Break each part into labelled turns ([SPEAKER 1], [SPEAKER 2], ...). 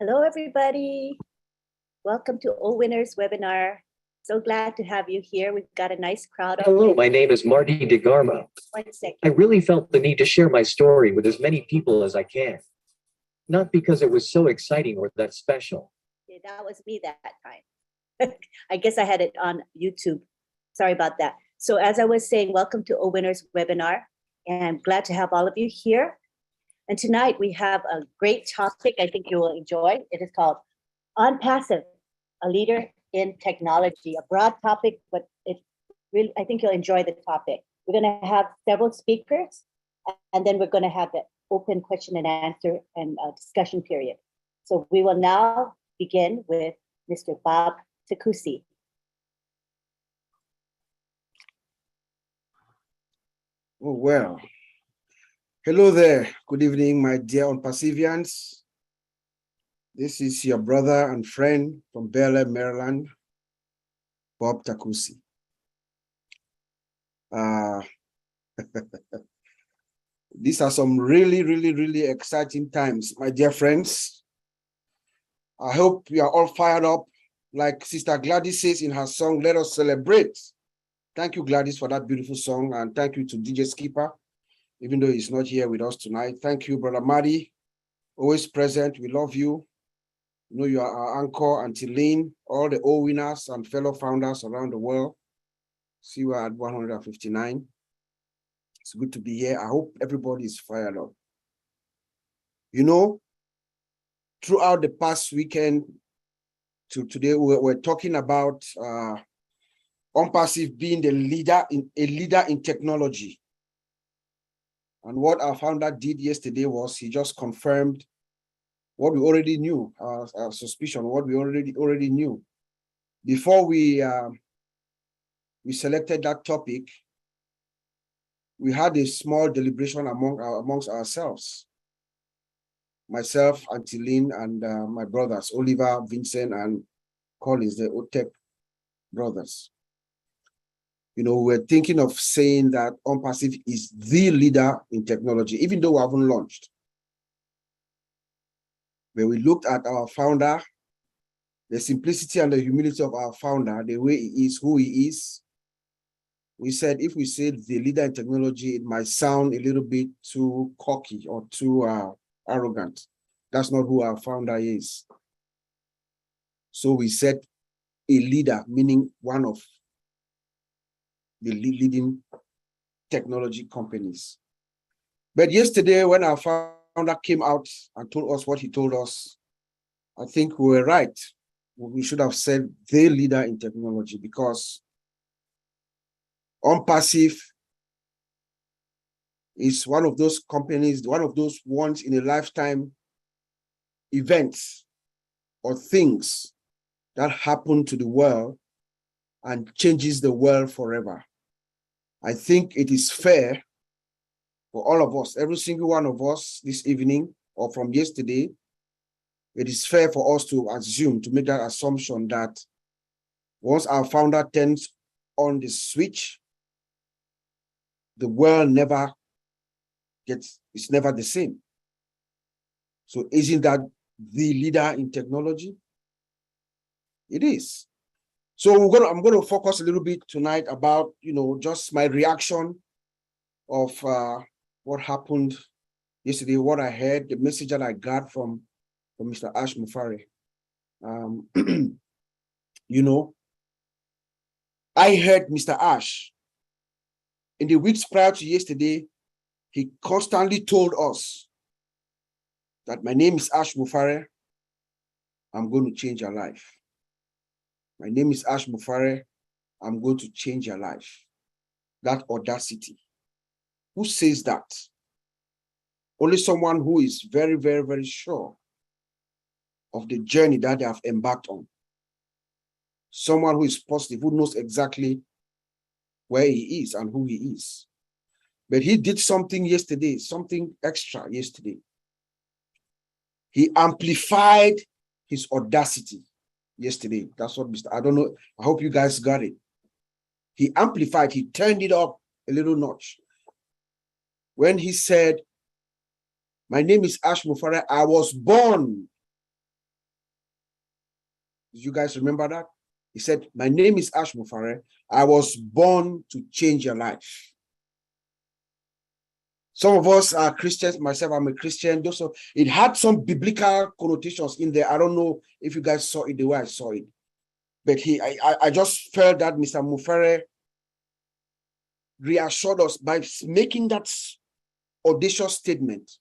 [SPEAKER 1] Hello, everybody. Welcome to OWinners webinar. So glad to have you here. We've got a nice crowd.
[SPEAKER 2] Hello, my name is Marty DeGarmo.
[SPEAKER 1] 1 second.
[SPEAKER 2] I really felt the need to share my story with as many people as I can. Not because it was so exciting or that special.
[SPEAKER 1] Yeah, that was me that time. I guess I had it on YouTube. Sorry about that. So as I was saying, welcome to OWinners webinar. And I'm glad to have all of you here. And tonight we have a great topic I think you will enjoy. It is called ONPASSIVE, a leader in technology, a broad topic, but I think you'll enjoy the topic. We're going to have several speakers, and then we're going to have the open question and answer and discussion period. So we will now begin with Mr. Bob Takusi.
[SPEAKER 3] Oh, well. Hello there. Good evening, my dear ONPASSIVians. This is your brother and friend from Bel Air, Maryland, Bob Takusi. These are some really exciting times, my dear friends. I hope you are all fired up. Like Sister Gladys says in her song, let us celebrate. Thank you, Gladys, for that beautiful song. And thank you to DJ Skipper, even though he's not here with us tonight. Thank you, Brother Marty, always present. We love you. You know, you are our anchor, Auntie Lynn, all the OWinners and fellow founders around the world. See, we're at 159. It's good to be here. I hope everybody is fired up. You know, throughout the past weekend to today, we're talking about ONPASSIVE being a leader in technology. And what our founder did yesterday was he just confirmed what we already knew, our suspicion, what we already knew. Before we selected that topic, we had a small deliberation amongst ourselves. Myself, Auntie Lynn, and my brothers, Oliver, Vincent, and Collins, the Otek brothers. You know, we're thinking of saying that ONPASSIVE is the leader in technology, even though we haven't launched. When we looked at our founder, the simplicity and the humility of our founder, the way he is, who he is, we said if we say the leader in technology, it might sound a little bit too cocky or too arrogant. That's not who our founder is. So we said a leader, meaning one of the leading technology companies. But yesterday, when our founder came out and told us what he told us, I think we were right. We should have said the leader in technology, because ONPASSIVE is one of those companies, one of those once in a lifetime events or things that happen to the world and changes the world forever. I think it is fair for all of us, every single one of us this evening or from yesterday, it is fair for us to assume, to make that assumption that once our founder turns on the switch, the world never gets, it's never the same. So isn't that the leader in technology? It is. So I'm going to focus a little bit tonight about, you know, just my reaction of what happened yesterday, what I heard, the message that I got from Mr. Ash Mufare. You know, I heard Mr. Ash in the weeks prior to yesterday. He constantly told us that my name is Ash Mufare. I'm going to change your life. My name is Ash Mufare. I'm going to change your life. That audacity. Who says that? Only someone who is very sure of the journey that they have embarked on. Someone who is positive, who knows exactly where he is and who he is. But he did something yesterday, something extra yesterday. He amplified his audacity yesterday. That's what I don't know. I hope you guys got it. He amplified, he turned it up a little notch. When he said, my name is Ash Mufare, I was born You guys remember that? He said, my name is Ash Mufare. I was born to change your life. Some of us are Christians. Myself, I'm a Christian. So it had some biblical connotations in there. I don't know if you guys saw it the way I saw it. But I just felt that Mr. Mufare reassured us by making that audacious statement.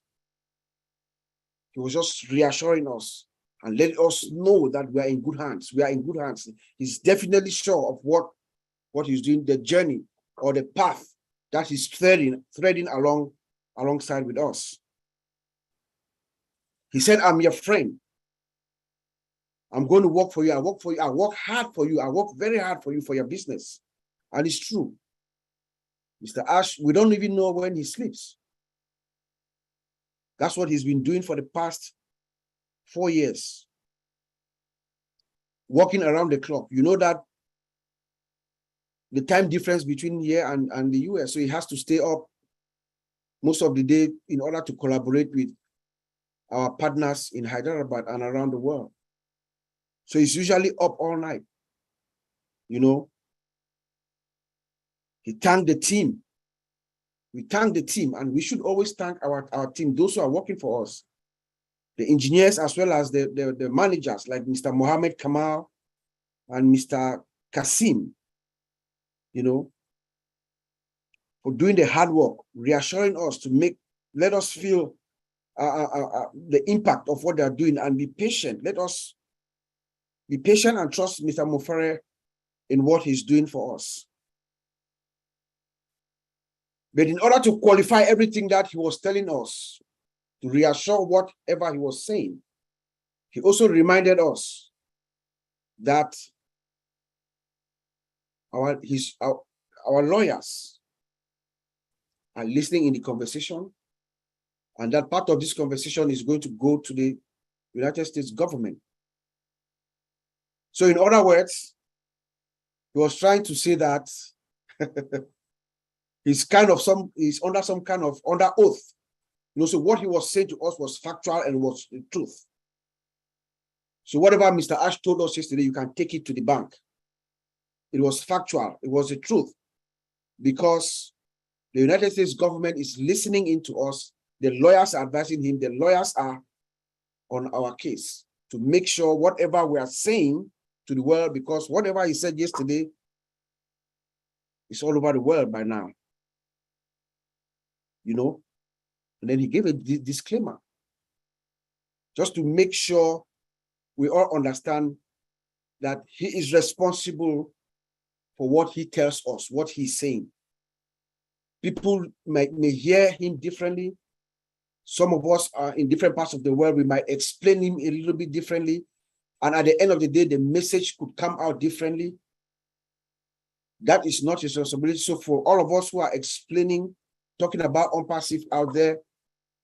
[SPEAKER 3] He was just reassuring us and let us know that we are in good hands. We are in good hands. He's definitely sure of what he's doing, the journey or the path that he's threading alongside with us. He said, I'm your friend. I'm going to work for you. I work for you. I work hard for you. I work very hard for you for your business. And it's true. Mr. Ash, we don't even know when he sleeps. That's what he's been doing for the past 4 years. Working around the clock. You know that the time difference between here and the US. So he has to stay up most of the day in order to collaborate with our partners in Hyderabad and around the world. So he's usually up all night. You know, he thanked the team. We thank the team, and we should always thank our team, those who are working for us, the engineers as well as the managers like Mr. Mohammed Kamal and Mr. Kasim, you know, for doing the hard work, reassuring us to let us feel the impact of what they are doing and be patient. Let us be patient and trust Mr. Mufare in what he's doing for us. But in order to qualify everything that he was telling us, to reassure whatever he was saying, he also reminded us that our lawyers are listening in the conversation, and that part of this conversation is going to go to the United States government. So in other words, he was trying to say that he's under some kind of under oath. You know, so what he was saying to us was factual and was the truth. So whatever Mr. Ash told us yesterday, you can take it to the bank. It was factual. It was the truth. Because the United States government is listening into us. The lawyers are advising him. The lawyers are on our case to make sure whatever we are saying to the world, because whatever he said yesterday is all over the world by now. You know? And then he gave a disclaimer just to make sure we all understand that he is responsible for what he tells us, what he's saying. People may hear him differently. Some of us are in different parts of the world. We might explain him a little bit differently. And at the end of the day, the message could come out differently. That is not his responsibility. So for all of us who are explaining, talking about ONPASSIVE out there,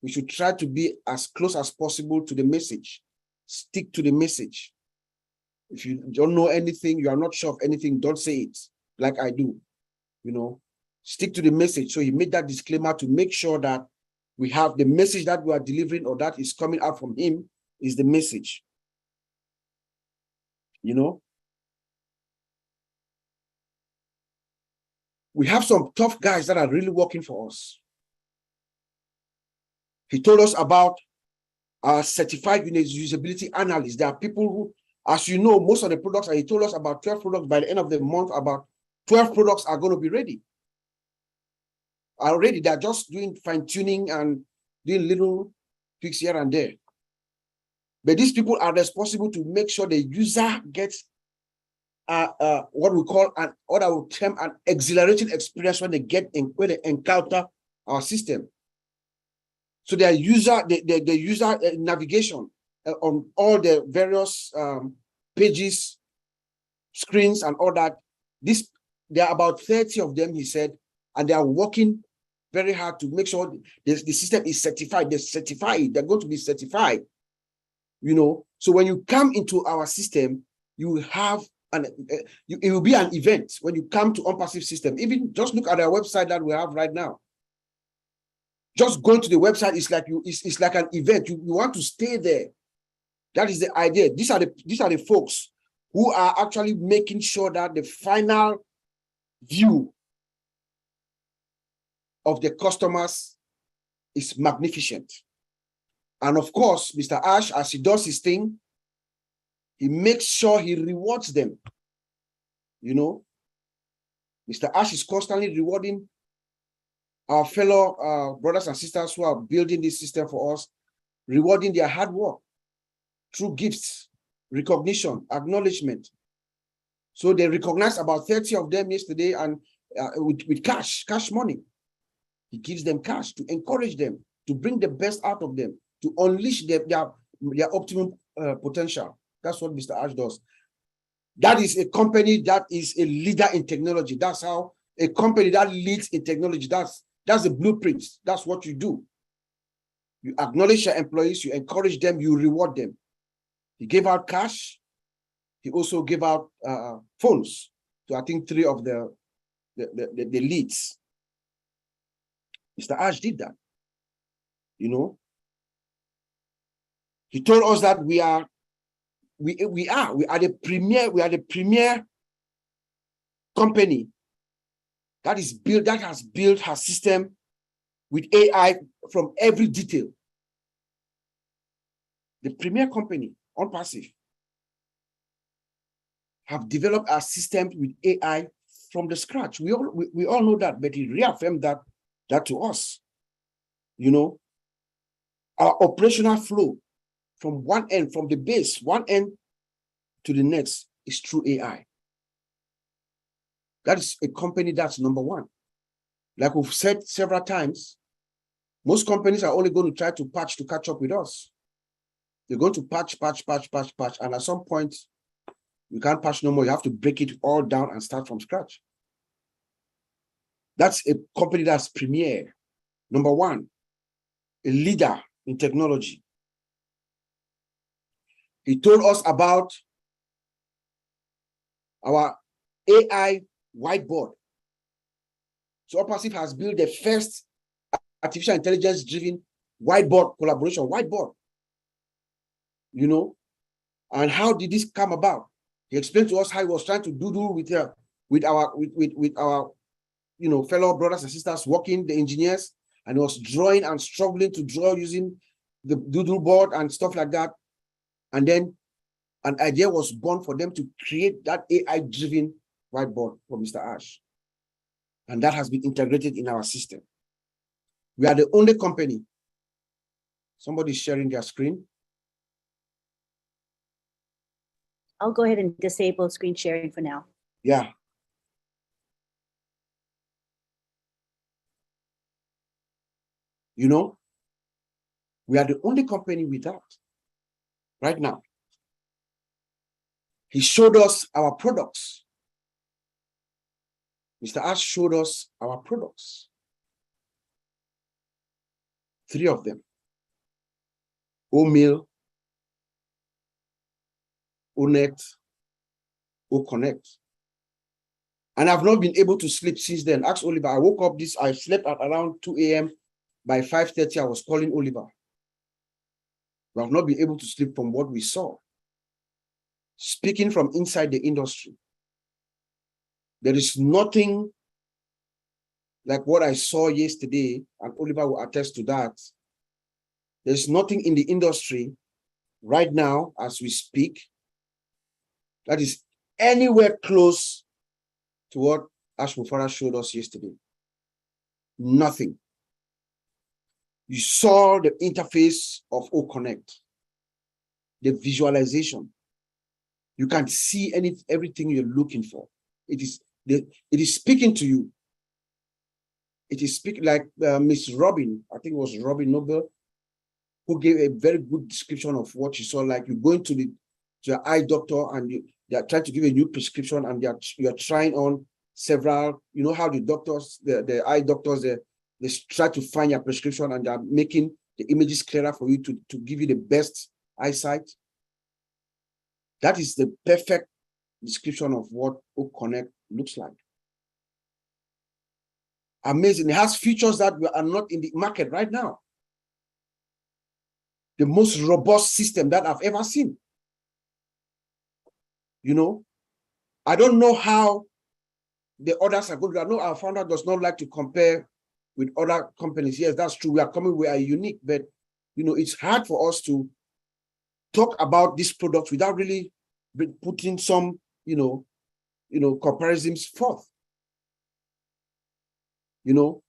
[SPEAKER 3] we should try to be as close as possible to the message. Stick to the message. If you don't know anything, you are not sure of anything, don't say it like I do. You know, stick to the message. So he made that disclaimer to make sure that we have the message that we are delivering or that is coming out from him is the message. You know, we have some tough guys that are really working for us. He told us about our certified usability analysts. There are people who, as you know, most of the products, and he told us about 12 products by the end of the month, about 12 products are going to be ready. Already, they're just doing fine-tuning and doing little tweaks here and there. But these people are responsible to make sure the user gets what we call what I would term an exhilarating experience when they encounter our system. So their user, the user navigation on all the various pages, screens, and all that. There are about 30 of them, he said, and they are working very hard to make sure the system is certified. They're going to be certified. You know, so when you come into our system, you have it will be an event when you come to ONPASSIVE system. Even just look at our website that we have right now. Just going to the website is like it's like an event. You want to stay there. That is the idea. These are the folks who are actually making sure that the final view of the customers is magnificent. And of course, Mr. Ash, as he does his thing, he makes sure he rewards them. You know, Mr. Ash is constantly rewarding our fellow brothers and sisters who are building this system for us, rewarding their hard work through gifts, recognition, acknowledgement. So they recognized about 30 of them yesterday, and with cash money. He gives them cash to encourage them, to bring the best out of them, to unleash their optimum potential. That's what Mr. Ash does. That is a company that is a leader in technology. That's how a company that leads in technology, that's the blueprint. That's what you do. You acknowledge your employees, you encourage them, you reward them. He gave out cash. He also gave out phones to, I think, 3 of the leads. Mr. Ash did that. You know, he told us that we are the premier company that has built her system with AI from every detail. The premier company, ONPASSIVE, have developed our system with AI from the scratch. We all know that, but he reaffirmed that to us. You know, our operational flow from one end, from the base, one end to the next, is through AI. That is a company that's number one. Like we've said several times, most companies are only going to try to patch to catch up with us. They're going to patch, and at some point, you can't patch no more. You have to break it all down and start from scratch. That's a company that's premier, number one, a leader in technology. He told us about our AI whiteboard. So ONPASSIVE has built the first artificial intelligence-driven whiteboard collaboration, whiteboard. You know, and how did this come about? He explained to us how he was trying to doodle with our fellow brothers and sisters working, the engineers, and he was drawing and struggling to draw using the doodle board and stuff like that. And then an idea was born for them to create that AI-driven whiteboard for Mr. Ash. And that has been integrated in our system. We are the only company. Somebody's sharing their screen.
[SPEAKER 1] I'll go ahead and disable screen sharing for now.
[SPEAKER 3] Yeah. You know, we are the only company with that right now. He showed us our products. Mr. Ash showed us our products. 3 of them. OMill, ONet, OConnect. And I've not been able to sleep since then. Ask Oliver. I woke up I slept at around 2 a.m. By 5:30, I was calling Oliver. We have not been able to sleep from what we saw. Speaking from inside the industry, there is nothing like what I saw yesterday, and Oliver will attest to that. There's nothing in the industry right now, as we speak, that is anywhere close to what Ash Mufara showed us yesterday. Nothing. You saw the interface of OConnect, the visualization. You can see everything you're looking for. It is speaking to you. It is speaking like Miss Robin, I think it was Robin Noble, who gave a very good description of what you saw. Like you going to your eye doctor and they are trying to give a new prescription, and you're trying on several. You know how the doctors, the eye doctors, they try to find your prescription and they're making the images clearer for you to give you the best eyesight. That is the perfect description of what OConnect looks like. Amazing. It has features that are not in the market right now. The most robust system that I've ever seen. You know, I don't know how the others are going to. I know our founder does not like to compare with other companies. Yes, that's true. We are unique, but you know, it's hard for us to talk about this product without really putting some, comparisons forth. You know,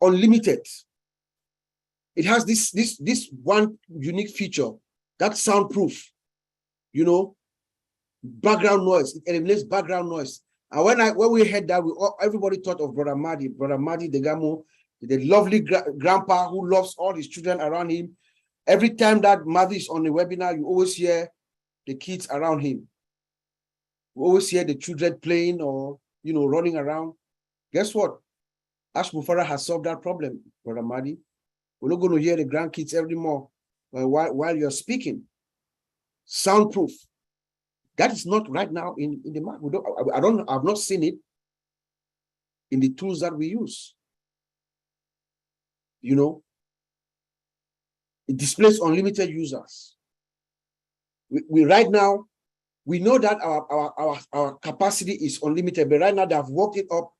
[SPEAKER 3] unlimited. It has this one unique feature, that's soundproof. You know, background noise. It eliminates background noise. And when we heard that, everybody thought of Brother Madi Degamo, the lovely grandpa who loves all his children around him. Every time that Madi is on the webinar, you always hear the kids around him. You always hear the children playing or running around. Guess what? Ash Mufara has solved that problem, Brother Madi. We're not going to hear the grandkids every more while you're speaking. Soundproof. That is not right now in the market. I've not seen it in the tools that we use. You know, it displays unlimited users. We right now, we know that our capacity is unlimited, but right now they have worked it up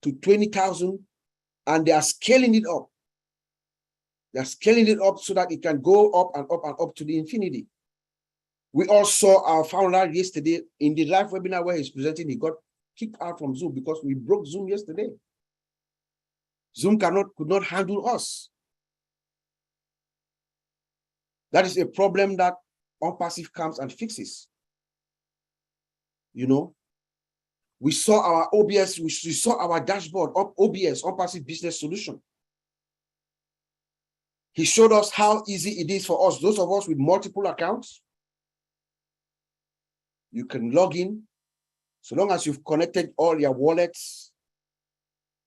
[SPEAKER 3] to 20,000 and they are scaling it up. They're scaling it up so that it can go up and up and up to the infinity. We all saw our founder yesterday in the live webinar where he's presenting. He got kicked out from Zoom because we broke Zoom yesterday. Zoom could not handle us. That is a problem that ONPASSIVE comes and fixes. You know, we saw our OBS, we saw our dashboard of OBS, ONPASSIVE Business Solution. He showed us how easy it is for us, those of us with multiple accounts. You can log in, so long as you've connected all your wallets,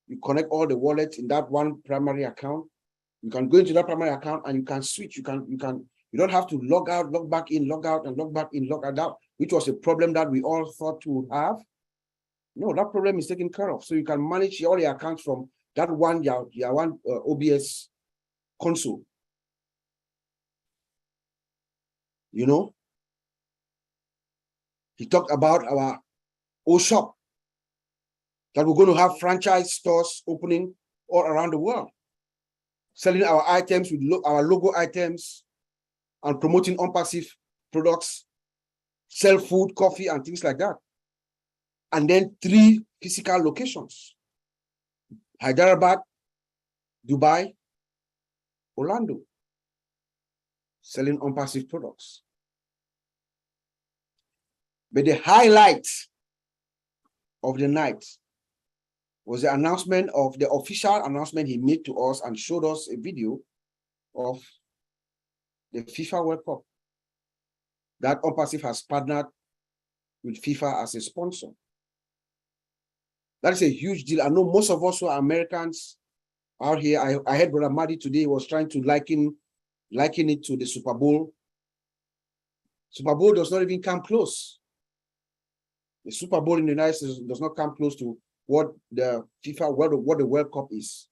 [SPEAKER 3] you connect all the wallets in that one primary account. You can go into that primary account and you can switch. You don't have to log out, log back in, log out, and log back in, log out, which was a problem that we all thought we would have. No, that problem is taken care of. So you can manage all your accounts from that one, your one OBS console. You know, he talked about our shop, that we're going to have franchise stores opening all around the world, selling our items with our logo items and promoting ONPASSIVE products, sell food, coffee, and things like that. And then 3 physical locations: Hyderabad, Dubai, Orlando, selling ONPASSIVE products. But the highlight of the night was the announcement of the official announcement he made to us and showed us a video of the FIFA World Cup that ONPASSIVE has partnered with FIFA as a sponsor. That is a huge deal. I know most of us who are Americans out here. I heard Brother Madi today was trying to liken it to the Super Bowl. Super Bowl does not even come close. The Super Bowl in the United States does not come close to what the FIFA what the World Cup is.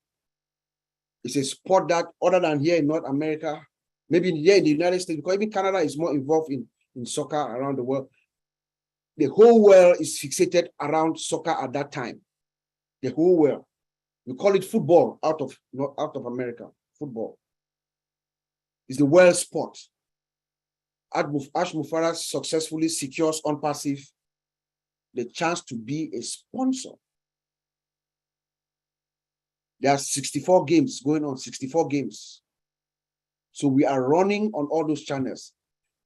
[SPEAKER 3] It's a sport that, other than here in North America, maybe here in the United States, because even Canada is more involved in soccer around the world. The whole world is fixated around soccer at that time. The whole world. We call it football out of America. Football. It's the world sport. Ash Mufara successfully secures ONPASSIVE the chance to be a sponsor. There are 64 games going on, 64 games. So we are running on all those channels.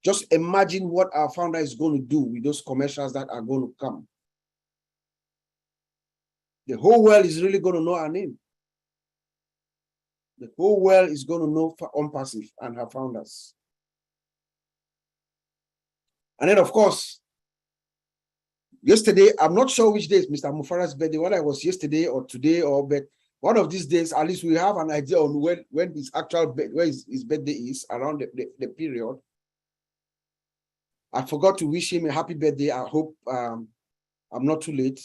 [SPEAKER 3] Just imagine what our founder is going to do with those commercials that are going to come. The whole world is really going to know our name. The whole world is going to know ONPASSIVE and her founders. And then, of course, yesterday, I'm not sure which day is Mr. Mufara's birthday, whether it was yesterday or today, but one of these days, at least we have an idea on when his actual his birthday is, around the period. I forgot to wish him a happy birthday. I hope I'm not too late.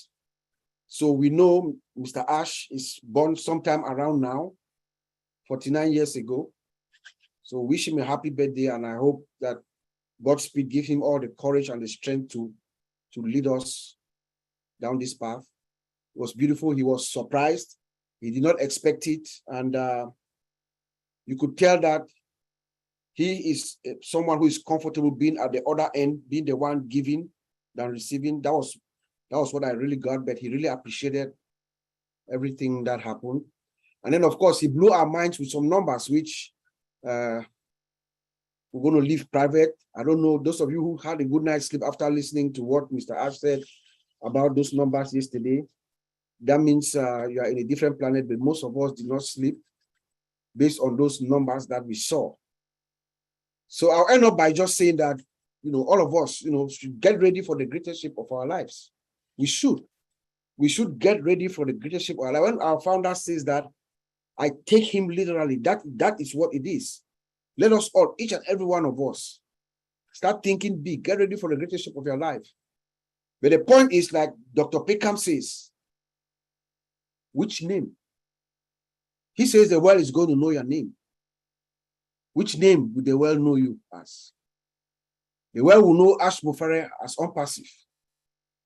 [SPEAKER 3] So we know Mr. Ash is born sometime around now, 49 years ago. So wish him a happy birthday, and I hope that Godspeed, give him all the courage and the strength to lead us down this path. It was beautiful. He was surprised. He did not expect it. And you could tell that he is someone who is comfortable being at the other end, being the one giving than receiving. That was what I really got, but he really appreciated everything that happened. And then, of course, he blew our minds with some numbers, which we're going to leave private. I don't know, those of you who had a good night's sleep after listening to what Mr. Ash said about those numbers yesterday, that means you are in a different planet, but most of us did not sleep based on those numbers that we saw. So I'll end up by just saying that, all of us, should get ready for the greatest ship of our lives. We should get ready for the greatest ship of our life. When our founder says that, I take him literally. That is what it is. Let us all, each and every one of us, start thinking big. Get ready for the greatest ship of your life. But the point is, like Dr. Peckham says, which name? He says the world is going to know your name. Which name would the world know you as? The world will know Ash Mufare as ONPASSIVE.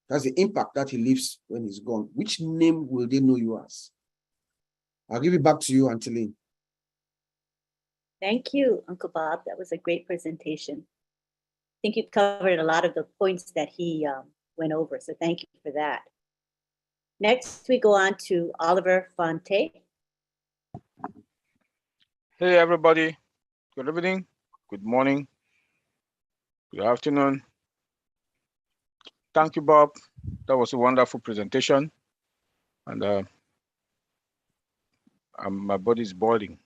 [SPEAKER 3] That's the impact that he leaves when he's gone. Which name will they know you as? I'll give it back to you, Anteline.
[SPEAKER 1] Thank you, Uncle Bob. That was a great presentation. I think you've covered a lot of the points that he went over, so thank you for that. Next, we go on to Oliver Fonte.
[SPEAKER 4] Hey, everybody. Good evening, good morning, good afternoon. Thank you, Bob. That was a wonderful presentation. And my body is boiling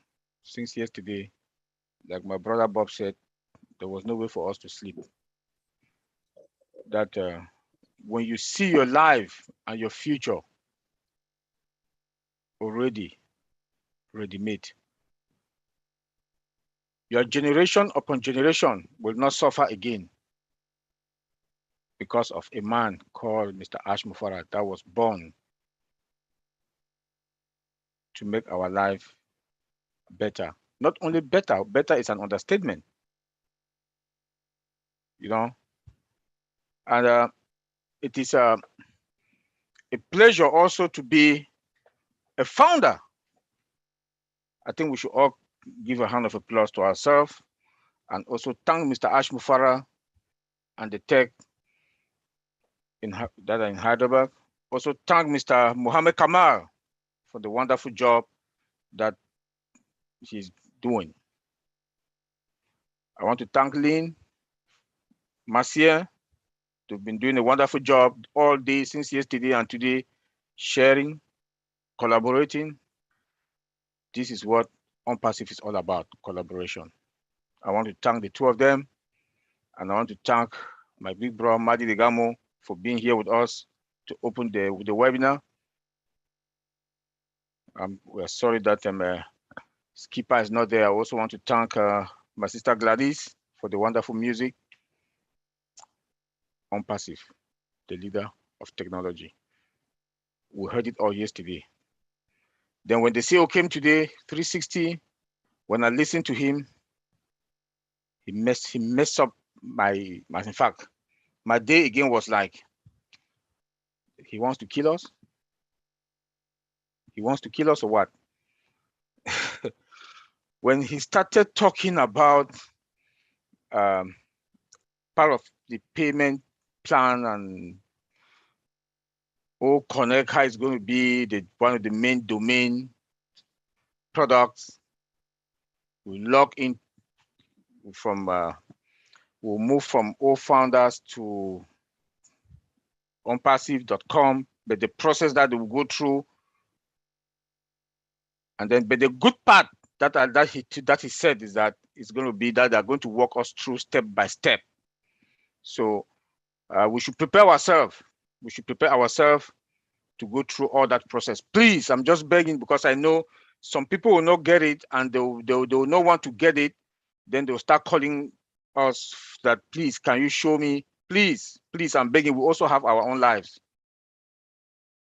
[SPEAKER 4] since yesterday. Like my brother Bob said, there was no way for us to sleep. That when you see your life and your future already ready-made, your generation upon generation will not suffer again because of a man called Mr. Ash Mufara that was born to make our life better. Not only better, better is an understatement, And it is a pleasure also to be a founder. I think we should all give a hand of applause to ourselves and also thank Mr. Ash Mufara and the tech that are in Heidelberg. Also thank Mr. Mohammed Kamal for the wonderful job that he's doing. I want to thank Lynn, Marcia. They've been doing a wonderful job all day since yesterday and today, sharing, collaborating. This is what ONPASSIVE is all about, collaboration. I want to thank the two of them, and I want to thank my big brother, Madi Degamo, for being here with us to open the webinar. We're sorry that Skipper is not there. I also want to thank my sister Gladys for the wonderful music. ONPASSIVE, the leader of technology. We heard it all yesterday. Then when the CEO came today, 360, when I listened to him, he messed up in fact, my day again was like, he wants to kill us? He wants to kill us or what? When he started talking about part of the payment plan and Connect, how it's going to be one of the main domain products, we log in from, we'll move from founders to onpassive.com, but the process that they will go through, and then, but the good part that he said is that it's going to be that they're going to walk us through step by step. So we should prepare ourselves. We should prepare ourselves to go through all that process. Please, I'm just begging, because I know some people will not get it and they will not want to get it. Then they'll start calling us that, please, can you show me? Please, please, I'm begging. We also have our own lives.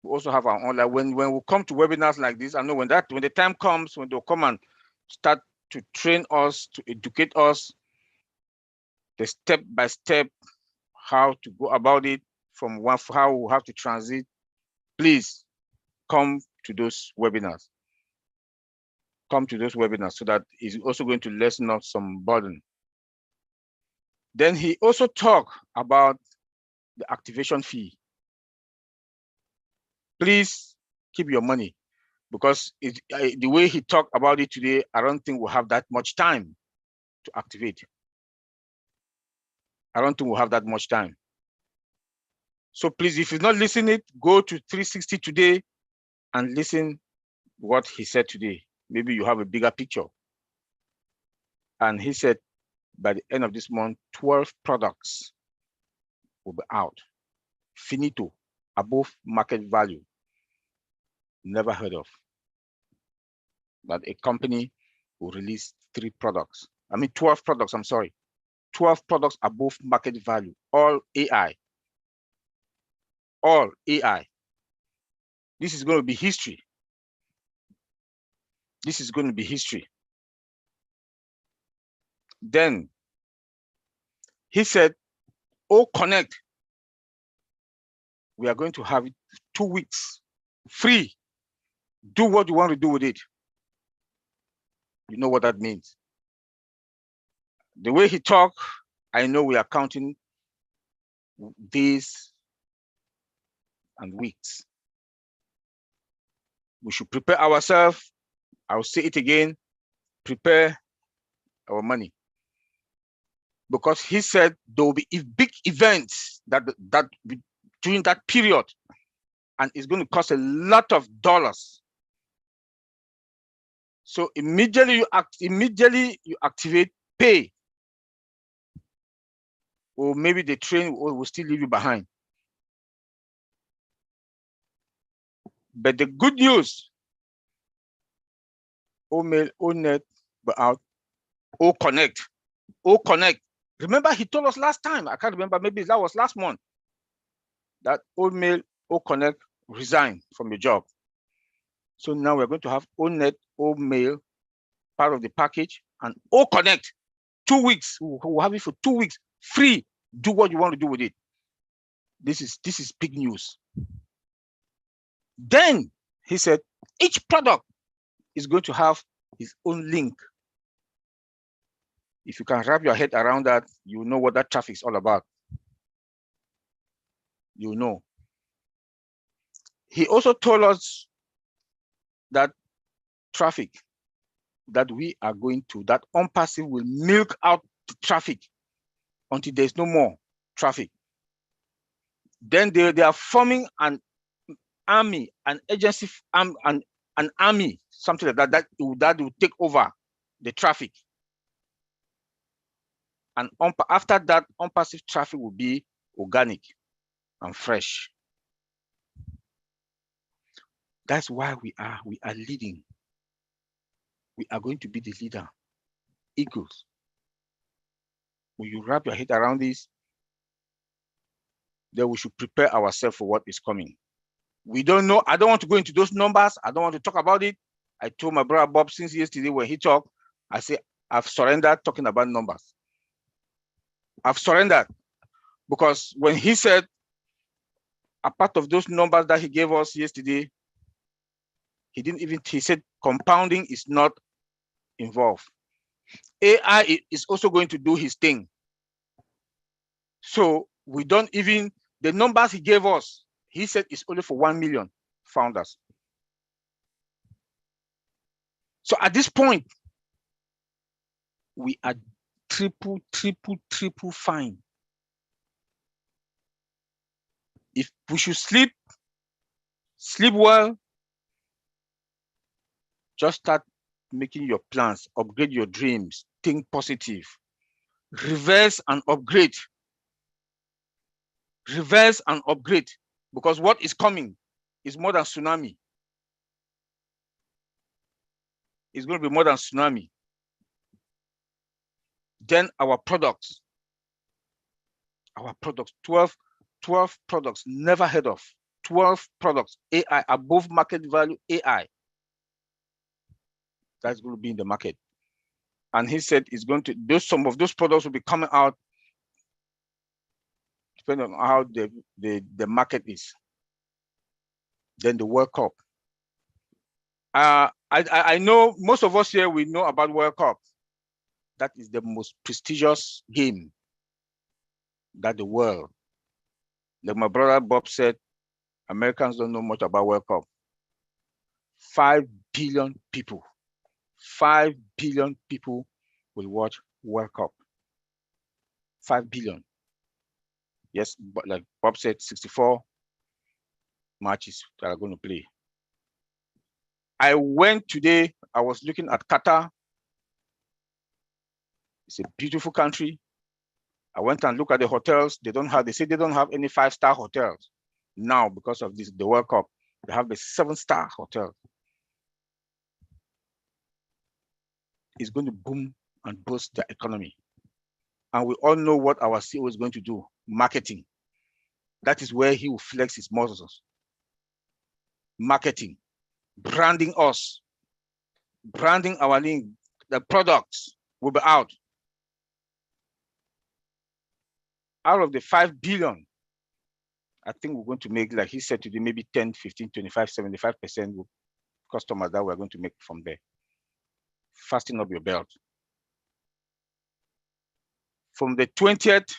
[SPEAKER 4] We also have our own life. When we come to webinars like this, I know when the time comes, when they'll come and start to train us, to educate us, the step-by-step how to go about it, from how we have to transit, please come to those webinars. Come to those webinars so that it's also going to lessen us some burden. Then he also talked about the activation fee. Please keep your money, because the way he talked about it today, I don't think we'll have that much time to activate. I don't think we'll have that much time. So please, if you're not listening, go to 360 today and listen what he said today. Maybe you have a bigger picture. And he said, by the end of this month, 12 products will be out. Finito, above market value. Never heard of. That a company will release 12 products, I'm sorry. 12 products above market value, all AI. All AI. This is going to be history. This is going to be history. Then he said, oh, connect. We are going to have it 2 weeks free. Do what you want to do with it. You know what that means. The way he talked, I know we are counting days and weeks. We should prepare ourselves. I'll say it again, prepare our money. Because he said there will be big events that during that period, and it's going to cost a lot of dollars. So immediately you activate, pay. Or maybe the train will still leave you behind. But the good news, OMail, ONet, but out, OConnect, OConnect. Remember, he told us last time, I can't remember, maybe that was last month, that OMail, OConnect resigned from the job. So now we're going to have ONet, OMail, part of the package, and OConnect, 2 weeks. We'll have it for 2 weeks, free. Do what you want to do with it. This is big news. Then he said, each product is going to have its own link. If you can wrap your head around that, you know what that traffic is all about. You know. He also told us that traffic that we are going to, that ONPASSIVE will milk out the traffic until there's no more traffic. Then they are forming an army, an agency, an army, something like that will take over the traffic. And after that, ONPASSIVE traffic will be organic and fresh. That's why we are leading. We are going to be the leader. Eagles. When you wrap your head around this, then we should prepare ourselves for what is coming. We don't know. I don't want to go into those numbers. I don't want to talk about it. I told my brother Bob since yesterday when he talked, I said, I've surrendered talking about numbers. I've surrendered, because when he said, a part of those numbers that he gave us yesterday, he said compounding is not involved. AI is also going to do his thing. So we don't even, the numbers he gave us, he said it's only for 1 million founders. So at this point, we are triple fine. If we should sleep well, just start making your plans, upgrade your dreams, think positive, reverse and upgrade. Reverse and upgrade, because what is coming is more than tsunami. It's going to be more than tsunami. Then our products, 12 products, never heard of, 12 products, AI, above market value AI. That's going to be in the market. And he said it's going to, some of those products will be coming out depending on how the market is. Then the World Cup. I know most of us here, we know about World Cup. That is the most prestigious game that the world. Like my brother Bob said, Americans don't know much about World Cup. 5 billion people. 5 billion people will watch World Cup. 5 billion. Yes, but like Bob said, 64 matches that are going to play. I went today, I was looking at Qatar. It's a beautiful country. I went and looked at the hotels. They say they don't have any 5-star hotels now because of this, the World Cup. They have the 7-star hotel. It's going to boom and boost the economy. And we all know what our CEO is going to do, marketing. That is where he will flex his muscles. Marketing, branding us, branding our link, the products will be out. Out of the 5 billion, I think we're going to make, like he said today, maybe 10, 15, 25, 75% customers that we're going to make from there. Fasten up your belt. From the 20th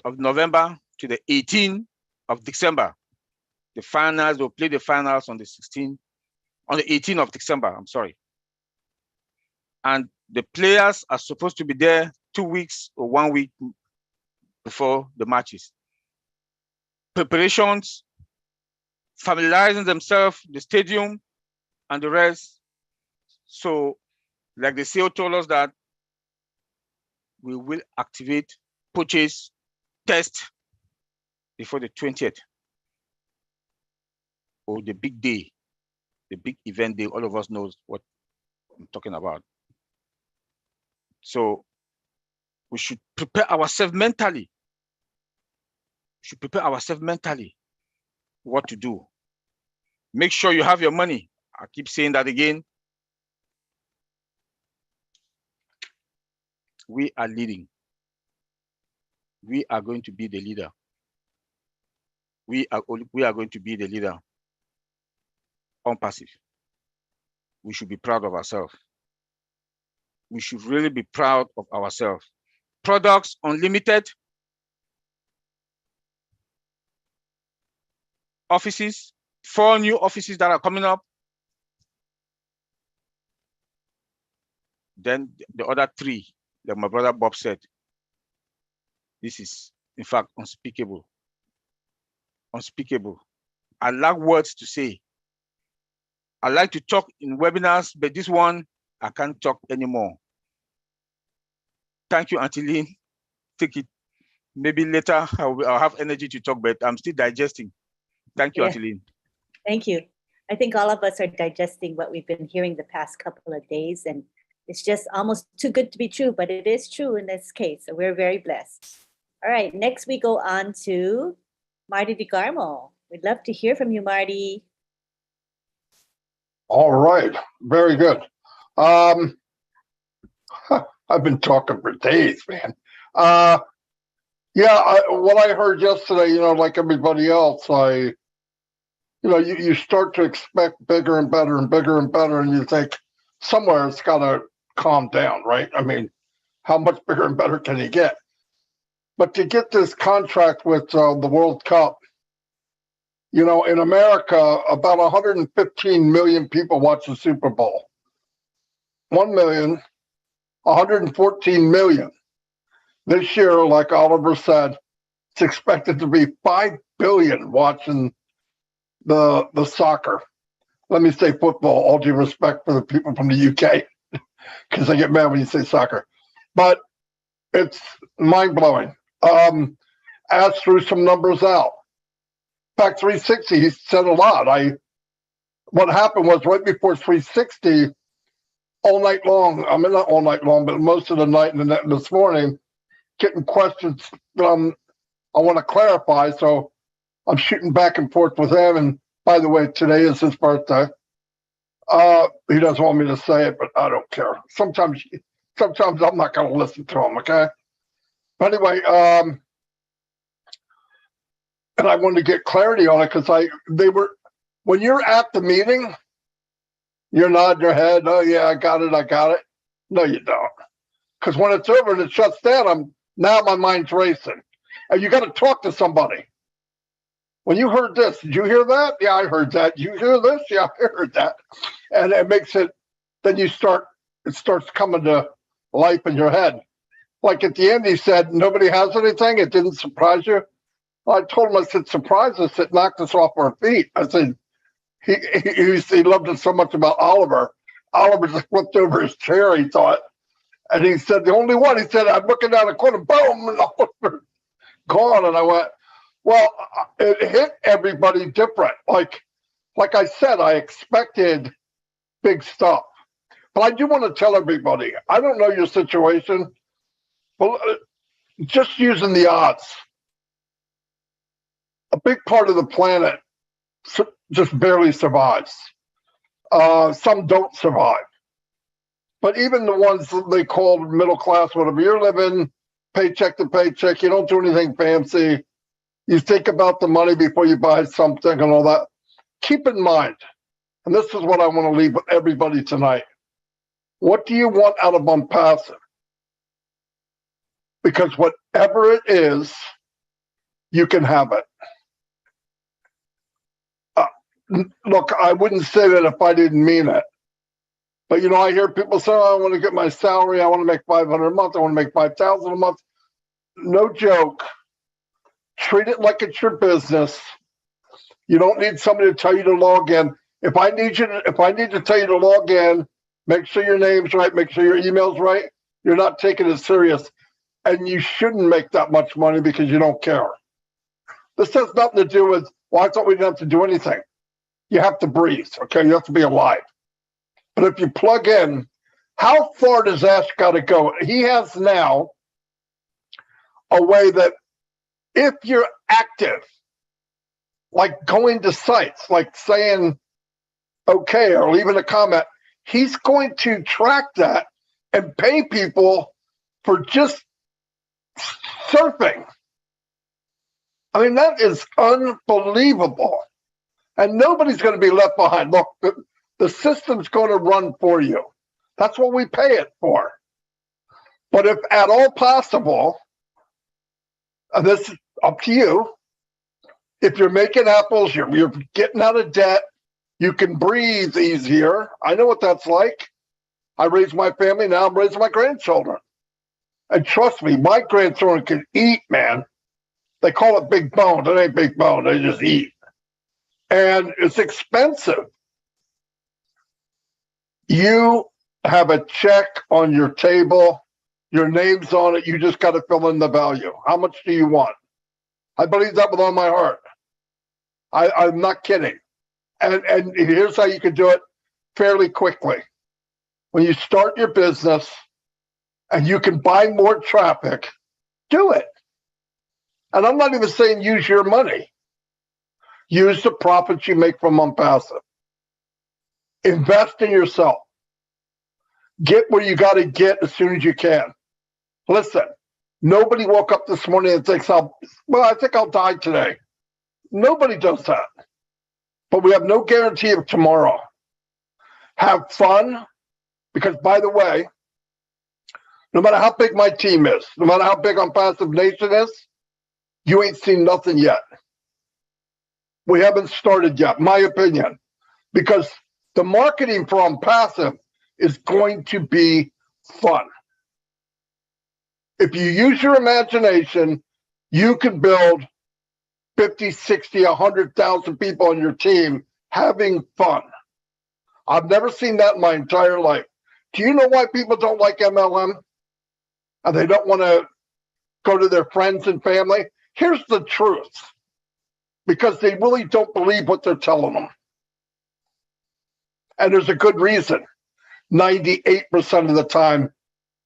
[SPEAKER 4] of November to the 18th of December, the finals will play the finals on the 18th of December, I'm sorry. And the players are supposed to be there 2 weeks or 1 week before the matches. Preparations, familiarizing themselves, the stadium, and the rest. So, like the CEO told us that we will activate, purchase, test before the 20th. Or the big day, the big event day, all of us knows what I'm talking about. So we should prepare ourselves mentally. We should prepare ourselves mentally what to do. Make sure you have your money. I keep saying that again. We are leading. We are going to be the leader. We are going to be the leader. ONPASSIVE. We should be proud of ourselves. We should really be proud of ourselves. Products Unlimited. Offices, 4 new offices that are coming up. Then the other 3, like my brother Bob said, this is, in fact, unspeakable. Unspeakable. I lack words to say. I like to talk in webinars, but this one, I can't talk anymore. Thank you, Auntie Lynn. Take it. Maybe later I'll have energy to talk, but I'm still digesting. Thank you, Auntie Lynn.
[SPEAKER 1] Thank you. I think all of us are digesting what we've been hearing the past couple of days, and it's just almost too good to be true, but it is true in this case. So we're very blessed. All right, next we go on to Marty DeGarmo. We'd love to hear from you, Marty.
[SPEAKER 5] All right, very good. I've been talking for days, man. Yeah, what I heard yesterday, like everybody else, you start to expect bigger and better and bigger and better, and you think somewhere it's got to calm down, right? I mean, how much bigger and better can you get? But to get this contract with the World Cup, in America, about 115 million people watch the Super Bowl. 114 million. This year, like Oliver said, it's expected to be 5 billion watching the soccer. Let me say football, all due respect for the people from the UK, because I get mad when you say soccer. But it's mind-blowing. Ash threw some numbers out. In fact, 360, he said a lot. What happened was right before 360, all night long, I mean, not all night long, but most of the night and this morning, getting questions I want to clarify. So I'm shooting back and forth with him. And by the way, today is his birthday. He doesn't want me to say it, but I don't care. Sometimes I'm not going to listen to him, okay? But anyway, and I wanted to get clarity on it because when you're at the meeting, you're nodding your head, oh yeah, I got it. No, you don't. Because when it's over and it shuts down, now my mind's racing. And you got to talk to somebody. When you heard this, did you hear that? Yeah, I heard that. You hear this? Yeah, I heard that. And it makes it, then it starts coming to life in your head. Like at the end, he said, nobody has anything. It didn't surprise you. Well, I told him, I said, surprise us. It knocked us off our feet. I said, he loved it so much about Oliver. Oliver just flipped over his chair, he thought. And he said, the only one, he said, I'm looking down the corner, boom, and Oliver gone. And I went, well, it hit everybody different. Like I said, I expected big stuff. But I do want to tell everybody, I don't know your situation, but just using the odds, a big part of the planet just barely survives. Some don't survive. But even the ones that they call middle class, whatever, you're living paycheck to paycheck, you don't do anything fancy. You think about the money before you buy something and all that. Keep in mind, and this is what I want to leave with everybody tonight. What do you want out of ONPASSIVE? Because whatever it is, you can have it. Look, I wouldn't say that if I didn't mean it. But, you know, I hear people say, oh, I want to get my salary. I want to make $500 a month. I want to make $5,000 a month. No joke. Treat it like it's your business. You don't need somebody to tell you to log in. If I need to tell you to log in, make sure your name's right, make sure your email's right. You're not taking it serious. And you shouldn't make that much money because you don't care. This has nothing to do with, well, I thought we didn't have to do anything. You have to breathe, okay? You have to be alive. But if you plug in, how far does Ash got to go? He has now a way that if you're active, like going to sites, like saying, okay, or leaving a comment, he's going to track that and pay people for just surfing. I mean, that is unbelievable. And nobody's going to be left behind. Look, the system's going to run for you. That's what we pay it for. But if at all possible, and this is up to you, if you're making apples, you're getting out of debt, you can breathe easier. I know what that's like. I raised my family, now I'm raising my grandchildren. And trust me, my grandchildren can eat, man. They call it big bone. It ain't big bone. They just eat. And it's expensive. You have a check on your table. Your name's on it. You just got to fill in the value. How much do you want? I believe that with all my heart. I'm not kidding. And here's how you can do it fairly quickly. When you start your business and you can buy more traffic, do it. And I'm not even saying use your money. Use the profits you make from ONPASSIVE. Invest in yourself. Get where you got to get as soon as you can. Listen, nobody woke up this morning and thinks, I think I'll die today. Nobody does that. But we have no guarantee of tomorrow. Have fun, because by the way, no matter how big my team is, no matter how big ONPASSIVE Nation is, you ain't seen nothing yet. We haven't started yet, my opinion, because the marketing for ONPASSIVE is going to be fun. If you use your imagination, you can build 50, 60, 100,000 people on your team having fun. I've never seen that in my entire life. Do you know why people don't like MLM? And they don't want to go to their friends and family? Here's the truth. Because they really don't believe what they're telling them. And there's a good reason. 98% of the time,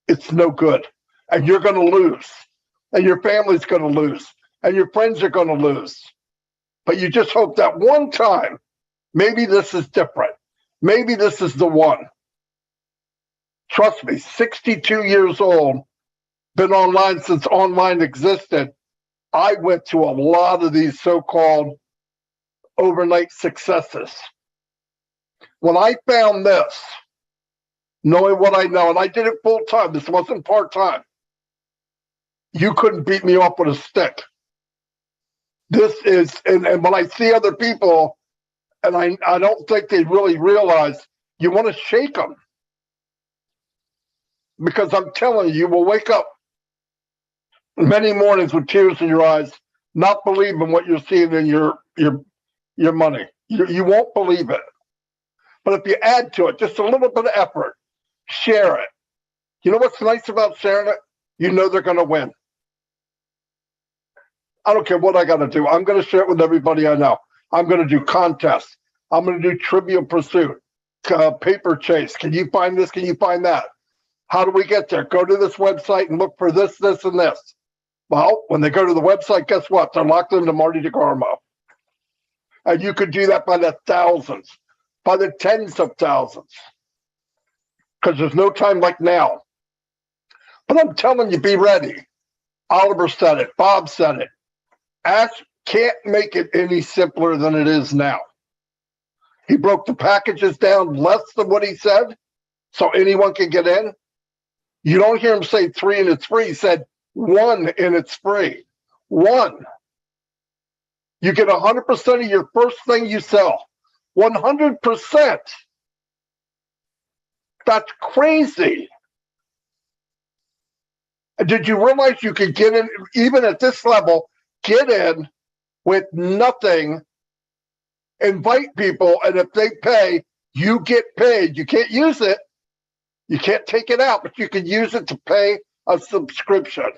[SPEAKER 5] it's no good. And you're going to lose. And your family's going to lose. And your friends are going to lose. But you just hope that one time, maybe this is different. Maybe this is the one. Trust me, 62 years old, been online since online existed. I went to a lot of these so-called overnight successes. When I found this, knowing what I know, and I did it full time, this wasn't part time, you couldn't beat me up with a stick. This is, and when I see other people, and I don't think they really realize, you want to shake them. Because I'm telling you, you will wake up many mornings with tears in your eyes, not believing what you're seeing in your money. You won't believe it. But if you add to it just a little bit of effort, share it. You know what's nice about sharing it? You know they're going to win. I don't care what I got to do. I'm going to share it with everybody I know. I'm going to do contests. I'm going to do Trivial Pursuit, Paper Chase. Can you find this? Can you find that? How do we get there? Go to this website and look for this, this, and this. Well, when they go to the website, guess what? They're locked into Marty DeGarmo. And you could do that by the thousands, by the tens of thousands. Because there's no time like now. But I'm telling you, be ready. Oliver said it. Bob said it. Ash can't make it any simpler than it is now. He broke the packages down less than what he said, so anyone can get in. You don't hear him say 3 and it's free. He said 1 and it's free. 1. You get 100% of your first thing you sell. 100%. That's crazy. Did you realize you could get in, even at this level, get in with nothing, invite people, and if they pay, you get paid. You can't use it. You can't take it out, but you can use it to pay a subscription.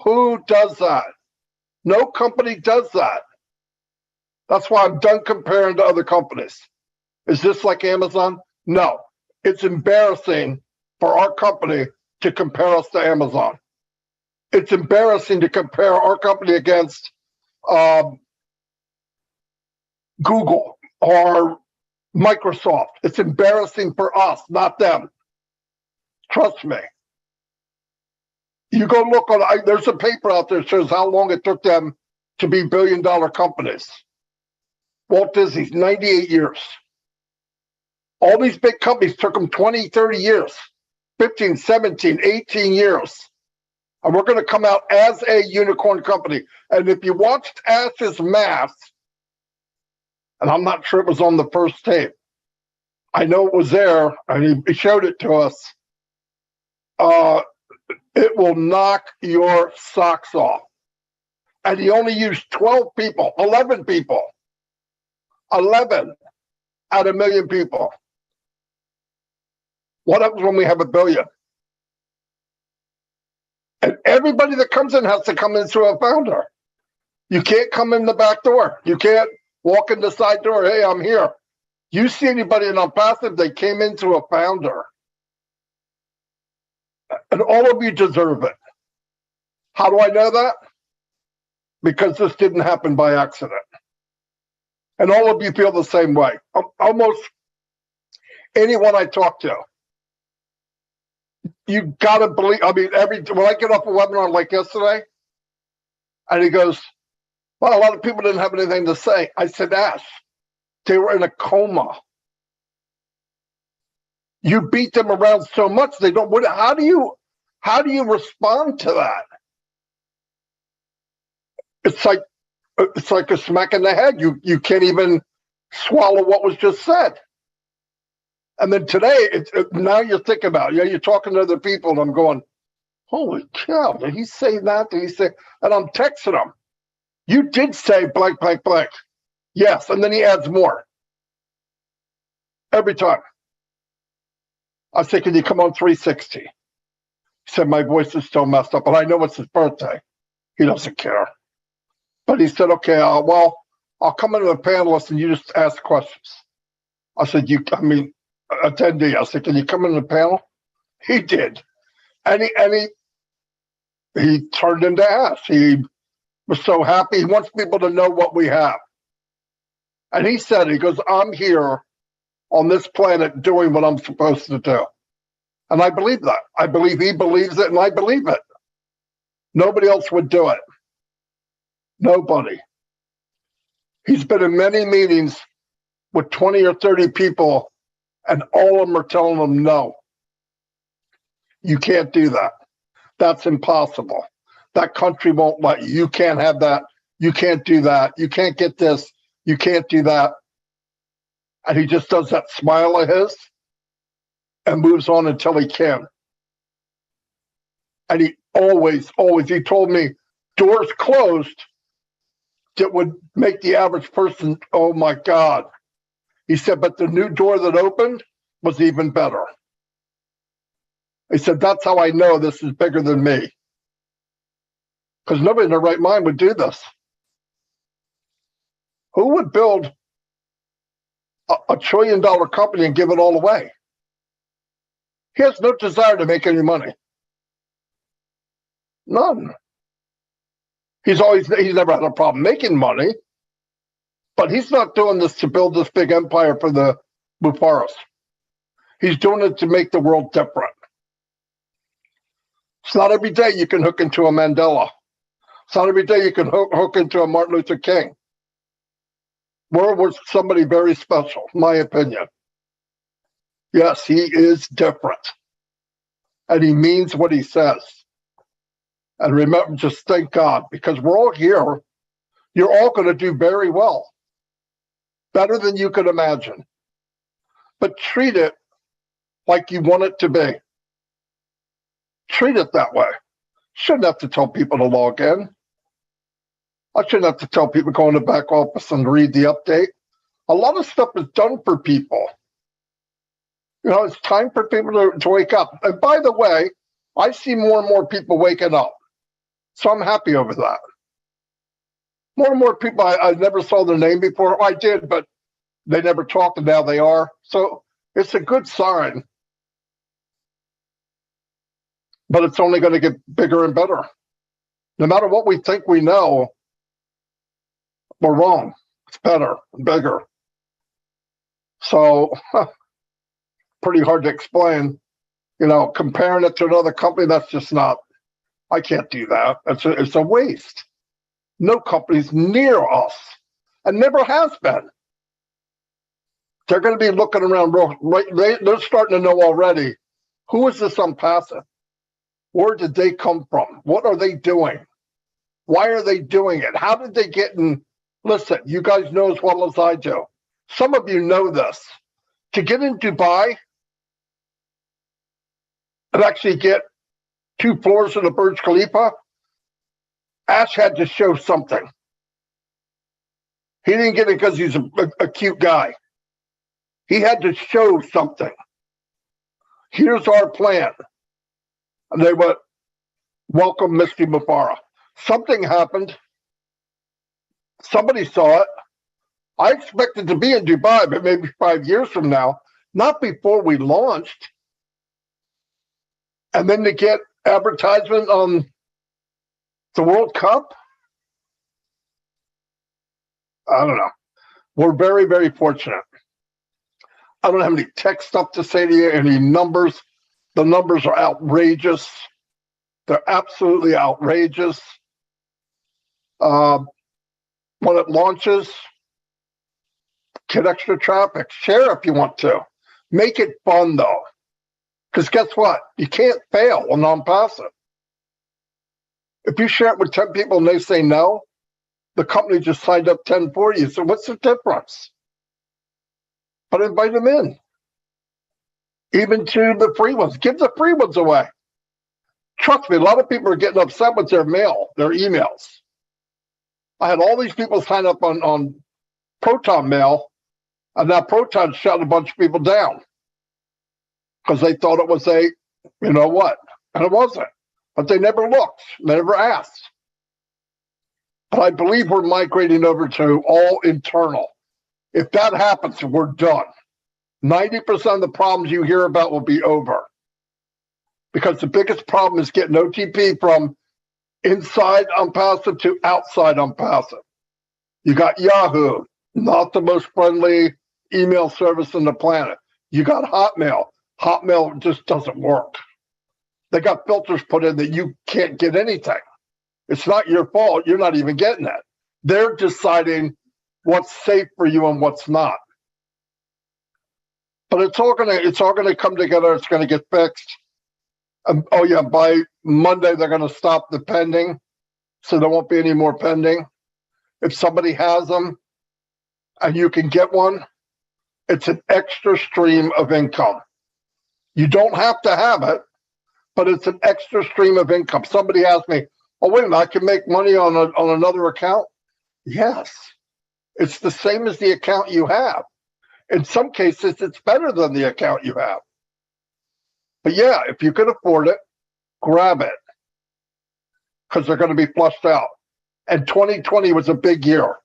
[SPEAKER 5] Who does that? No company does that. That's why I'm done comparing to other companies. Is this like Amazon? No. It's embarrassing for our company to compare us to Amazon. It's embarrassing to compare our company against Google or Microsoft. It's embarrassing for us, not them. Trust me. You go look on, there's a paper out there that shows how long it took them to be billion-dollar companies. Walt Disney's 98 years. All these big companies took them 20, 30 years, 15, 17, 18 years. And we're going to come out as a unicorn company. And if you watched Ash's math, and I'm not sure it was on the first tape, I know it was there, and he showed it to us. It will knock your socks off. And he only used 12 people, 11 people, 11 out of 1 million people. What happens when we have 1 billion? And everybody that comes in has to come in through a founder. You can't come in the back door. You can't walk in the side door. Hey, I'm here. You see anybody in ONPASSIVE, they came in through a founder. And all of you deserve it. How do I know that? Because this didn't happen by accident. And all of you feel the same way. Almost anyone I talk to. You gotta believe, I mean, when I get off a webinar like yesterday, and he goes, well, a lot of people didn't have anything to say. I said, Ash, they were in a coma. You beat them around so much, they don't, how do you respond to that? It's like a smack in the head. You can't even swallow what was just said. And then today, now you're thinking about it. You're talking to other people, and I'm going, holy cow, did he say that? Did he say? And I'm texting him. You did say blank, blank, blank. Yes, and then he adds more. Every time. I said, can you come on 360? He said, my voice is still messed up, and I know it's his birthday. He doesn't care. But he said, okay, well, I'll come into the panelist and you just ask questions. I said, attendee. I said, can you come in the panel? He did. And he turned into Ash. He was so happy. He wants people to know what we have. And he said, he goes, I'm here on this planet doing what I'm supposed to do. And I believe that. I believe he believes it, and I believe it. Nobody else would do it. Nobody. He's been in many meetings with 20 or 30 people, and all of them are telling him, no, you can't do that. That's impossible. That country won't let you. You can't have that. You can't do that. You can't get this. You can't do that. And he just does that smile of his and moves on until he can. And he always, he told me doors closed that would make the average person, oh my God. He said, but the new door that opened was even better. He said, that's how I know this is bigger than me. Because nobody in their right mind would do this. Who would build a $1 trillion company and give it all away? He has no desire to make any money. None. He's never had a problem making money, but he's not doing this to build this big empire for the Mufaras. He's doing it to make the world different. It's not every day you can hook into a Mandela. It's not every day you can hook into a Martin Luther King. We're somebody very special, in my opinion. Yes, he is different. And he means what he says. And remember, just thank God, because we're all here. You're all going to do very well. Better than you could imagine. But treat it like you want it to be. Treat it that way. Shouldn't have to tell people to log in. I shouldn't have to tell people to go in the back office and read the update. A lot of stuff is done for people. You know, it's time for people to wake up. And by the way, I see more and more people waking up. So I'm happy over that. More and more people, I never saw their name before. I did, but they never talked, and now they are. So it's a good sign. But it's only going to get bigger and better. No matter what we think we know, we're wrong. It's better and bigger. So, pretty hard to explain. You know, comparing it to another company, that's just not, I can't do that. It's a waste. No company's near us and never has been. They're going to be looking around, they're starting to know already, who is this ONPASSIVE? Where did they come from? What are they doing? Why are they doing it? How did they get in? Listen, you guys know as well as I do. Some of you know this. To get in Dubai and actually get 2 floors of the Burj Khalifa, Ash had to show something. He didn't get it because he's a cute guy. He had to show something. Here's our plan. And they went, welcome, Mr. Mufara. Something happened. Somebody saw it. I expected to be in Dubai, but maybe 5 years from now, not before we launched. And then to get advertisement on the World Cup. I don't know. We're very, very fortunate. I don't have any tech stuff to say to you, any numbers. The numbers are outrageous. They're absolutely outrageous. When it launches, get extra traffic. Share if you want to. Make it fun, though. Because guess what? You can't fail on ONPASSIVE. If you share it with 10 people and they say no, the company just signed up 10 for you. So what's the difference? But invite them in. Even to the free ones. Give the free ones away. Trust me, a lot of people are getting upset with their mail, their emails. I had all these people sign up on Proton Mail, and now Proton shut a bunch of people down because they thought it was a, you know what, and it wasn't. But they never looked, they never asked. But I believe we're migrating over to all internal. If that happens, we're done. 90% of the problems you hear about will be over. Because the biggest problem is getting OTP from inside ONPASSIVE to outside ONPASSIVE. You got Yahoo, not the most friendly email service on the planet. You got Hotmail. Hotmail just doesn't work. They got filters put in that you can't get anything. It's not your fault. You're not even getting it. They're deciding what's safe for you and what's not. But it's all gonna come together. It's gonna get fixed. Oh yeah, by Monday they're gonna stop the pending, so there won't be any more pending. If somebody has them and you can get one, it's an extra stream of income. You don't have to have it, but it's an extra stream of income. Somebody asked me, "Oh wait a minute, I can make money on another account?" Yes, it's the same as the account you have. In some cases, it's better than the account you have. But yeah, if you can afford it, grab it, because they're going to be flushed out. And 2020 was a big year.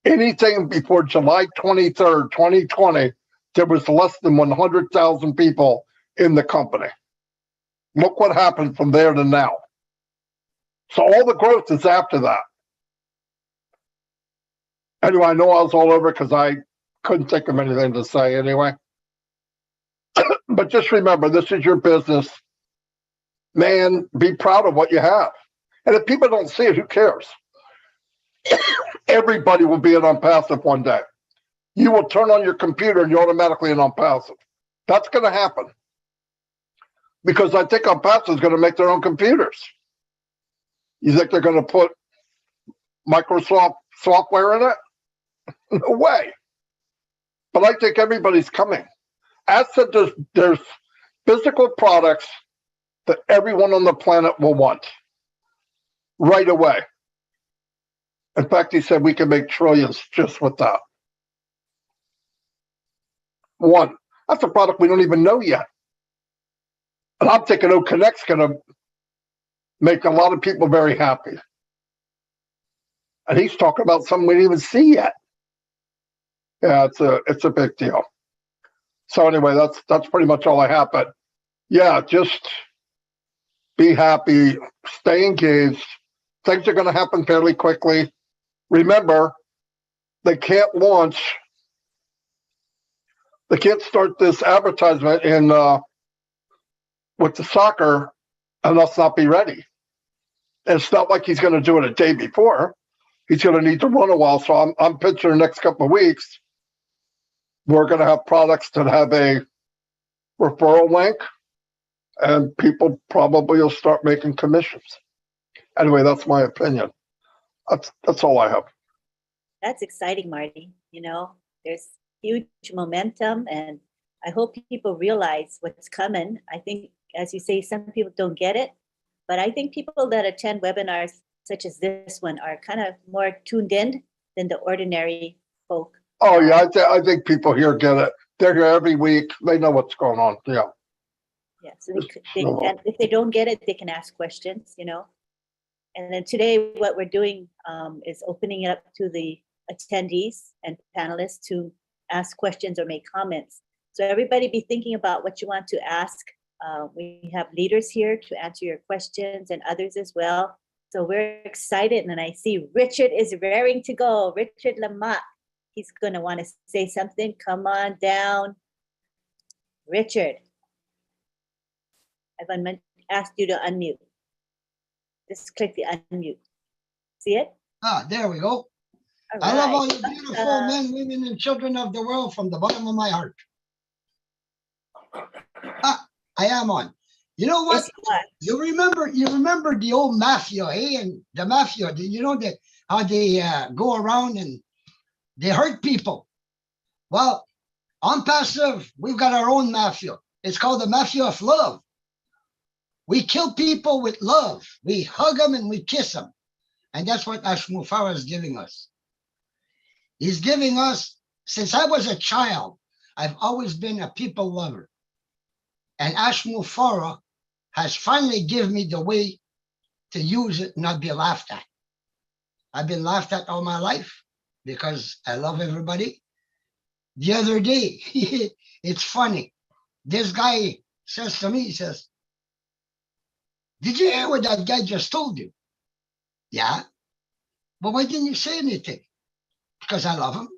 [SPEAKER 5] Anything before July 23rd, 2020, there was less than 100,000 people in the company. Look what happened from there to now. So all the growth is after that. Anyway, I know I was all over because I couldn't think of anything to say anyway. But just remember, this is your business. Man, be proud of what you have. And if people don't see it, who cares? Everybody will be an ONPASSIVE one day. You will turn on your computer and you're automatically an ONPASSIVE. That's going to happen. Because I think ONPASSIVE is going to make their own computers. You think they're going to put Microsoft software in it? No way. But I think everybody's coming. As said, there's physical products that everyone on the planet will want right away. In fact, he said we can make trillions just with that. One, that's a product we don't even know yet. And I'm thinking OConnect's going to make a lot of people very happy. And he's talking about something we didn't even see yet. Yeah, it's a big deal. So anyway, that's pretty much all I have. But yeah, just be happy, stay engaged. Things are going to happen fairly quickly. Remember, they can't start this advertisement in with the soccer and us not be ready. And it's not like he's going to do it a day before. He's going to need to run a while. So I'm picturing the next couple of weeks, we're going to have products that have a referral link, and people probably will start making commissions. Anyway, that's my opinion. That's all I have.
[SPEAKER 1] That's exciting, Marty. You know, there's huge momentum, and I hope people realize what's coming. I think, as you say, some people don't get it, but I think people that attend webinars such as this one are kind of more tuned in than the ordinary folk.
[SPEAKER 5] Oh yeah, I think people here get it. They're here every week. They know what's going on. Yeah.
[SPEAKER 1] Yeah. So they can, if they don't get it, they can ask questions. You know. And then today, what we're doing is opening it up to the attendees and panelists to ask questions or make comments. So everybody be thinking about what you want to ask. We have leaders here to answer your questions and others as well. So we're excited, and I see Richard is raring to go. Richard Lamott, he's gonna want to say something. Come on down. Richard, I've asked you to unmute. Just click the unmute. See it?
[SPEAKER 6] Ah, there we go.
[SPEAKER 1] All
[SPEAKER 6] I love
[SPEAKER 1] right.
[SPEAKER 6] all you beautiful men, women, and children of the world from the bottom of my heart. Ah, I am on. You know what? You remember the old mafia, eh? And the mafia, you know how they go around and they hurt people. Well, ONPASSIVE, we've got our own mafia. It's called the Mafia of Love. We kill people with love. We hug them and we kiss them. And that's what Ashmu Farah is giving us. He's giving us, since I was a child, I've always been a people lover. And Ashmu Farah has finally given me the way to use it and not be laughed at. I've been laughed at all my life because I love everybody. The other day, it's funny. This guy says to me, he says, "Did you hear what that guy just told you?" "Yeah." "But why didn't you say anything?" "Because I love him."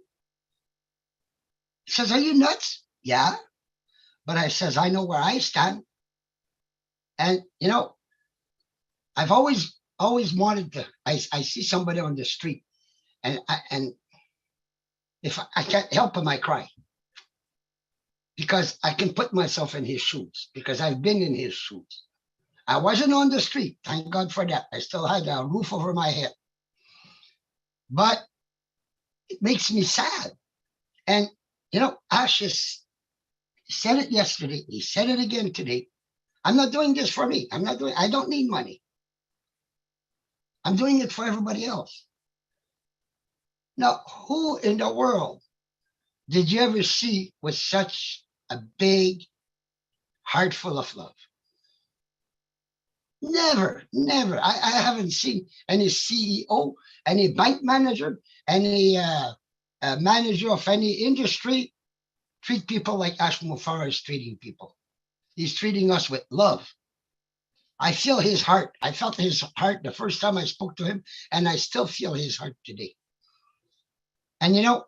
[SPEAKER 6] He says, "Are you nuts?" "Yeah." But I says, I know where I stand. And, you know, I've always wanted to, I see somebody on the street And if I can't help him, I cry. Because I can put myself in his shoes, because I've been in his shoes. I wasn't on the street, thank God for that. I still had a roof over my head. But it makes me sad. And, you know, Ashes said it yesterday. He said it again today. I'm not doing this for me. I don't need money. I'm doing it for everybody else. Now, who in the world did you ever see with such a big heart full of love? Never, never. I haven't seen any CEO, any bank manager, any manager of any industry treat people like Ash Mufara is treating people. He's treating us with love. I feel his heart. I felt his heart the first time I spoke to him, and I still feel his heart today. And you know,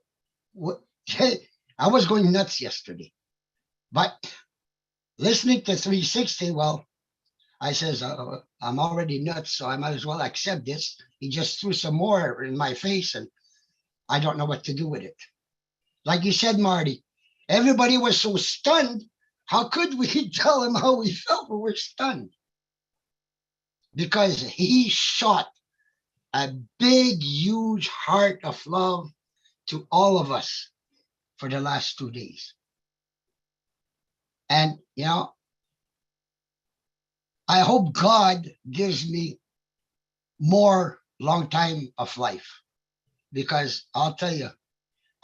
[SPEAKER 6] I was going nuts yesterday, but listening to 360, well, I says, I'm already nuts, so I might as well accept this. He just threw some more in my face, and I don't know what to do with it. Like you said, Marty, everybody was so stunned. How could we tell him how we felt when we're stunned? Because he shot a big, huge heart of love to all of us for the last 2 days. And, you know, I hope God gives me more long time of life, because I'll tell you,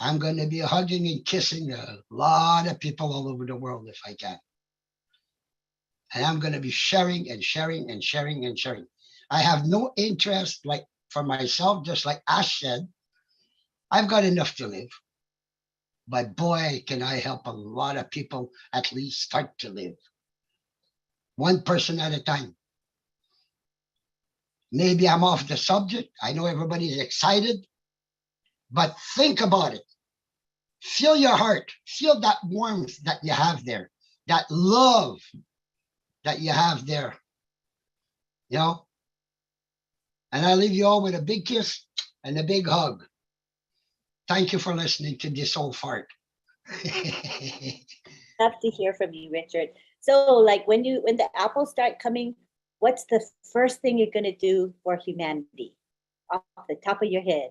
[SPEAKER 6] I'm going to be hugging and kissing a lot of people all over the world if I can. And I'm going to be sharing and sharing and sharing and sharing. I have no interest, like for myself, just like Ash said, I've got enough to live. But boy, can I help a lot of people at least start to live. One person at a time. Maybe I'm off the subject. I know everybody's excited, but think about it. Feel your heart. Feel that warmth that you have there, that love that you have there, you know? And I leave you all with a big kiss and a big hug. Thank you for listening to this old fart.
[SPEAKER 1] Love to hear from you, Richard. So like when the apples start coming, what's the first thing you're going to do for humanity off the top of your head?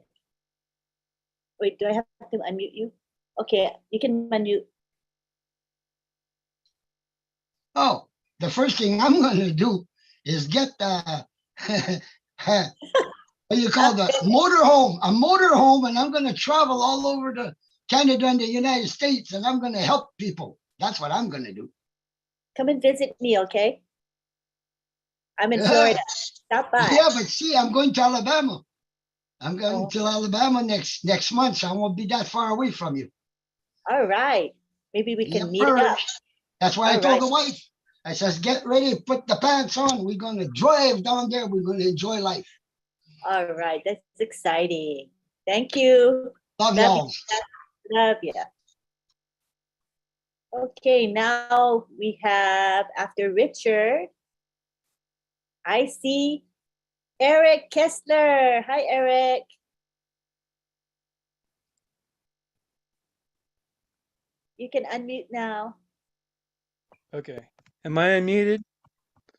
[SPEAKER 1] Wait, do I have to unmute you? Okay, you can unmute.
[SPEAKER 6] Oh, the first thing I'm going to do is get what do you call that? A motorhome, and I'm going to travel all over the Canada and the United States, and I'm going to help people. That's what I'm going to do.
[SPEAKER 1] Come and visit me, okay? I'm in Florida. Stop by.
[SPEAKER 6] Yeah, but see, I'm going to Alabama. I'm going to Alabama next month, so I won't be that far away from you.
[SPEAKER 1] All right. Maybe we can meet up.
[SPEAKER 6] That's why I told the wife. I says, get ready, put the pants on. We're going to drive down there. We're going to enjoy life.
[SPEAKER 1] All right. That's exciting. Thank you.
[SPEAKER 6] Love y'all.
[SPEAKER 1] Love you. Okay, now we have, after Richard, I see Eric Kessler. Hi, Eric. You can unmute now.
[SPEAKER 7] Okay. Am I unmuted?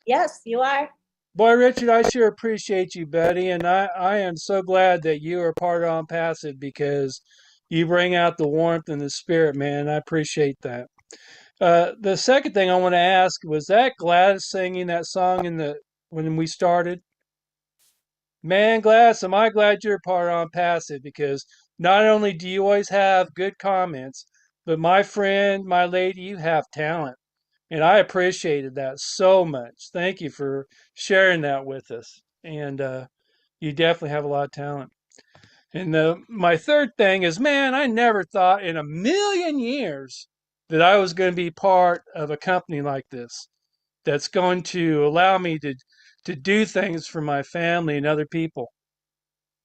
[SPEAKER 1] Yes, you are.
[SPEAKER 7] Boy, Richard, I sure appreciate you, buddy. And I am so glad that you are part of ONPASSIVE, because you bring out the warmth and the spirit, man. I appreciate that. The second thing I want to ask, was that Gladys singing that song when we started? Man, Gladys, am I glad you're part of ONPASSIVE, because not only do you always have good comments, but my friend, my lady, you have talent. And I appreciated that so much. Thank you for sharing that with us. And you definitely have a lot of talent. And my third thing is, man, I never thought in a million years that I was going to be part of a company like this that's going to allow me to do things for my family and other people.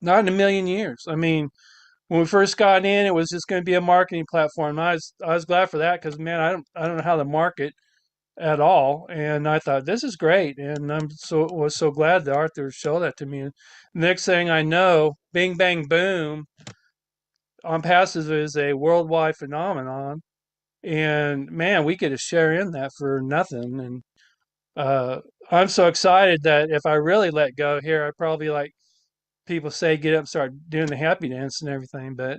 [SPEAKER 7] Not in a million years. I mean, when we first got in, it was just going to be a marketing platform. I was glad for that, because man, I don't know how to market. at all. And I thought, this is great. And was so glad that Arthur showed that to me. And next thing I know, bing, bang, boom, ONPASSIVE is a worldwide phenomenon. And man, we get a share in that for nothing. And I'm so excited that if I really let go here, I probably, like people say, get up and start doing the happy dance and everything. But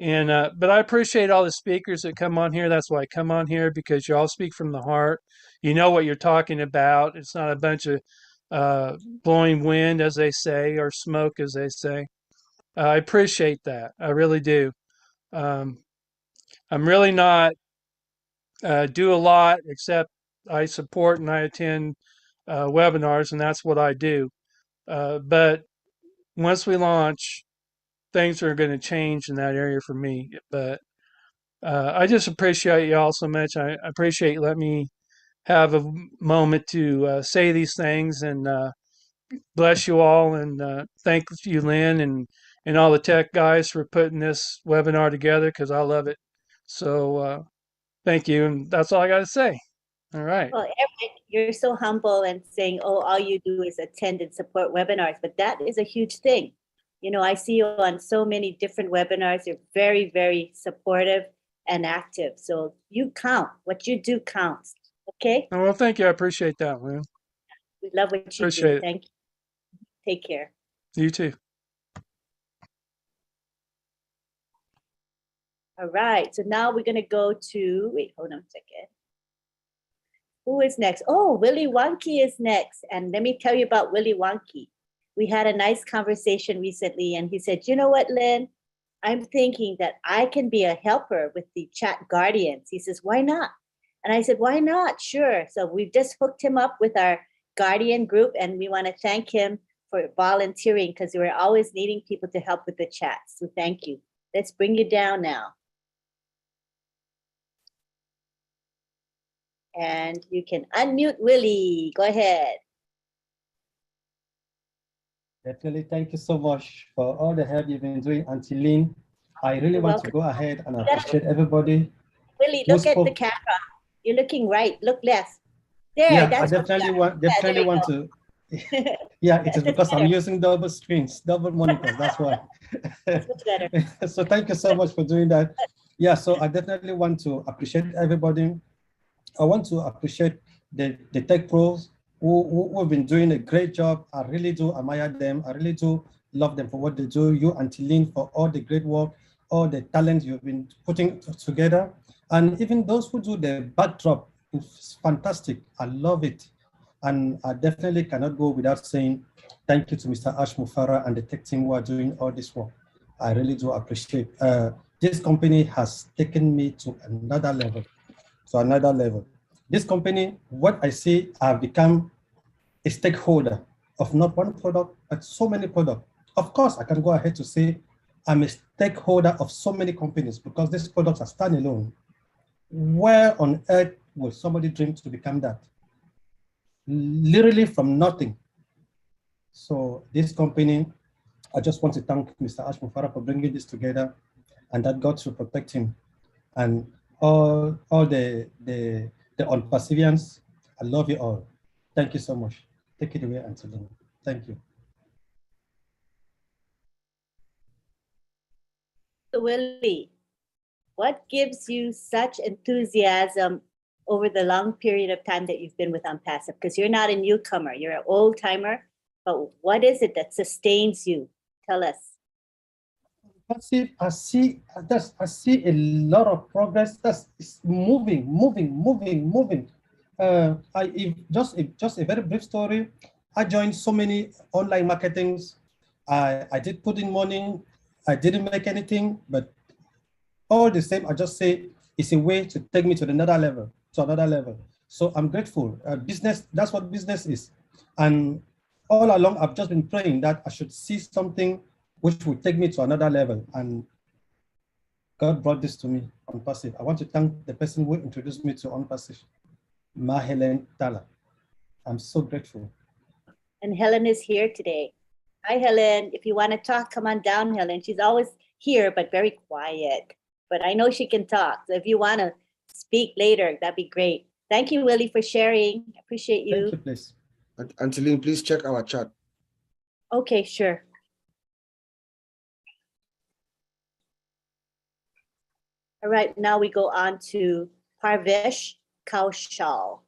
[SPEAKER 7] I appreciate all the speakers that come on here. That's why I come on here, because you all speak from the heart. You know what you're talking about. It's not a bunch of blowing wind, as they say, or smoke, as they say. I appreciate that. I really do. I'm really not do a lot, except I support and I attend webinars, and that's what I do. But once we launch, things are going to change in that area for me. But I just appreciate you all so much. I appreciate you letting me have a moment to say these things, and bless you all, and thank you, Lynn, and all the tech guys for putting this webinar together, because I love it. So thank you, and that's all I got to say. All right.
[SPEAKER 1] Well, Eric, you're so humble and saying, oh, all you do is attend and support webinars, but that is a huge thing. You know, I see you on so many different webinars. You're very, very supportive and active. So you count. What you do counts. Okay?
[SPEAKER 7] Oh, well, thank you. I appreciate that, Lynn.
[SPEAKER 1] We love what you
[SPEAKER 7] Appreciate
[SPEAKER 1] do.
[SPEAKER 7] it.
[SPEAKER 1] Thank you. Take care.
[SPEAKER 7] You too.
[SPEAKER 1] All right. So now we're going to go to, wait, hold on a second. Who is next? Oh, Willy Wonky is next. And let me tell you about Willy Wonky. We had a nice conversation recently, and he said, you know what, Lynn? I'm thinking that I can be a helper with the chat guardians. He says, why not? And I said, why not? Sure. So we've just hooked him up with our guardian group, and we want to thank him for volunteering, because we're always needing people to help with the chat. So thank you. Let's bring you down now. And you can unmute Willie. Go ahead.
[SPEAKER 8] Definitely. Thank you so much for all the help you've been doing, Auntie Lynn. I really
[SPEAKER 1] You're
[SPEAKER 8] want
[SPEAKER 1] welcome.
[SPEAKER 8] to go ahead and appreciate everybody.
[SPEAKER 1] Willie, look at the camera. You're looking right. Look left. There.
[SPEAKER 8] Yeah,
[SPEAKER 1] that's
[SPEAKER 8] I definitely want to. Yeah, it is because I'm using double screens, double monitors. That's why.
[SPEAKER 1] That's much better.
[SPEAKER 8] So thank you so much for doing that. Yeah, so I definitely want to appreciate everybody. I want to appreciate the tech pros who have been doing a great job. I really do admire them. I really do love them for what they do. You, Auntie Lynn, for all the great work, all the talent you've been putting together. And even those who do the backdrop, it's fantastic. I love it. And I definitely cannot go without saying thank you to Mr. Ash Mufara and the tech team who are doing all this work. I really do appreciate. This company has taken me to another level. This company, what I see, I've become a stakeholder of not one product, but so many products. Of course, I can go ahead to say I'm a stakeholder of so many companies, because these products are standalone. Where on earth will somebody dream to become that? Literally from nothing. So this company, I just want to thank Mr. Ash Mufara for bringing this together, and that God should protect him. And all the ONPASSIVians, I love you all. Thank you so much. Take it away, Auntie Lynn. Thank you.
[SPEAKER 1] So Willie, what gives you such enthusiasm over the long period of time that you've been with ONPASSIVE? Because you're not a newcomer, you're an old timer, but what is it that sustains you? Tell us.
[SPEAKER 8] I see a lot of progress. That's moving. Just a very brief story. I joined so many online marketings. I did put in money. I didn't make anything, but all the same, I just say it's a way to take me to another level. So I'm grateful. Business, that's what business is. And all along, I've just been praying that I should see something which will take me to another level. And God brought this to me, ONPASSIVE. I want to thank the person who introduced me to ONPASSIVE, Helen Tala. I'm so grateful.
[SPEAKER 1] And Helen is here today. Hi, Helen. If you want to talk, come on down, Helen. She's always here, but very quiet. But I know she can talk. So if you want to speak later, that'd be great. Thank you, Willie, for sharing. Appreciate
[SPEAKER 8] Thank
[SPEAKER 1] you.
[SPEAKER 8] you, please.
[SPEAKER 3] Angeline, please check our chat.
[SPEAKER 1] Okay, sure. All right, now we go on to Parvesh Kaushal.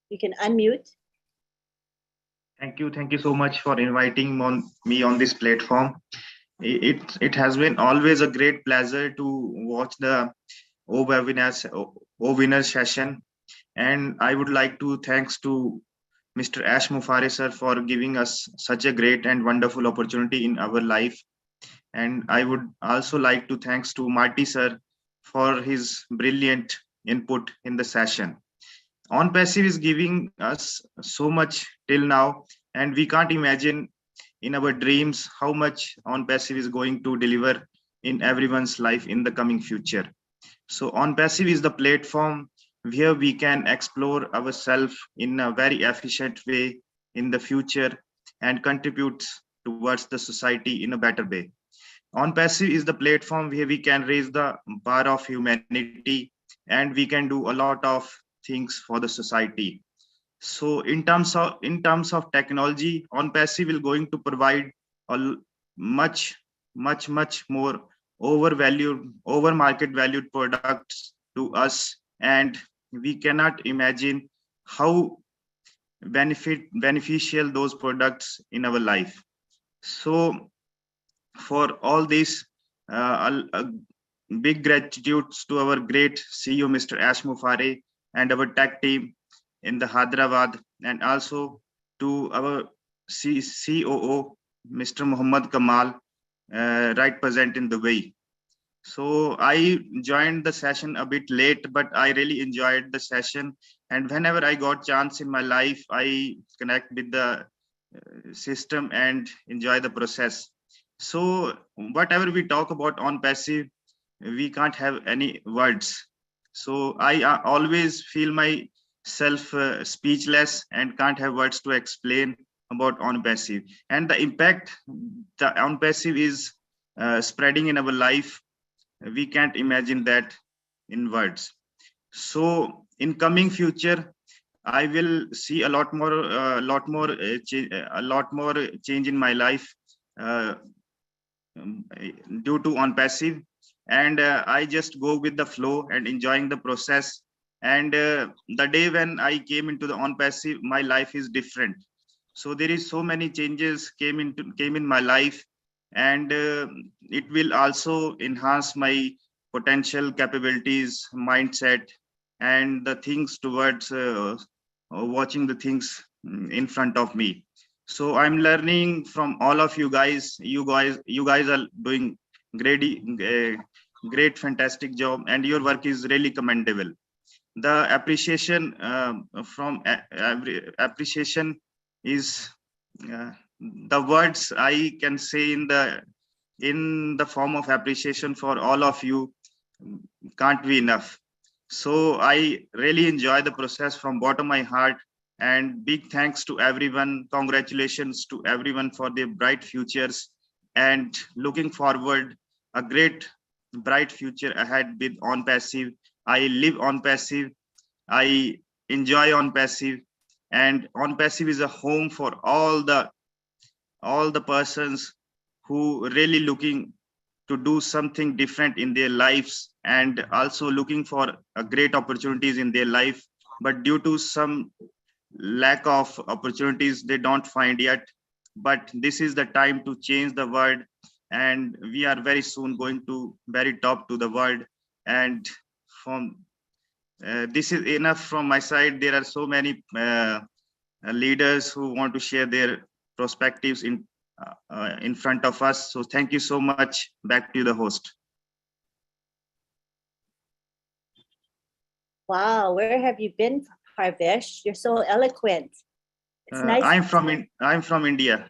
[SPEAKER 1] You can unmute.
[SPEAKER 9] Thank you so much for inviting me on this platform. It has been always a great pleasure to watch the OWinners session, and I would like to thanks to Mr. Ash Mufare sir for giving us such a great and wonderful opportunity in our life. And I would also like to thanks to Marty sir for his brilliant input in the session. ONPASSIVE is giving us so much till now, and we can't imagine in our dreams how much ONPASSIVE is going to deliver in everyone's life in the coming future. So ONPASSIVE is the platform where we can explore ourselves in a very efficient way in the future and contribute towards the society in a better way. ONPASSIVE is the platform where we can raise the bar of humanity, and we can do a lot of things for the society. So in terms of technology, ONPASSIVE will going to provide a much more over market valued products to us, and we cannot imagine how beneficial those products in our life. So for all this, a big gratitude to our great CEO Mr. Ash Mufare and our tech team in the Hyderabad, and also to our COO Mr. Muhammad Kamal, right present in the way. So I joined the session a bit late, but I really enjoyed the session, and whenever I got chance in my life, I connect with the system and enjoy the process. So whatever we talk about ONPASSIVE, we can't have any words. So I always feel myself speechless and can't have words to explain about ONPASSIVE, and the impact the ONPASSIVE is spreading in our life. We can't imagine that in words. So in coming future, I will see a lot more change in my life due to ONPASSIVE, and I just go with the flow and enjoying the process. And the day when I came into the ONPASSIVE, my life is different. So there is so many changes came in my life, and it will also enhance my potential capabilities, mindset, and the things towards watching the things in front of me. So I'm learning from all of you guys. You guys are doing great fantastic job, and your work is really commendable. The appreciation appreciation is the words I can say in the form of appreciation for all of you can't be enough. So I really enjoy the process from bottom of my heart, and big thanks to everyone. Congratulations to everyone for their bright futures, and looking forward a great bright future ahead with ONPASSIVE. I live ONPASSIVE, I enjoy ONPASSIVE, and ONPASSIVE is a home for all the persons who really looking to do something different in their lives, and also looking for great opportunities in their life, but due to some lack of opportunities they don't find yet. But this is the time to change the world, and we are very soon going to very top to the world. And from this is enough from my side. There are so many leaders who want to share their perspectives in front of us. So thank you so much. Back to the host.
[SPEAKER 1] Wow, where have you been, Parvesh? You're so eloquent. It's nice.
[SPEAKER 9] I'm from India.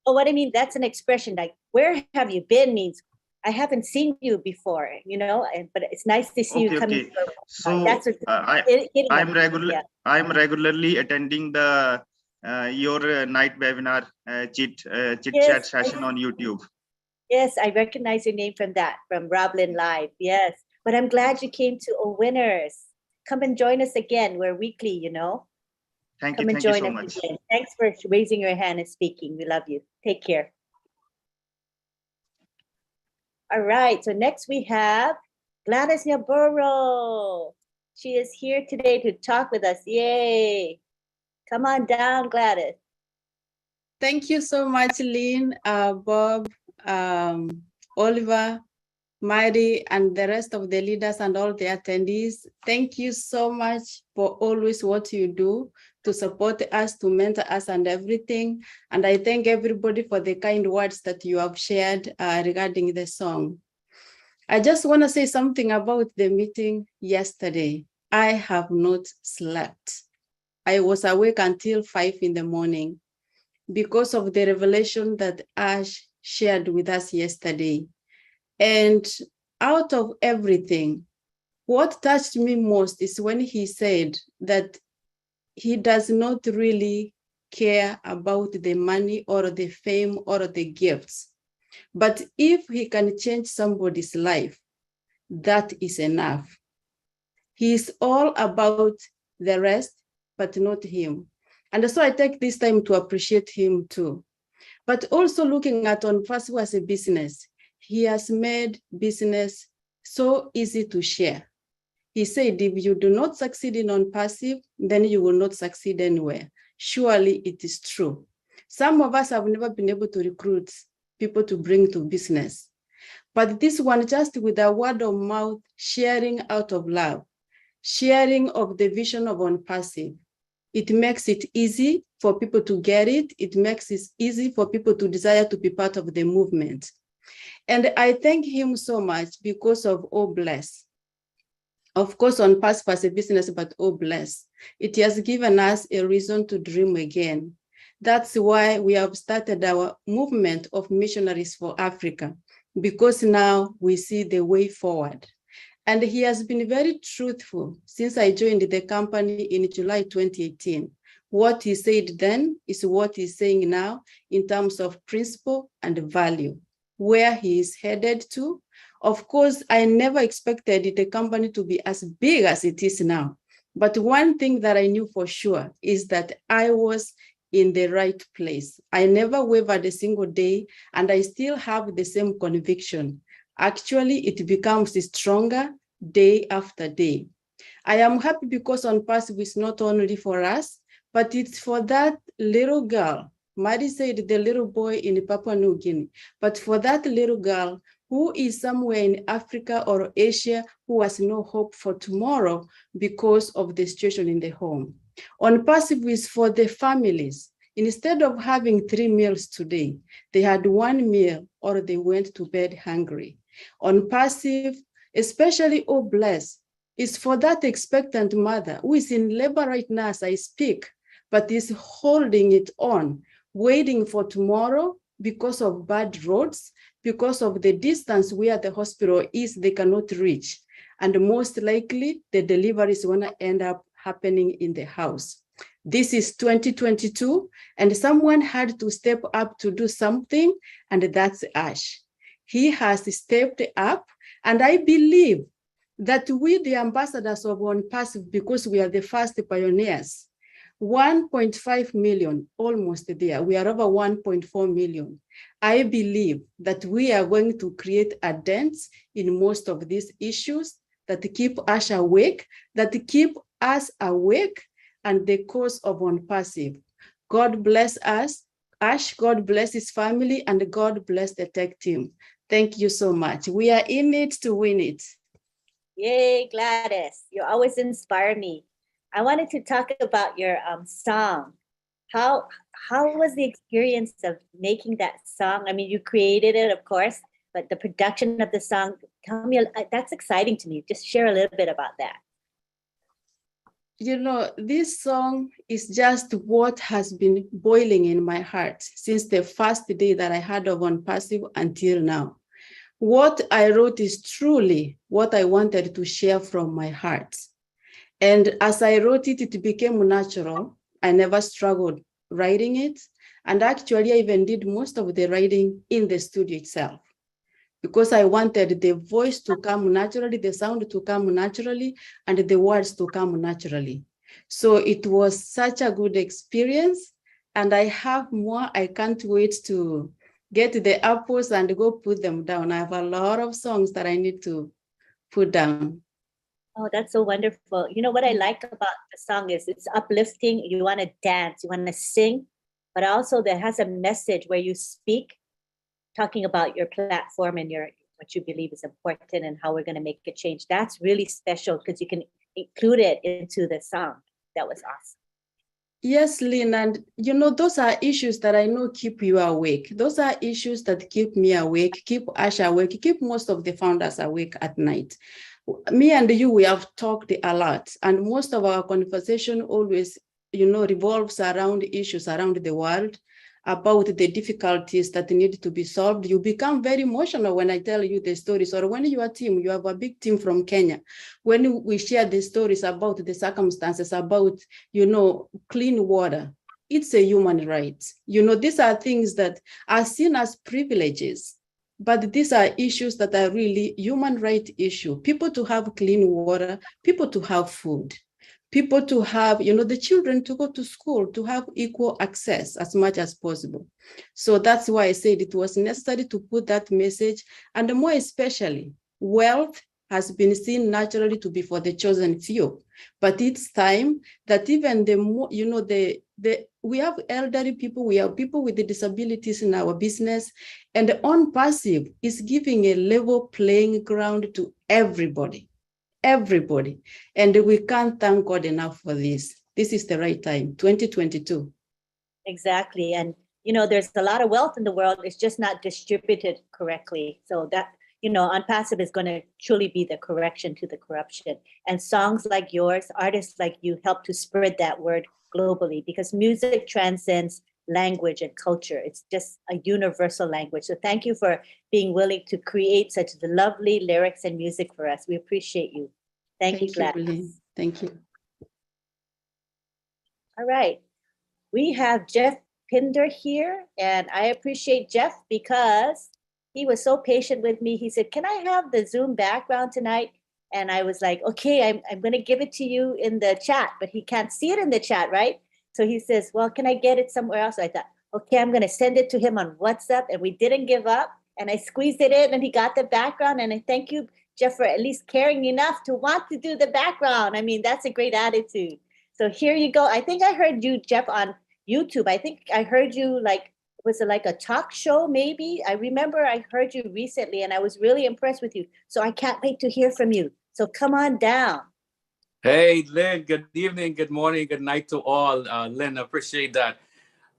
[SPEAKER 1] Oh, what I mean, that's an expression like, where have you been means I haven't seen you before, you know, but it's nice to see you coming.
[SPEAKER 9] So
[SPEAKER 1] that's what
[SPEAKER 9] I'm regularly attending the your night webinar chit chat session on YouTube.
[SPEAKER 1] Yes, I recognize your name from that, from Roblin Live. Yes. But I'm glad you came to OWinners. Come and join us again. We're weekly, you know.
[SPEAKER 9] Thank
[SPEAKER 1] Come
[SPEAKER 9] you.
[SPEAKER 1] and
[SPEAKER 9] Thank you
[SPEAKER 1] join
[SPEAKER 9] so
[SPEAKER 1] us
[SPEAKER 9] much.
[SPEAKER 1] again. Thanks for raising your hand and speaking. We love you. Take care. All right, so next we have Gladys Nyaburo. She is here today to talk with us. Yay. Come on down, Gladys.
[SPEAKER 10] Thank you so much, Lynn, Bob, Oliver, Mary, and the rest of the leaders and all the attendees. Thank you so much for always what you do to support us, to mentor us and everything. And I thank everybody for the kind words that you have shared regarding the song. I just want to say something about the meeting yesterday. I have not slept. I was awake until 5 in the morning because of the revelation that Ash shared with us yesterday. And out of everything, what touched me most is when he said that he does not really care about the money or the fame or the gifts. But if he can change somebody's life, that is enough. He is all about the rest, but not him. And so I take this time to appreciate him too. But also looking at ONPASSIVE as a business, he has made business so easy to share. He said, if you do not succeed in ONPASSIVE, then you will not succeed anywhere. Surely it is true. Some of us have never been able to recruit people to bring to business. But this one, just with a word of mouth, sharing out of love, sharing of the vision of ONPASSIVE, it makes it easy for people to get it. It makes it easy for people to desire to be part of the movement. And I thank him so much because of Oh Bless. Of course, ONPASSIVE as a business, but Oh Bless. It has given us a reason to dream again. That's why we have started our movement of missionaries for Africa, because now we see the way forward. And he has been very truthful since I joined the company in July 2018. What he said then is what he's saying now in terms of principle and value, where he is headed to. Of course, I never expected the company to be as big as it is now. But one thing that I knew for sure is that I was in the right place. I never wavered a single day, and I still have the same conviction. Actually, it becomes stronger day after day. I am happy because ONPASSIVE is not only for us, but it's for that little girl. Mary said the little boy in Papua New Guinea, but for that little girl who is somewhere in Africa or Asia who has no hope for tomorrow because of the situation in the home. ONPASSIVE is for the families. Instead of having 3 meals today, they had 1 meal or they went to bed hungry. ONPASSIVE, especially Oh Bless, is for that expectant mother who is in labor right now as I speak, but is holding it on, waiting for tomorrow because of bad roads, because of the distance where the hospital is, they cannot reach. And most likely the delivery is gonna end up happening in the house. This is 2022, and someone had to step up to do something, and that's Ash. He has stepped up, and I believe that we, the ambassadors of ONPASSIVE, because we are the first pioneers, 1.5 million, almost there. We are over 1.4 million. I believe that we are going to create a dent in most of these issues that keep Ash awake, that keep us awake, and the cause of ONPASSIVE. God bless us, Ash, God bless his family, and God bless the tech team. Thank you so much. We are in it to win it.
[SPEAKER 1] Yay, Gladys. You always inspire me. I wanted to talk about your song. How was the experience of making that song? I mean, you created it, of course, but the production of the song, tell me, that's exciting to me. Just share a little bit about that.
[SPEAKER 10] You know, this song is just what has been boiling in my heart since the first day that I heard of ONPASSIVE until now. What I wrote is truly what I wanted to share from my heart. And as I wrote it, it became natural. I never struggled writing it. And actually, I even did most of the writing in the studio itself. because I wanted the voice to come naturally, the sound to come naturally, and the words to come naturally. So it was such a good experience, and I have more. I can't wait to get the apples and go put them down. I have a lot of songs that I need to put down.
[SPEAKER 1] Oh, that's so wonderful. You know what I like about the song is it's uplifting. You want to dance, you want to sing, but also that has a message where you speak, talking about your platform and your what you believe is important and how we're going to make a change. That's really special because you can include it into the song. That was awesome.
[SPEAKER 10] Yes, Lynn, and you know, those are issues that I know keep you awake. Those are issues that keep me awake, keep Ash awake, keep most of the founders awake at night. Me and you, we have talked a lot, and most of our conversation always, you know, revolves around issues around the world, about the difficulties that need to be solved. You become very emotional when I tell you the stories, or when your team, you have a big team from Kenya, when we share the stories about the circumstances, about, you know, clean water. It's a human right. You know, these are things that are seen as privileges, but these are issues that are really human right issue. People to have clean water, people to have food, people to have, you know, the children to go to school, to have equal access as much as possible. So that's why I said it was necessary to put that message, and more especially, wealth has been seen naturally to be for the chosen few, but it's time that even the more, you know, we have elderly people, we have people with the disabilities in our business, and ONPASSIVE is giving a level playing ground to everybody. Everybody. And we can't thank God enough for this. This is the right time, 2022.
[SPEAKER 1] Exactly. And, you know, there's a lot of wealth in the world. It's just not distributed correctly. So that, you know, ONPASSIVE is going to truly be the correction to the corruption. And songs like yours, artists like you help to spread that word globally, because music transcends language and culture. It's just a universal language. So thank you for being willing to create such lovely lyrics and music for us. We appreciate you. Thank you, Gladys.
[SPEAKER 10] Thank you.
[SPEAKER 1] All right. We have Jeff Pinder here, and I appreciate Jeff because he was so patient with me. He said, can I have the Zoom background tonight? And I was like, okay, I'm going to give it to you in the chat, but he can't see it in the chat, right? So he says, well, can I get it somewhere else? I thought, okay, I'm going to send it to him on WhatsApp. And we didn't give up. And I squeezed it in and he got the background. And I thank you, Jeff, for at least caring enough to want to do the background. I mean, that's a great attitude. So here you go. I think I heard you, Jeff, on YouTube. I think I heard you like, was it like a talk show maybe? I remember I heard you recently and I was really impressed with you. So I can't wait to hear from you. So come on down.
[SPEAKER 11] Hey, Lynn, good evening, good morning, good night to all. Lynn, I appreciate that.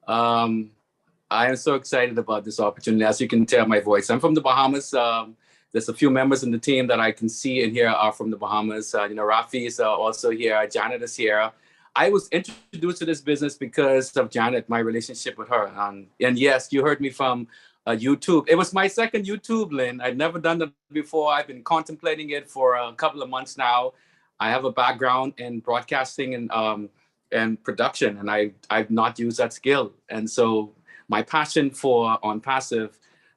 [SPEAKER 11] I am so excited about this opportunity. As you can tell my voice, I'm from the Bahamas. There's a few members in the team that I can see and hear are from the Bahamas. You know, Rafi is also here. Janet is here. I was introduced to this business because of Janet, my relationship with her. And yes, you heard me from YouTube. It was my second YouTube, Lynn. I'd never done that before. I've been contemplating it for a couple of months now. I have a background in broadcasting and production, and I've not used that skill. And so my passion for ONPASSIVE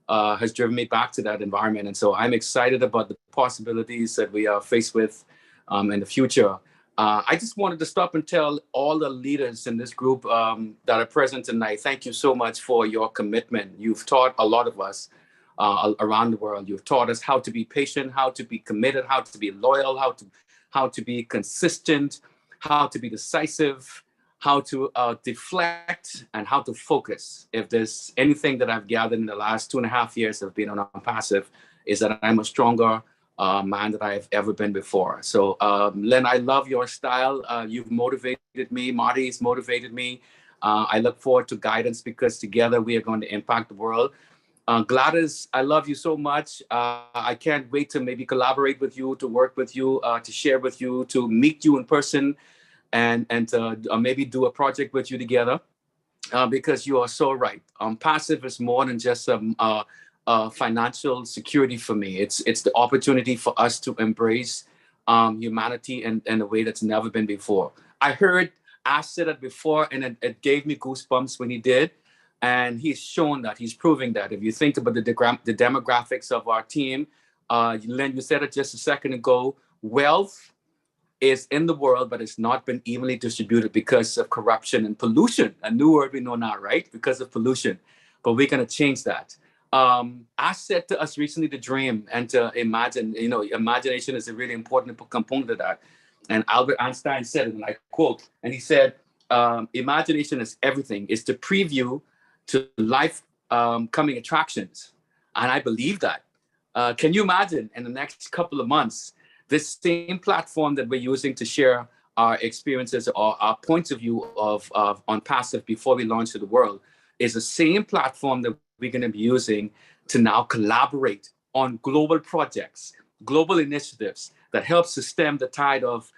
[SPEAKER 11] has driven me back to that environment. And so I'm excited about the possibilities that we are faced with in the future. I just wanted to stop and tell all the leaders in this group that are present tonight, thank you so much for your commitment. You've taught a lot of us around the world. You've taught us how to be patient, how to be committed, how to be loyal, how to be consistent, how to be decisive, how to deflect, and how to focus. If there's anything that I've gathered in the last 2.5 years of being on ONPASSIVE, is that I'm a stronger man than I've ever been before. So Len, I love your style. You've motivated me. Marty's motivated me. I look forward to guidance because together we are going to impact the world. Gladys, I love you so much. I can't wait to maybe collaborate with you, to work with you, to share with you, to meet you in person, and to maybe do a project with you together, because you are so right. Passive is more than just financial security for me. It's the opportunity for us to embrace humanity in a way that's never been before. I heard Ash said it before, and it gave me goosebumps when he did. And he's shown that, he's proving that. If you think about the demographics of our team, Len, you said it just a second ago, wealth is in the world, but it's not been evenly distributed because of corruption and pollution. A new word we know now, right? Because of pollution. But we're going to change that. I said to us recently to dream and to imagine, imagination is a really important component of that. And Albert Einstein said it, and I quote, and he said, imagination is everything. It's the preview to life coming attractions. And I believe that. Can you imagine in the next couple of months, this same platform that we're using to share our experiences or our points of view of ONPASSIVE before we launch to the world is the same platform that we're going to be using to now collaborate on global projects, global initiatives that help to stem the tide of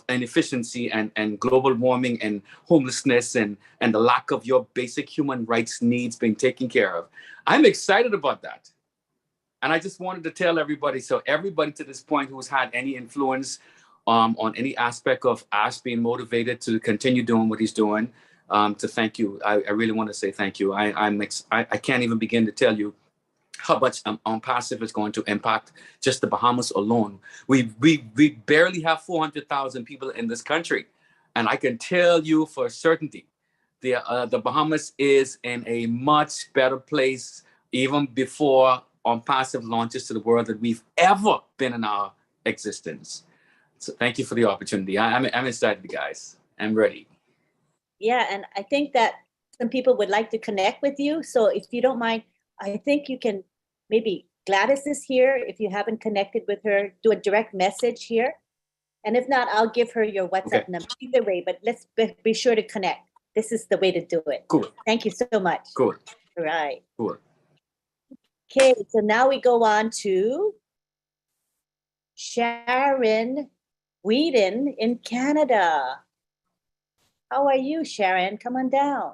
[SPEAKER 11] inefficiency and global warming and homelessness and the lack of your basic human rights needs being taken care of. I'm excited about that. And I just wanted to tell everybody, so everybody to this point who's had any influence on any aspect of Ash being motivated to continue doing what he's doing, to thank you. I really want to say thank you. I can't even begin to tell you how much ONPASSIVE is going to impact just the Bahamas alone. We barely have 400,000 people in this country. And I can tell you for certainty, the Bahamas is in a much better place even before ONPASSIVE launches to the world that we've ever been in our existence. So thank you for the opportunity. I'm excited, guys. I'm ready.
[SPEAKER 1] Yeah, and I think that some people would like to connect with you. So if you don't mind, I think you can, maybe Gladys is here. If you haven't connected with her, do a direct message here. And if not, I'll give her your WhatsApp number. Either way, but let's be sure to connect. This is the way to do it.
[SPEAKER 11] Cool.
[SPEAKER 1] Thank you so much.
[SPEAKER 11] Cool.
[SPEAKER 1] All right.
[SPEAKER 11] Cool.
[SPEAKER 1] Okay, so now we go on to Sharon Whedon in Canada. How are you, Sharon? Come on down.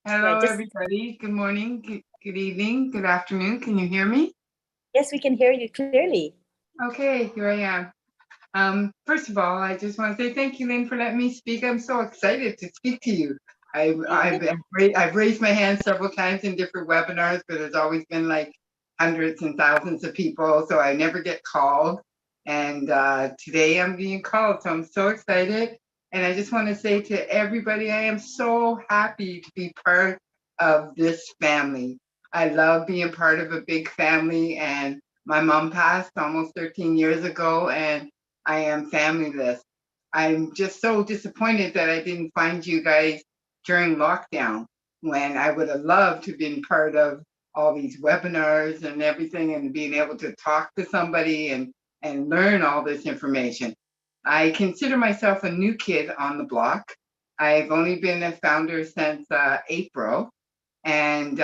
[SPEAKER 12] Hello, everybody. Good morning, good evening, good afternoon. Can you hear me?
[SPEAKER 1] Yes, we can hear you clearly.
[SPEAKER 12] Okay, here I am. First of all, I just want to say thank you, Lynn, for letting me speak. I'm so excited to speak to you. I've raised my hand several times in different webinars, but there's always been like hundreds and thousands of people, so I never get called. And today I'm being called, so I'm so excited. And I just want to say to everybody, I am so happy to be part of this family. I love being part of a big family, and my mom passed almost 13 years ago, and I am familyless. I'm just so disappointed that I didn't find you guys during lockdown, when I would have loved to have been part of all these webinars and everything, and being able to talk to somebody and learn all this information. I consider myself a new kid on the block. I've only been a founder since April. And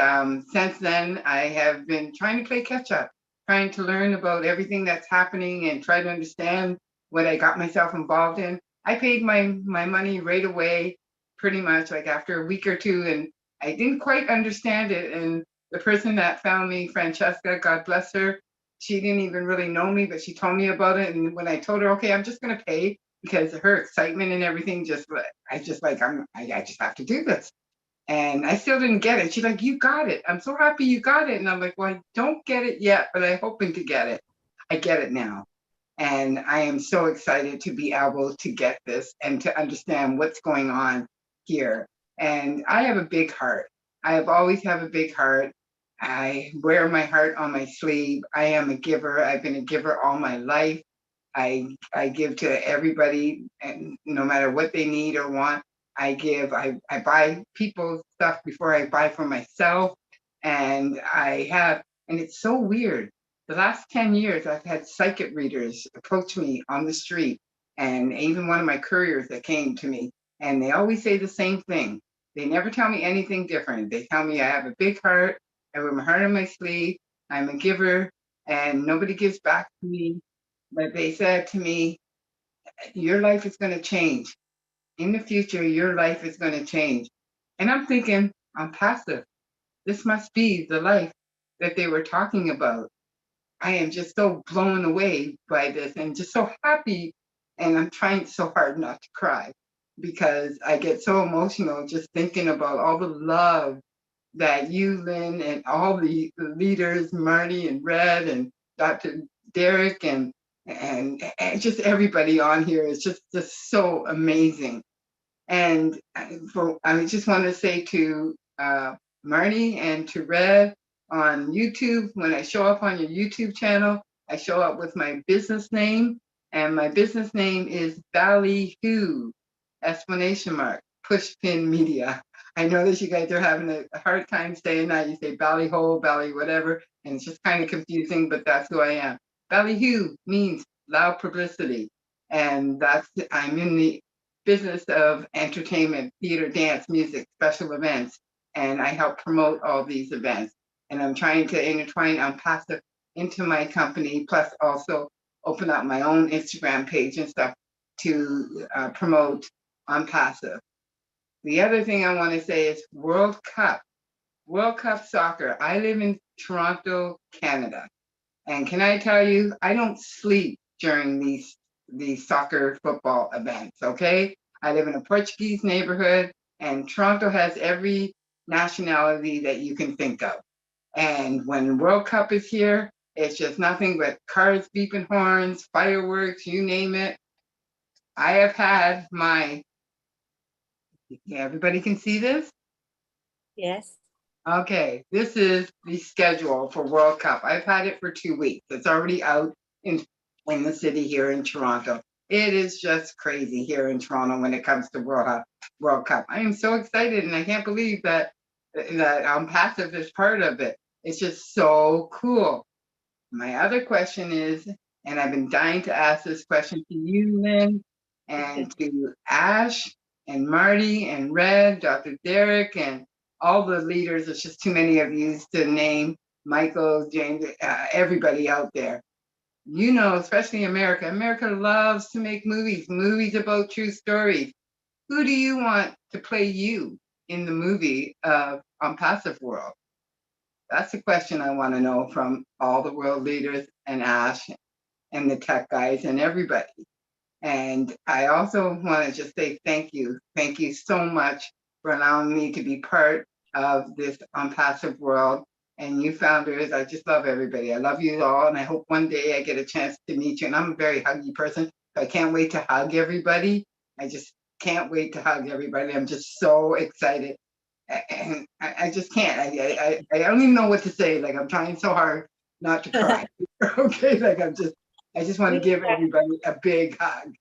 [SPEAKER 12] since then, I have been trying to play catch up, trying to learn about everything that's happening and try to understand what I got myself involved in. I paid my money right away, pretty much like after a week or two, and I didn't quite understand it. And the person that found me, Francesca, God bless her, she didn't even really know me, but she told me about it. And when I told her, okay, I'm just going to pay, because her excitement and everything, I just have to do this. And I still didn't get it. She's like, you got it. I'm so happy you got it. And I'm like, well, I don't get it yet, but I'm hoping to get it. I get it now. And I am so excited to be able to get this and to understand what's going on here. And I have a big heart. I have always have a big heart. I wear my heart on my sleeve. I am a giver. I've been a giver all my life. I give to everybody, and no matter what they need or want, I give. I buy people stuff before I buy for myself. And it's so weird. The last 10 years, I've had psychic readers approach me on the street, and even one of my couriers that came to me, and they always say the same thing. They never tell me anything different. They tell me I have a big heart, I wear my heart on my sleeve, I'm a giver, and nobody gives back to me. But they said to me, your life is going to change. In the future, your life is going to change. And I'm thinking, I'm passive. This must be the life that they were talking about. I am just so blown away by this and just so happy. And I'm trying so hard not to cry. because I get so emotional just thinking about all the love that you, Lynn, and all the leaders, Marty and Red and Dr. Derek and just everybody on here is just so amazing. And I just want to say to Marty and to Red on YouTube, when I show up on your YouTube channel, I show up with my business name, and my business name is Ballyhoo, ! Pushpin Media. I know that you guys are having a hard time saying that. You say Ballyhole, Bally whatever, and it's just kind of confusing, but that's who I am. Ballyhoo means loud publicity, and I'm in the business of entertainment, theater, dance, music, special events, and I help promote all these events. And I'm trying to intertwine ONPASSIVE into my company, plus also open up my own Instagram page and stuff to promote ONPASSIVE. The other thing I want to say is World Cup soccer. I live in Toronto, Canada. And can I tell you, I don't sleep during these soccer football events, okay? I live in a Portuguese neighborhood, and Toronto has every nationality that you can think of. And when World Cup is here, it's just nothing but cars beeping horns, fireworks, you name it. I have had everybody can see this?
[SPEAKER 1] Yes.
[SPEAKER 12] Okay, this is the schedule for World Cup. I've had it for 2 weeks. It's already out in the city here in Toronto. It is just crazy here in Toronto when it comes to World Cup. I am so excited, and I can't believe that ONPASSIVE is part of it. It's just so cool. My other question is, and I've been dying to ask this question to you, Lynn, and to Ash and Marty and Red, Dr. Derek, and all the leaders. There's just too many of you to name. Michael, James, everybody out there. You know, especially America. America loves to make movies about true stories. Who do you want to play you in the movie of ONPASSIVE World? That's the question I want to know from all the world leaders and Ash and the tech guys and everybody. And I also want to just say thank you. Thank you so much for allowing me to be part of this ONPASSIVE World. And you founders, I just love everybody. I love you all. And I hope one day I get a chance to meet you. And I'm a very huggy person, so I can't wait to hug everybody. I just can't wait to hug everybody. I'm just so excited. And I just can't. I don't even know what to say. Like, I'm trying so hard not to cry. Okay, like I just want to give everybody a big hug.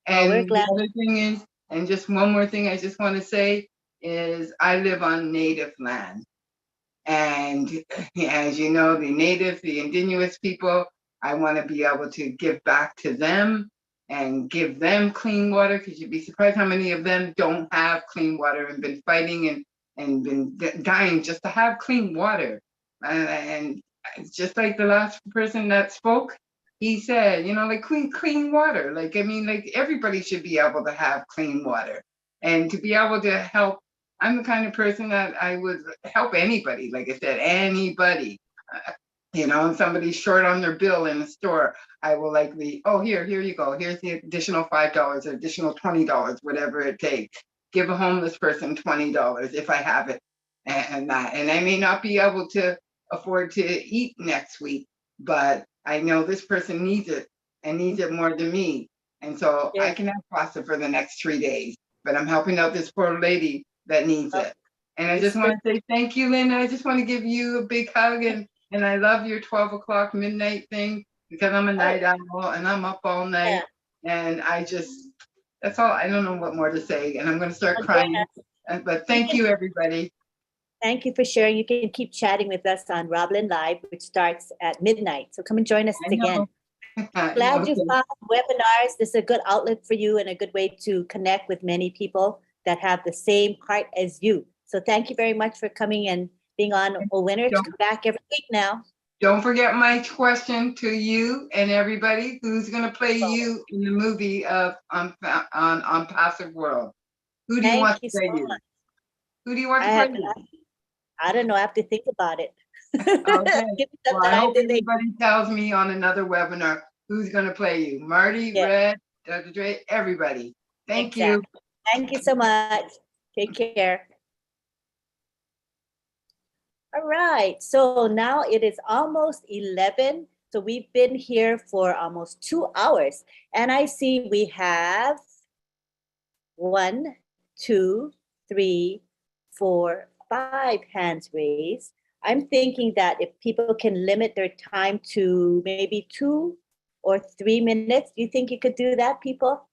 [SPEAKER 12] And
[SPEAKER 1] we're glad.
[SPEAKER 12] the other thing is, and just one more thing I just want to say is, I live on Native land. And as you know, the indigenous people, I want to be able to give back to them and give them clean water, because you'd be surprised how many of them don't have clean water and been fighting and been dying just to have clean water. And just like the last person that spoke, he said, you know, like clean water. Like, I mean, like everybody should be able to have clean water, and to be able to help. I'm the kind of person that I would help anybody. Like I said, anybody. You know, if somebody's short on their bill in the store, I will likely, oh, here you go. Here's the additional $5 or additional $20, whatever it takes. Give a homeless person $20 if I have it, and that. And I may not be able to afford to eat next week, but I know this person needs it and needs it more than me. And so I can have pasta for the next 3 days, but I'm helping out this poor lady that needs it. And I just want to say thank you, Linda. I just want to give you a big hug, and I love your 12 o'clock midnight thing, because I'm a night owl and I'm up all night. And that's all. I don't know what more to say, and I'm going to start crying. But thank you, everybody.
[SPEAKER 1] Thank you for sharing. You can keep chatting with us on Roblin Live, which starts at midnight. So come and join us again. Glad you found webinars. This is a good outlet for you and a good way to connect with many people that have the same heart as you. So thank you very much for coming and being on OWinners. Come back every week now.
[SPEAKER 12] Don't forget my question to you and everybody: who's going to play you in the movie of ONPASSIVE World? Who do you want to play you? Who do you want to play you?
[SPEAKER 1] I don't know. I have to think about it.
[SPEAKER 12] Okay. Well, I hope everybody tells me on another webinar who's going to play you. Marty, Red, Dr. Dre, everybody. Thank you.
[SPEAKER 1] Thank you so much. Take care. All right, so now it is almost 11. So we've been here for almost 2 hours. And I see we have 1, 2, 3, 4, 5 hands raised. I'm thinking that if people can limit their time to maybe 2 or 3 minutes, do you think you could do that, people?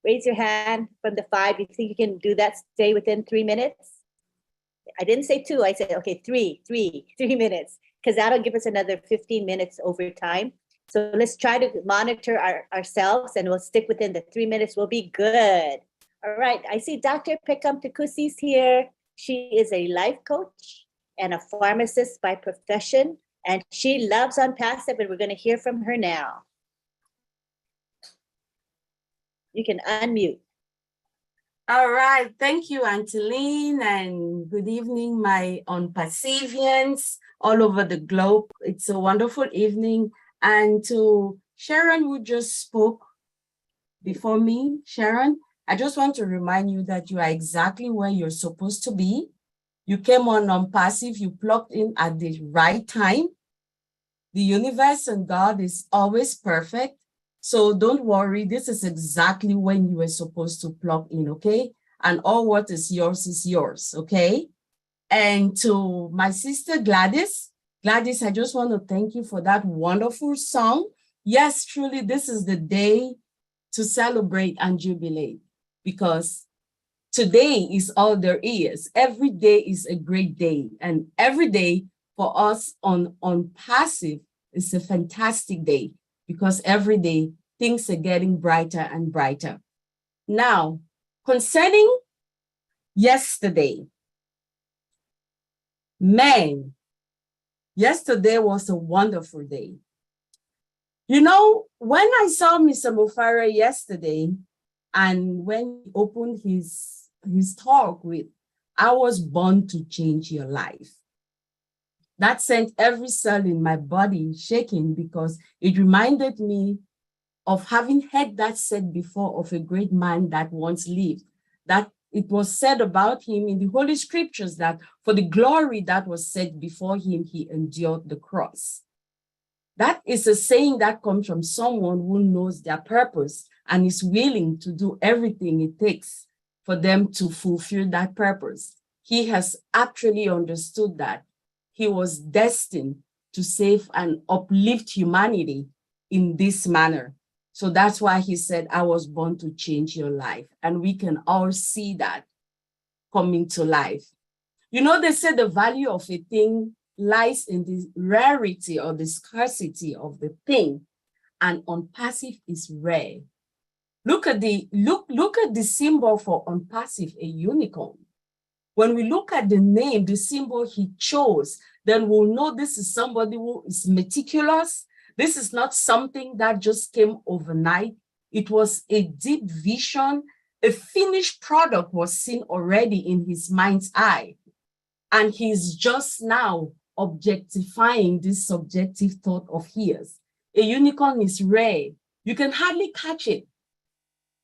[SPEAKER 1] Raise your hand from the 5. You think you can do that, stay within 3 minutes? I didn't say 2, I said, okay, 3 minutes, because that'll give us another 15 minutes over time. So let's try to monitor ourselves and we'll stick within the 3 minutes. We'll be good. All right, I see Dr. Pekam Tukusi's here. She is a life coach and a pharmacist by profession, and she loves ONPASSIVE, and we're going to hear from her now. You can unmute.
[SPEAKER 13] All right, thank you, Auntie Lynn, and good evening, my ONPASSIVians all over the globe. It's a wonderful evening. And to Sharon, who just spoke before me, Sharon, I just want to remind you that you are exactly where you're supposed to be. You came on ONPASSIVE, you plugged in at the right time. The universe and God is always perfect. So don't worry, this is exactly when you were supposed to plug in, okay? And all what is yours, okay? And to my sister Gladys, I just want to thank you for that wonderful song. Yes, truly, this is the day to celebrate and jubilate, because today is all there is. Every day is a great day. And every day for us on ONPASSIVE is a fantastic day, because every day things are getting brighter and brighter. Now, concerning yesterday, man, yesterday was a wonderful day. You know, when I saw Mr. Mufara yesterday, and when he opened his talk with, I was born to change your life. That sent every cell in my body shaking, because it reminded me of having heard that said before of a great man that once lived, that it was said about him in the Holy Scriptures that for the glory that was set before him, he endured the cross. That is a saying that comes from someone who knows their purpose and is willing to do everything it takes for them to fulfill that purpose. He has actually understood that he was destined to save and uplift humanity in this manner. So that's why he said, I was born to change your life. And we can all see that coming to life. You know, they say the value of a thing lies in the rarity or the scarcity of the thing. And ONPASSIVE is rare. Look at the symbol for ONPASSIVE, a unicorn. When we look at the name, the symbol he chose, then we'll know this is somebody who is meticulous. This is not something that just came overnight. It was a deep vision. A finished product was seen already in his mind's eye. And he's just now objectifying this subjective thought of his. A unicorn is rare. You can hardly catch it.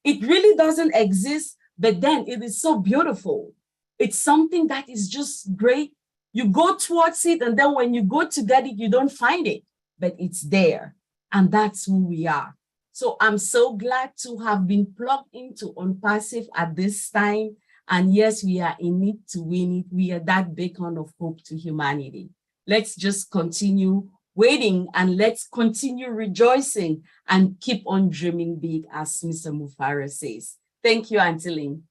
[SPEAKER 13] It really doesn't exist, but then it is so beautiful. It's something that is just great. You go towards it, and then when you go to get it, you don't find it, but it's there. And that's who we are. So I'm so glad to have been plugged into ONPASSIVE at this time. And yes, we are in it to win it. We are that beacon of hope to humanity. Let's just continue waiting, and let's continue rejoicing and keep on dreaming big, as Mr. Mufara says. Thank you, Auntie Lynn.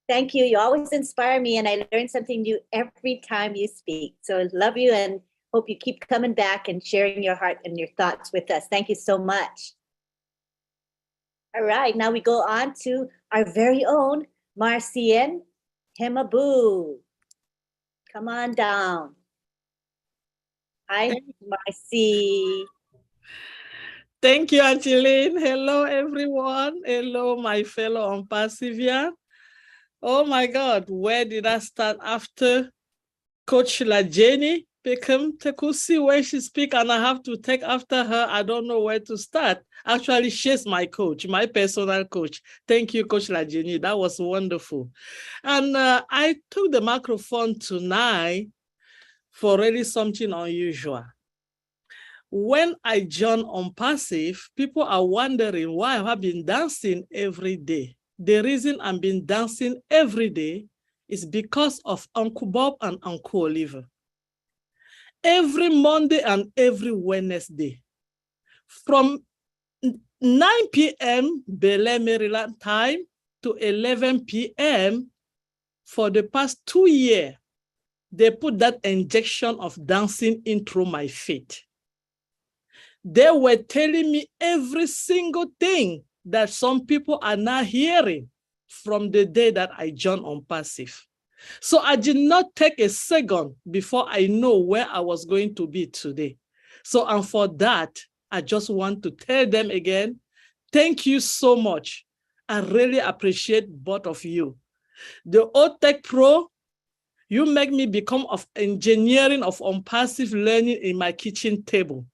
[SPEAKER 1] Thank you. You always inspire me, and I learn something new every time you speak. So I love you and hope you keep coming back and sharing your heart and your thoughts with us. Thank you so much. All right, now we go on to our very own Marcian Himabu. Come on down. Hi, Marcy.
[SPEAKER 14] Thank you, Auntie Lynn. Hello, everyone. Hello, my fellow ONPASSIVian. Oh my God, where did I start after Coach Lajeni? Become Tekusi when she speak and I have to take after her. I don't know where to start. Actually, she's my coach, my personal coach. Thank you, Coach Lajini. That was wonderful. And I took the microphone tonight for really something unusual. When I joined ONPASSIVE, people are wondering why I have been dancing every day. The reason I've been dancing every day is because of Uncle Bob and Uncle Oliver. Every Monday and every Wednesday, from 9 p.m. Bel-Air, Maryland time to 11 p.m. for the past 2 years, they put that injection of dancing in through my feet. They were telling me every single thing that some people are now hearing from the day that I joined ONPASSIVE. So I did not take a second before I know where I was going to be today. So, and for that, I just want to tell them again, thank you so much. I really appreciate both of you. The OTech Pro, you make me become of engineering of ONPASSIVE learning in my kitchen table.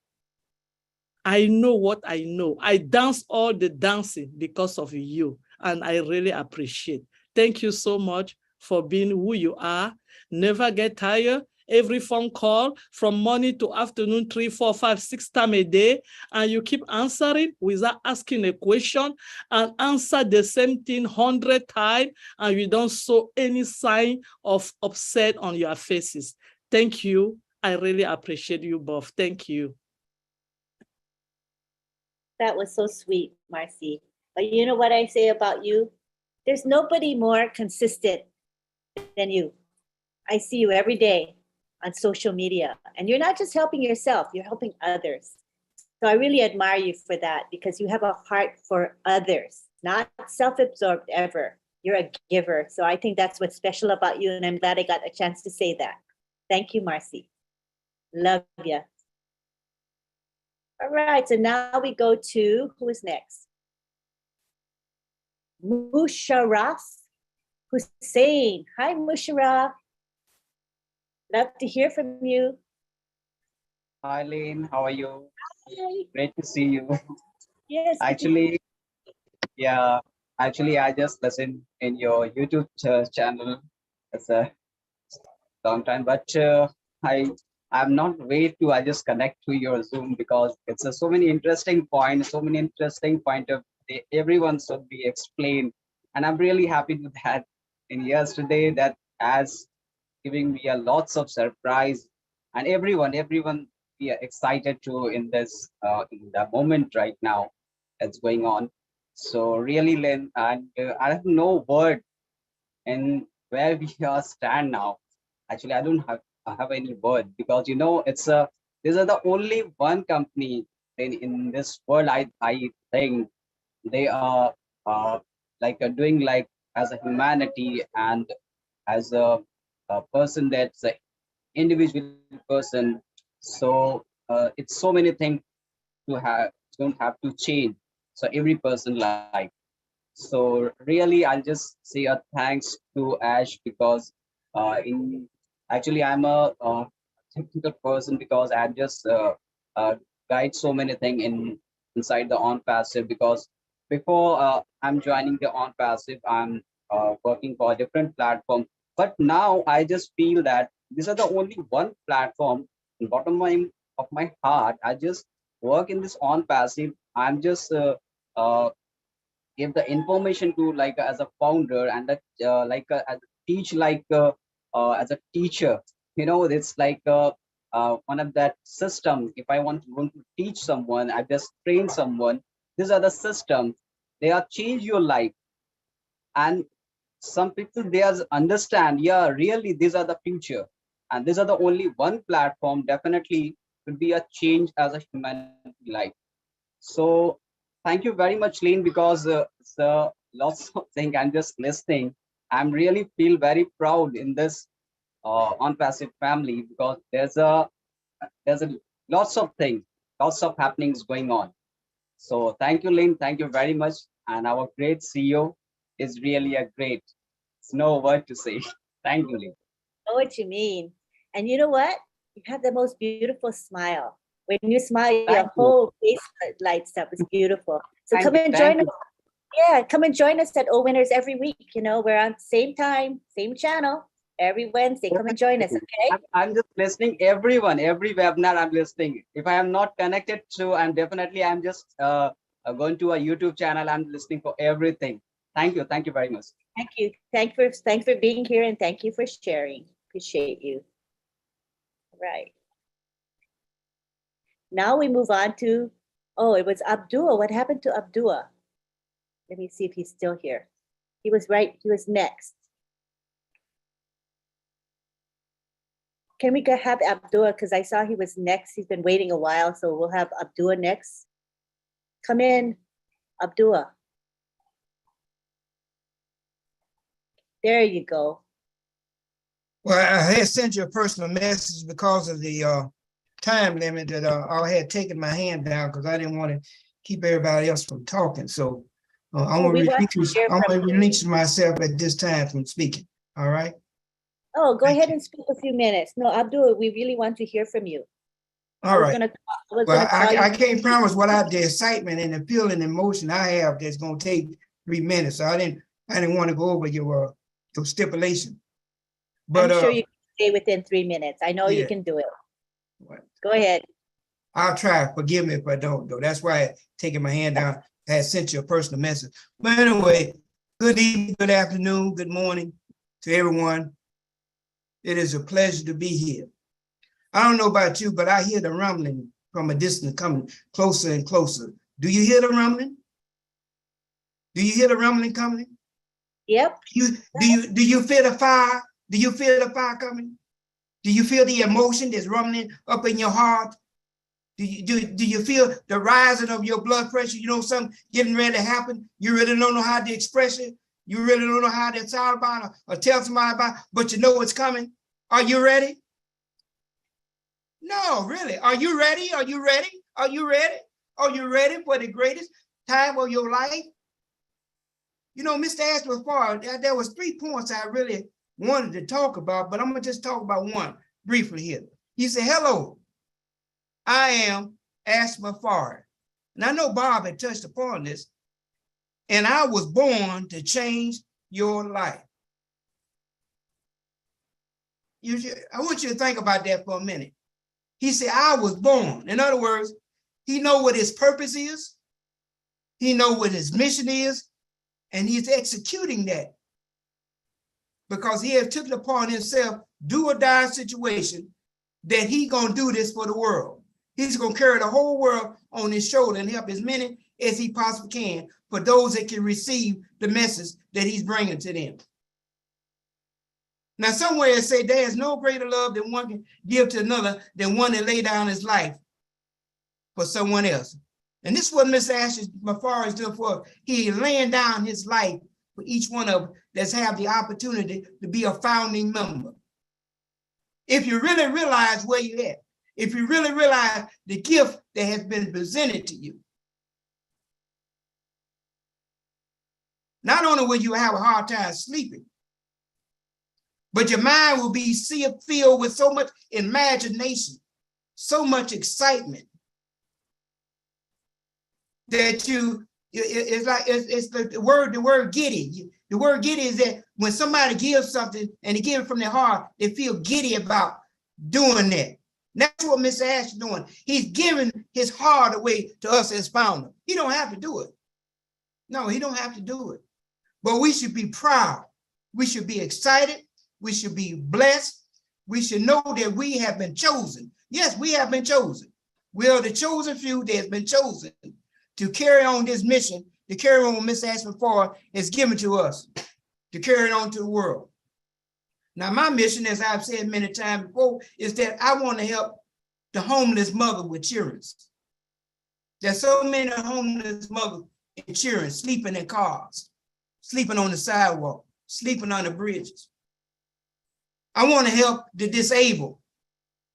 [SPEAKER 14] I know what I know. I dance all the dancing because of you, and I really appreciate. Thank you so much for being who you are. Never get tired. Every phone call from morning to afternoon, 3, 4, 5, 6 times a day, and you keep answering without asking a question and answer the same thing 100 times, and you don't show any sign of upset on your faces. Thank you. I really appreciate you both. Thank you.
[SPEAKER 1] That was so sweet, Marcy. But you know what I say about you? There's nobody more consistent than you. I see you every day on social media, and you're not just helping yourself, you're helping others. So I really admire you for that, because you have a heart for others, not self-absorbed ever. You're a giver. So I think that's what's special about you, and I'm glad I got a chance to say that. Thank you, Marcy. Love you. All right, so now we go to, who is next? Musharraf Hussein. Hi, Musharraf. Love to hear from you.
[SPEAKER 15] Hi, Lynn. How are you?
[SPEAKER 1] Hi.
[SPEAKER 15] Great to see you.
[SPEAKER 1] Yes.
[SPEAKER 15] Actually, yeah. Actually, I just listened in your YouTube channel. It's a long time, but I'm not wait to. I just connect to your Zoom because it's so many interesting points, so many interesting point of everyone should be explained, and I'm really happy with that. And yesterday, that has giving me a lots of surprise, and everyone be excited to in this in the moment right now that's going on. So really, Len, and I have no word in where we are stand now. Actually, I have any word because you know it's a these are the only one company in this world. I think they are like doing like as a humanity and as a person that's an individual person. So it's so many things to have don't have to change. So every person like. So really, I'll just say a thanks to Ash because in actually I'm a technical person because I've just guide so many things inside the ONPASSIVE because before I'm joining the ONPASSIVE, I'm working for a different platform. But now I just feel that these are the only one platform in bottom line of my heart. I just work in this ONPASSIVE. I'm just give the information to like as a founder and that as a teach as a teacher. You know, it's like one of that system. If I want to teach someone, I just train someone. These are the systems. They are change your life, and some people they are understand. Yeah, really, these are the future, and these are the only one platform. Definitely could be a change as a humanity life. So thank you very much, Lynn, because it's lots of things I'm just listening. I'm really feel very proud in this ONPASSIVE family because there's a lots of things, lots of happenings going on. So thank you, Lynn. Thank you very much. And our great CEO is really a great. It's no word to say. Thank you, Lynn.
[SPEAKER 1] I know what you mean. And you know what? You have the most beautiful smile. When you smile, your
[SPEAKER 15] Thank you.
[SPEAKER 1] whole face lights up. It's beautiful. So
[SPEAKER 15] Thank
[SPEAKER 1] come
[SPEAKER 15] you,
[SPEAKER 1] and
[SPEAKER 15] thank
[SPEAKER 1] join
[SPEAKER 15] you.
[SPEAKER 1] us. Yeah, come and join us at OWinners every week. You know, we're on same time, same channel, every Wednesday. Come and join us, okay?
[SPEAKER 15] I'm just listening everyone, every webinar I'm listening. If I am not connected to, I'm just going to a YouTube channel. I'm listening for everything. Thank you very much.
[SPEAKER 1] Thank you. Thanks for being here, and thank you for sharing. Appreciate you. Right. Now we move on to, oh, it was Abdul. What happened to Abdul? Let me see if he's still here. He was next. Can we have Abdul? Because I saw he was next. He's been waiting a while, so we'll have Abdul next. Come in, Abdul. There you go.
[SPEAKER 16] Well, I had sent you a personal message because of the time limit that I had taken my hand down because I didn't want to keep everybody else from talking. So I'm going to release myself at this time from speaking. All right.
[SPEAKER 1] Oh, go ahead and speak a few minutes. No, Abdul, we really want to hear from you.
[SPEAKER 16] All right. Well, I can't promise what the excitement and the feeling and emotion I have that's going to take 3 minutes. So I didn't want to go over your stipulation. But
[SPEAKER 1] I'm sure you can stay within 3 minutes. I know you can do it. Go ahead.
[SPEAKER 16] I'll try. Forgive me if I don't, though. That's why I taking my hand down. I had sent you a personal message. But anyway, good evening, good afternoon, good morning to everyone. It is a pleasure to be here. I don't know about you, but I hear the rumbling from a distance coming closer and closer. Do you hear the rumbling? Do you hear the rumbling coming?
[SPEAKER 1] Yep.
[SPEAKER 16] Do you feel the fire? Do you feel the fire coming? Do you feel the emotion that's rumbling up in your heart? Do you feel the rising of your blood pressure? You know something getting ready to happen? You really don't know how to express it. You really don't know how to talk about it or tell somebody about it, but you know it's coming. Are you ready? No, really. Are you ready? Are you ready? Are you ready? Are you ready for the greatest time of your life? You know, Mr. Ash before, there was 3 points I really wanted to talk about, but I'm going to just talk about one briefly here. He said, hello, I am Ash Mafari. And I know Bob had touched upon this, and I was born to change your life. I want you to think about that for a minute. He said, I was born. In other words, he knows what his purpose is. He knows what his mission is, and he's executing that because he has took it upon himself, do or die situation, that he gonna do this for the world. He's gonna carry the whole world on his shoulder and help as many as he possibly can for those that can receive the message that he's bringing to them. Now, somewhere it say there is no greater love than one can give to another than one that lay down his life for someone else. And this is what Mr. Ashley Mafari is doing for us. He laying down his life for each one of us that's have the opportunity to be a founding member. If you really realize where you're at, if you really realize the gift that has been presented to you, not only will you have a hard time sleeping, but your mind will be filled with so much imagination, so much excitement that it's the word giddy. The word giddy is that when somebody gives something and they give it from their heart, they feel giddy about doing that. That's what Mr. Ash is doing. He's giving his heart away to us as founder. He don't have to do it. No, he don't have to do it. But we should be proud. We should be excited. We should be blessed. We should know that we have been chosen. Yes, we have been chosen. We are the chosen few that has been chosen to carry on this mission, to carry on what Mr. Ashman Ford has given to us, to carry it on to the world. Now, my mission, as I've said many times before, is that I want to help the homeless mother with children. There's so many homeless mothers and children sleeping in cars, sleeping on the sidewalk, sleeping on the bridges. I want to help the disabled,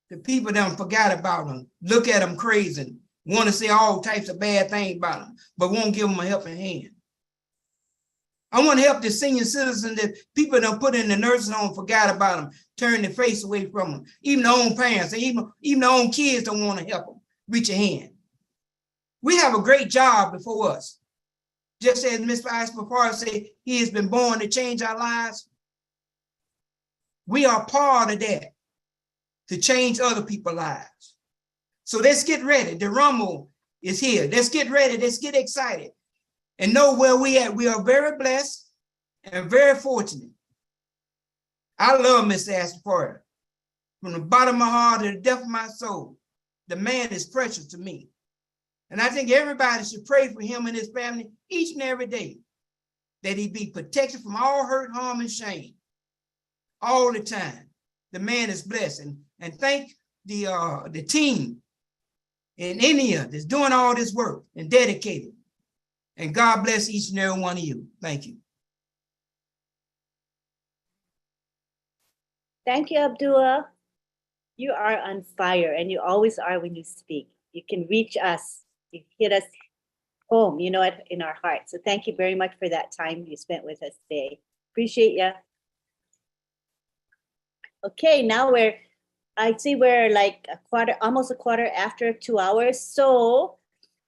[SPEAKER 16] the people that forgot about them, look at them crazy, want to say all types of bad things about them, but won't give them a helping hand. I want to help the senior citizens that people done put in the nursing home, forgot about them, turn their face away from them. Even their own parents, and even their own kids don't want to help them. Reach a hand. We have a great job before us. Just as Mr. Ispapar said, he has been born to change our lives. We are part of that, to change other people's lives. So let's get ready. The rumble is here. Let's get ready. Let's get excited. And know where we at. We are very blessed and very fortunate. I love Mr. Ispapar. From the bottom of my heart to the depth of my soul, the man is precious to me. And I think everybody should pray for him and his family each and every day, that he be protected from all hurt, harm, and shame all the time. The man is blessed. And thank the team in India that's doing all this work and dedicated. And God bless each and every one of you. Thank you.
[SPEAKER 1] Thank you, Abdullah. You are on fire, and you always are when you speak. You can reach us. You hit us home, you know, in our hearts. So thank you very much for that time you spent with us today. Appreciate you. Okay, now I see we're like almost a quarter after 2 hours. So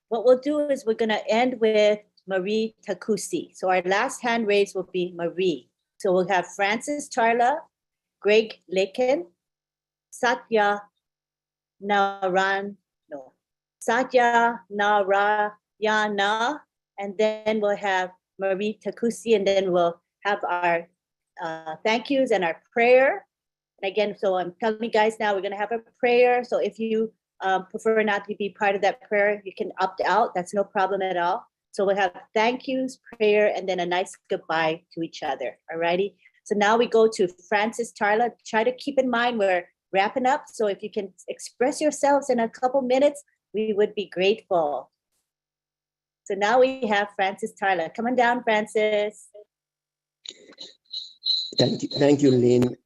[SPEAKER 1] what we'll do is we're gonna end with Marie Takusi. So our last hand raise will be Marie. So we'll have Francis Charla, Greg Lakin, Satya Narayana, and then we'll have Marie Takusi, and then we'll have our thank yous and our prayer. And again, so I'm telling you guys now, we're gonna have a prayer. So if you prefer not to be part of that prayer, you can opt out. That's no problem at all. So we'll have thank yous, prayer, and then a nice goodbye to each other. All righty. So now we go to Francis Charla. Try to keep in mind we're wrapping up. So if you can express yourselves in a couple minutes, we would be grateful. So now we have Francis Charla. Come on down, Francis.
[SPEAKER 17] Thank you, Lynn.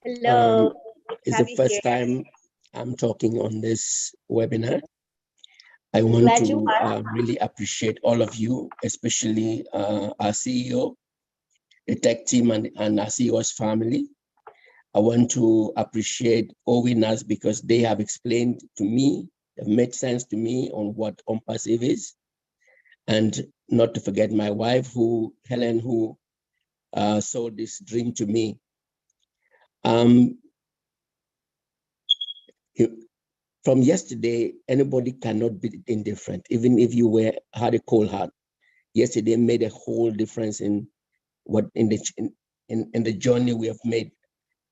[SPEAKER 1] Hello.
[SPEAKER 17] It's the first time I'm talking on this webinar. I want to really appreciate all of you, especially our CEO, the tech team, and our CEO's family. I want to appreciate OWinners because they have explained to me, have made sense to me on what ONPASSIVE is. And not to forget my wife, Helen, who sold this dream to me. From yesterday, anybody cannot be indifferent, even if you had a cold heart. Yesterday made a whole difference in the journey we have made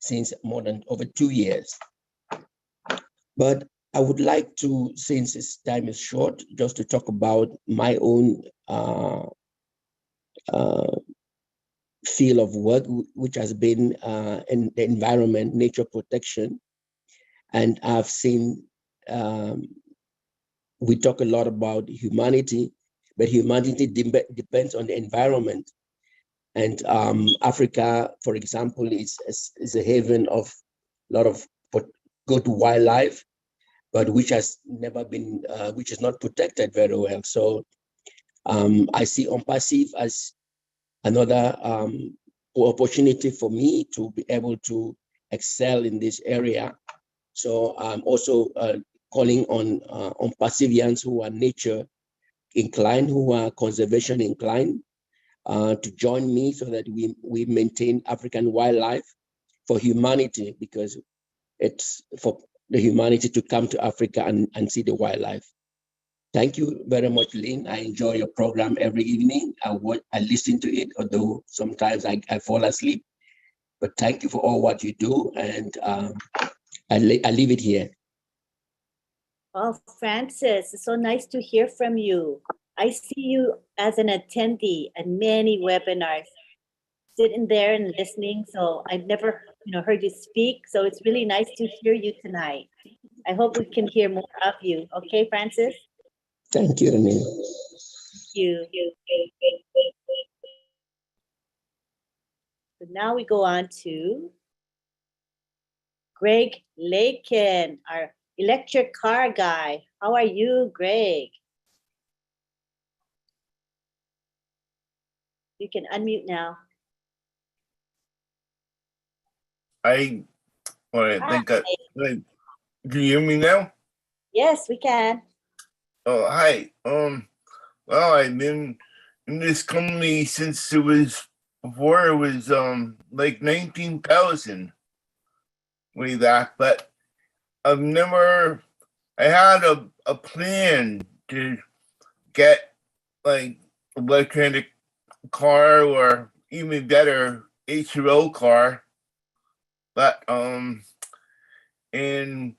[SPEAKER 17] since more than over 2 years. But I would like to, since this time is short, just to talk about my own field of work, which has been in the environment, nature protection. And I've seen, we talk a lot about humanity, but humanity depends on the environment. And Africa, for example, is a haven of a lot of good wildlife, but which has never been, which is not protected very well. So I see ONPASSIVE as another opportunity for me to be able to excel in this area. So I'm also calling on ONPASSIVians who are nature inclined, who are conservation inclined, to join me so that we maintain African wildlife for humanity, because it's for the humanity to come to Africa and see the wildlife. Thank you very much, Lynn. I enjoy your program every evening. I listen to it, although sometimes I fall asleep. But thank you for all what you do, and I leave it here.
[SPEAKER 1] Oh, Francis, it's so nice to hear from you. I see you as an attendee at many webinars, sitting there and listening. So I've never, heard you speak. So it's really nice to hear you tonight. I hope we can hear more of you. Okay, Francis?
[SPEAKER 17] Thank you, Anil.
[SPEAKER 1] Thank you. So now we go on to Greg Lakin, our electric car guy. How are you, Greg? You can unmute now.
[SPEAKER 18] I think can you hear me now?
[SPEAKER 1] Yes, we can.
[SPEAKER 18] Oh, hi. Well, I've been in this company since it was before it was like 19,000 way back, but I had a plan to get like electronic car or even better HRO car, but and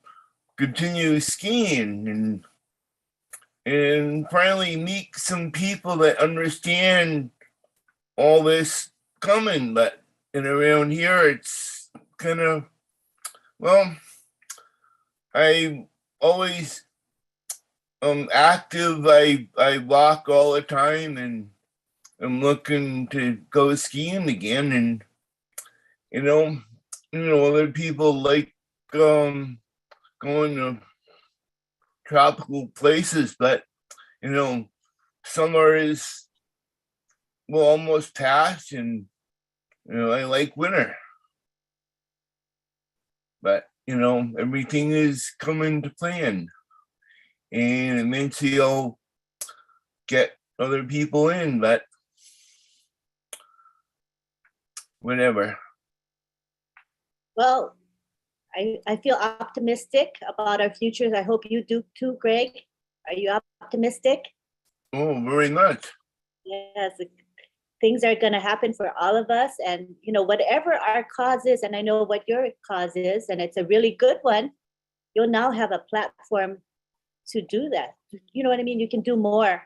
[SPEAKER 18] continue skiing and finally meet some people that understand all this coming. But around here it's kind of, well, I always active. I walk all the time and I'm looking to go skiing again, and other people like going to tropical places, but summer is almost past, and I like winter, but everything is coming to plan, and eventually I'll get other people in, but whatever.
[SPEAKER 1] Well, I feel optimistic about our futures. I hope you do too, Greg. Are you optimistic?
[SPEAKER 18] Oh, very much.
[SPEAKER 1] Yes, things are going to happen for all of us. And, whatever our cause is, and I know what your cause is, and it's a really good one, you'll now have a platform to do that. You know what I mean? You can do more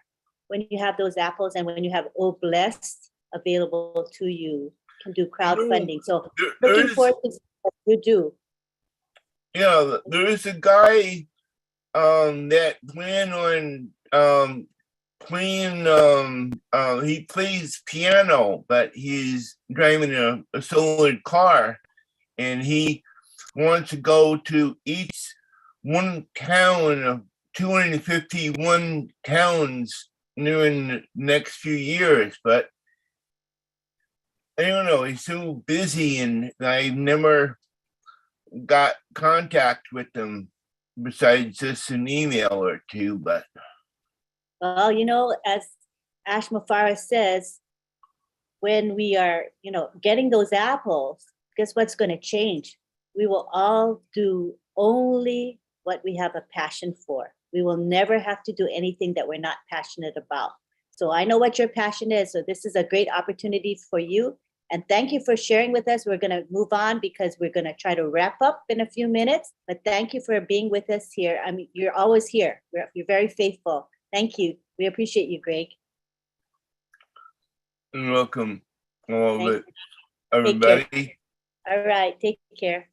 [SPEAKER 1] when you have those apples and when you have Blessed available to you. You can do crowdfunding. So looking forward to what you do.
[SPEAKER 18] Yeah, there is a guy that plan on playing he plays piano, but he's driving a solar car, and he wants to go to each one town of 251 towns during the next few years, but I don't know, he's so busy and I never got contact with them besides just an email or two. But
[SPEAKER 1] well, as Ash Mufara says, when we are getting those apples, guess what's going to change? We will all do only what we have a passion for. We will never have to do anything that we're not passionate about. So I know what your passion is, so this is a great opportunity for you. And thank you for sharing with us. We're going to move on because we're going to try to wrap up in a few minutes. But thank you for being with us here. I mean, you're always here. You're very faithful. Thank you. We appreciate you, Greg.
[SPEAKER 18] You're welcome. Everybody.
[SPEAKER 1] All right. Take care.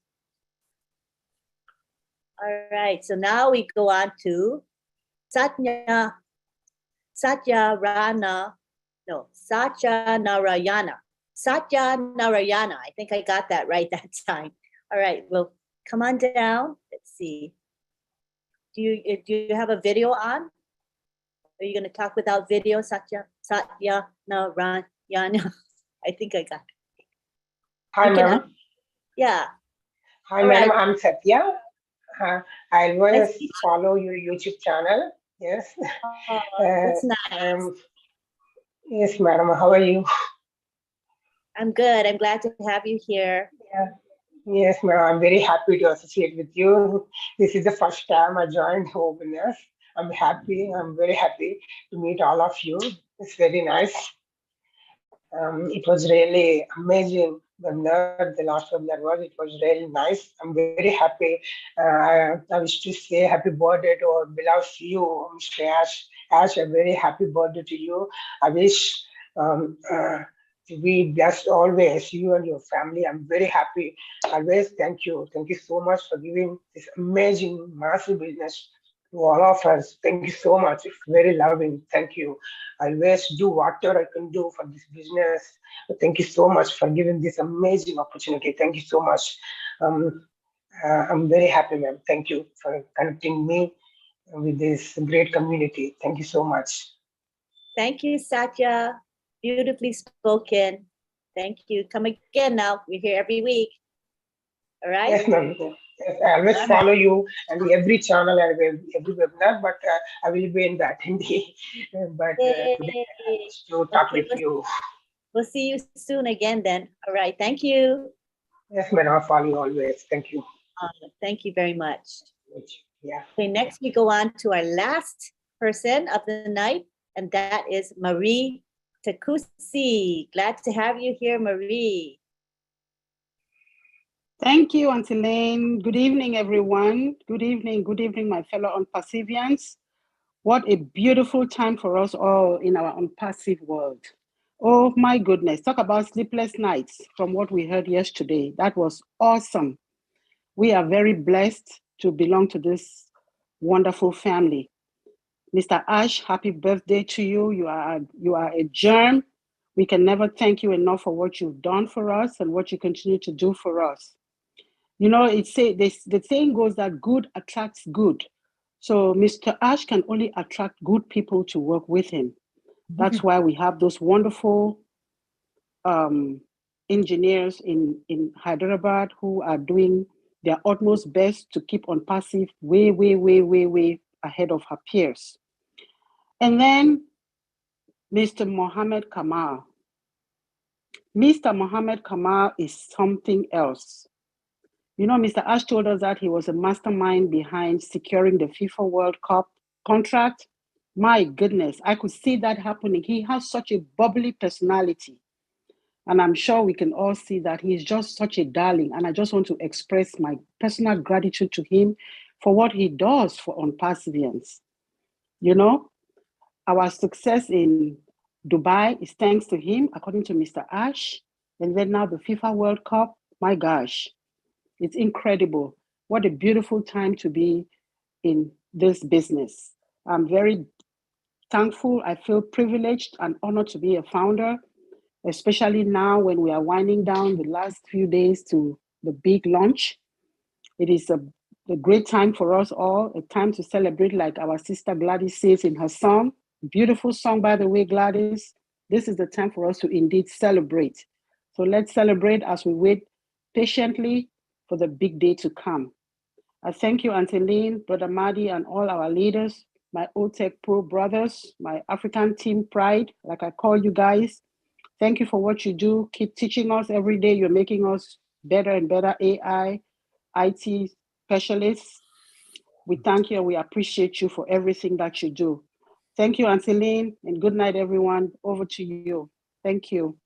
[SPEAKER 1] All right. So now we go on to Satya Narayana. Satya Narayana. I think I got that right that time. All right, well, come on down. Let's see. Do you have a video on? Are you going to talk without video, Satya Narayana? I think I got it.
[SPEAKER 19] Hi, ma'am.
[SPEAKER 1] Yeah.
[SPEAKER 19] Hi, ma'am. I'm Satya. I always follow your YouTube channel. Yes.
[SPEAKER 1] That's nice.
[SPEAKER 19] Yes, madam. How are you?
[SPEAKER 1] I'm good. I'm glad to have you here.
[SPEAKER 19] Yeah. Yes, ma'am. I'm very happy to associate with you. This is the first time I joined OWinners. I'm happy. I'm very happy to meet all of you. It's very nice. It was really amazing. The last webinar it was really nice. I'm very happy. I wish to say happy birthday to our beloved you, Mr. Ash. Ash, a very happy birthday to you. I wish to be blessed always, you and your family. I'm very happy. Always thank you. Thank you so much for giving this amazing, massive business to all of us. Thank you so much. It's very loving. Thank you. I always do whatever I can do for this business. Thank you so much for giving this amazing opportunity. Thank you so much. I'm very happy, ma'am. Thank you for connecting me with this great community. Thank you so much.
[SPEAKER 1] Thank you, Satya. Beautifully spoken. Thank you. Come again now. We're here every week. All right?
[SPEAKER 19] Yes, ma'am. Yes, I always
[SPEAKER 1] All
[SPEAKER 19] follow you and every channel and every webinar, but I will be in the attendee. But today
[SPEAKER 1] Yay.
[SPEAKER 19] to talk
[SPEAKER 1] Okay,
[SPEAKER 19] with you.
[SPEAKER 1] we'll see you soon again then. All right. Thank you.
[SPEAKER 19] Yes, madam. I follow you always. Thank you.
[SPEAKER 1] Thank you very much.
[SPEAKER 19] Yeah.
[SPEAKER 1] Okay, next we go on to our last person of the night, and that is Marie Takusi. Glad to have you here, Marie.
[SPEAKER 20] Thank you, Auntie Lane. Good evening, everyone. Good evening, my fellow ONPASSIVians. What a beautiful time for us all in our ONPASSIVE world. Oh my goodness, talk about sleepless nights from what we heard yesterday. That was awesome. We are very blessed to belong to this wonderful family. Mr. Ash, happy birthday to you. You are a germ. We can never thank you enough for what you've done for us and what you continue to do for us. You know, the saying goes that good attracts good. So Mr. Ash can only attract good people to work with him. That's why we have those wonderful engineers in Hyderabad who are doing their utmost best to keep ONPASSIVE way ahead of her peers. And then Mr. Mohammed Kamal. Mr. Mohammed Kamal is something else. You know, Mr. Ash told us that he was a mastermind behind securing the FIFA World Cup contract. My goodness, I could see that happening. He has such a bubbly personality. And I'm sure we can all see that he's just such a darling. And I just want to express my personal gratitude to him for what he does for ONPASSIVians. You know, our success in Dubai is thanks to him, according to Mr. Ash. And then now the FIFA World Cup, my gosh. It's incredible. What a beautiful time to be in this business. I'm very thankful. I feel privileged and honored to be a founder, especially now when we are winding down the last few days to the big launch. It is a great time for us all, a time to celebrate, like our sister Gladys says in her song. Beautiful song, by the way, Gladys. This is the time for us to indeed celebrate. So let's celebrate as we wait patiently for the big day to come. I thank you, Auntie Lynn, Brother Madi, and all our leaders, my OTech Pro brothers, my African Team Pride, like I call you guys. Thank you for what you do. Keep teaching us every day. You're making us better and better AI, IT specialists. We thank you and we appreciate you for everything that you do. Thank you, Auntie Lynn, and good night, everyone. Over to you. Thank you.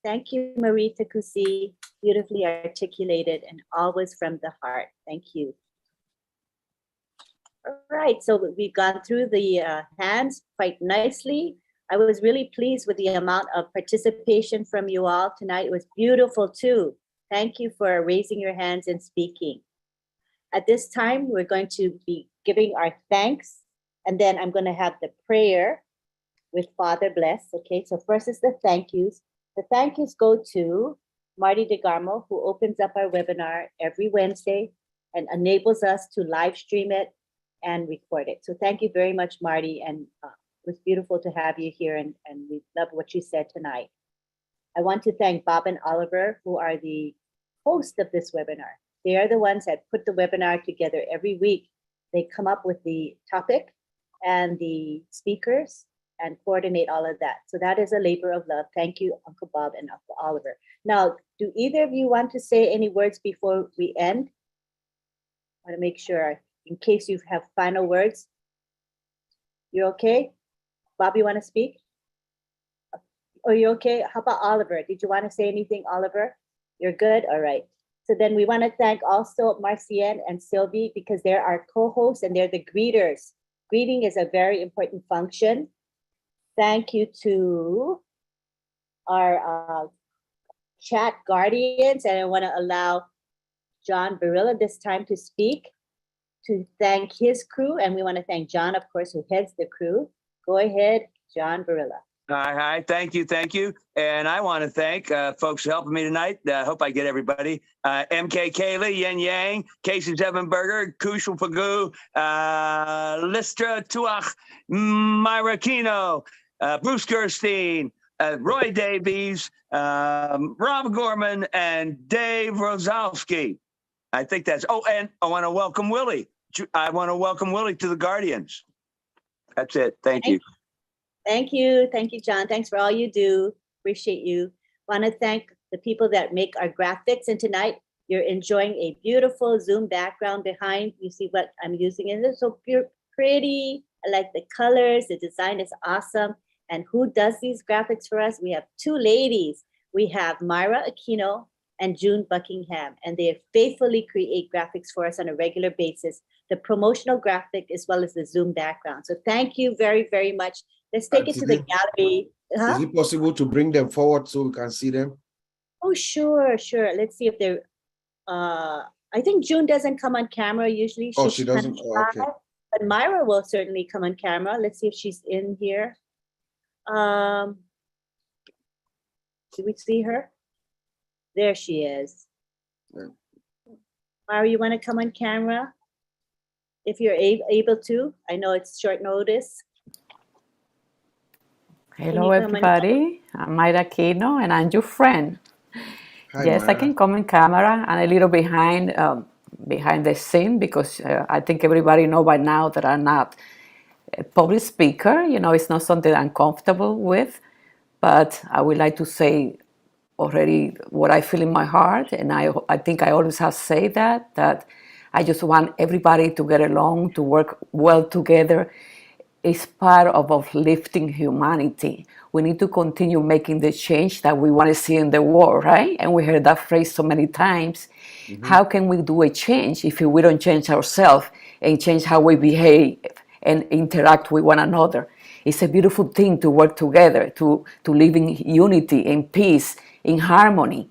[SPEAKER 1] Thank you, Marie Takusi. Beautifully articulated and always from the heart. Thank you. All right, so we've gone through the hands quite nicely. I was really pleased with the amount of participation from you all tonight. It was beautiful too. Thank you for raising your hands and speaking. At this time, we're going to be giving our thanks, and then I'm going to have the prayer with Father Bless. Okay, so first is the thank yous. The thank yous go to Marty DeGarmo, who opens up our webinar every Wednesday and enables us to live stream it and record it. So thank you very much, Marty, and it was beautiful to have you here, and we love what you said tonight. I want to thank Bob and Oliver, who are the host of this webinar. They are the ones that put the webinar together every week. They come up with the topic and the speakers and coordinate all of that. So that is a labor of love. Thank you, Uncle Bob and Uncle Oliver. Now, do either of you want to say any words before we end? I want to make sure, in case you have final words. You're okay? Bob, you want to speak? Are you okay? How about Oliver? Did you want to say anything, Oliver? You're good? All right. So then we want to thank also Marcienne and Sylvie, because they're our co-hosts and they're the greeters. Greeting is a very important function. Thank you to our chat guardians, and I want to allow John Barilla this time to speak, to thank his crew, and we want to thank John, of course, who heads the crew. Go ahead, John Barilla.
[SPEAKER 21] Hi, thank you. And I want to thank folks for helping me tonight. I hope I get everybody. MK Kaylee, Yen Yang, Casey Zevenberger, Kushal Pagu, Listra Tuach, Myra Kino, Bruce Gerstein, Roy Davies, Rob Gorman, and Dave Rozalski. I think that's, oh, and I want to welcome Willie. I want to welcome Willie to the Guardians. That's it. Thank you.
[SPEAKER 1] Thank you. Thank you, John. Thanks for all you do. Appreciate you. Want to thank the people that make our graphics. And tonight, you're enjoying a beautiful Zoom background behind. You see what I'm using. And it's so pretty. I like the colors. The design is awesome. And who does these graphics for us? We have two ladies. We have Myra Aquino and June Buckingham, and they faithfully create graphics for us on a regular basis, the promotional graphic as well as the Zoom background. So thank you very, very much. Let's take it to the gallery.
[SPEAKER 3] Is it possible to bring them forward so we can see them?
[SPEAKER 1] Oh, sure, sure. Let's see if they're, I think June doesn't come on camera usually.
[SPEAKER 3] Oh, she doesn't? Oh, okay.
[SPEAKER 1] But Myra will certainly come on camera. Let's see if she's in here. Do we see her? There she is.
[SPEAKER 3] Yeah.
[SPEAKER 1] Myra, you want to come on camera? If you're able to. I know it's short notice.
[SPEAKER 2] Hello, everybody. I'm Myra Aquino, and I'm your friend.
[SPEAKER 3] Hi,
[SPEAKER 2] yes,
[SPEAKER 3] Myra.
[SPEAKER 2] I can come in camera and a little behind the scene because I think everybody know by now that I'm not a public speaker. You know, it's not something I'm comfortable with, but I would like to say already what I feel in my heart, and I think I always have said that I just want everybody to get along, to work well together. It's part of uplifting humanity. We need to continue making the change that we want to see in the world, right? And we heard that phrase so many times. Mm-hmm. How can we do a change if we don't change ourselves and change how we behave and interact with one another? It's a beautiful thing to work together, to live in unity, in peace, in harmony.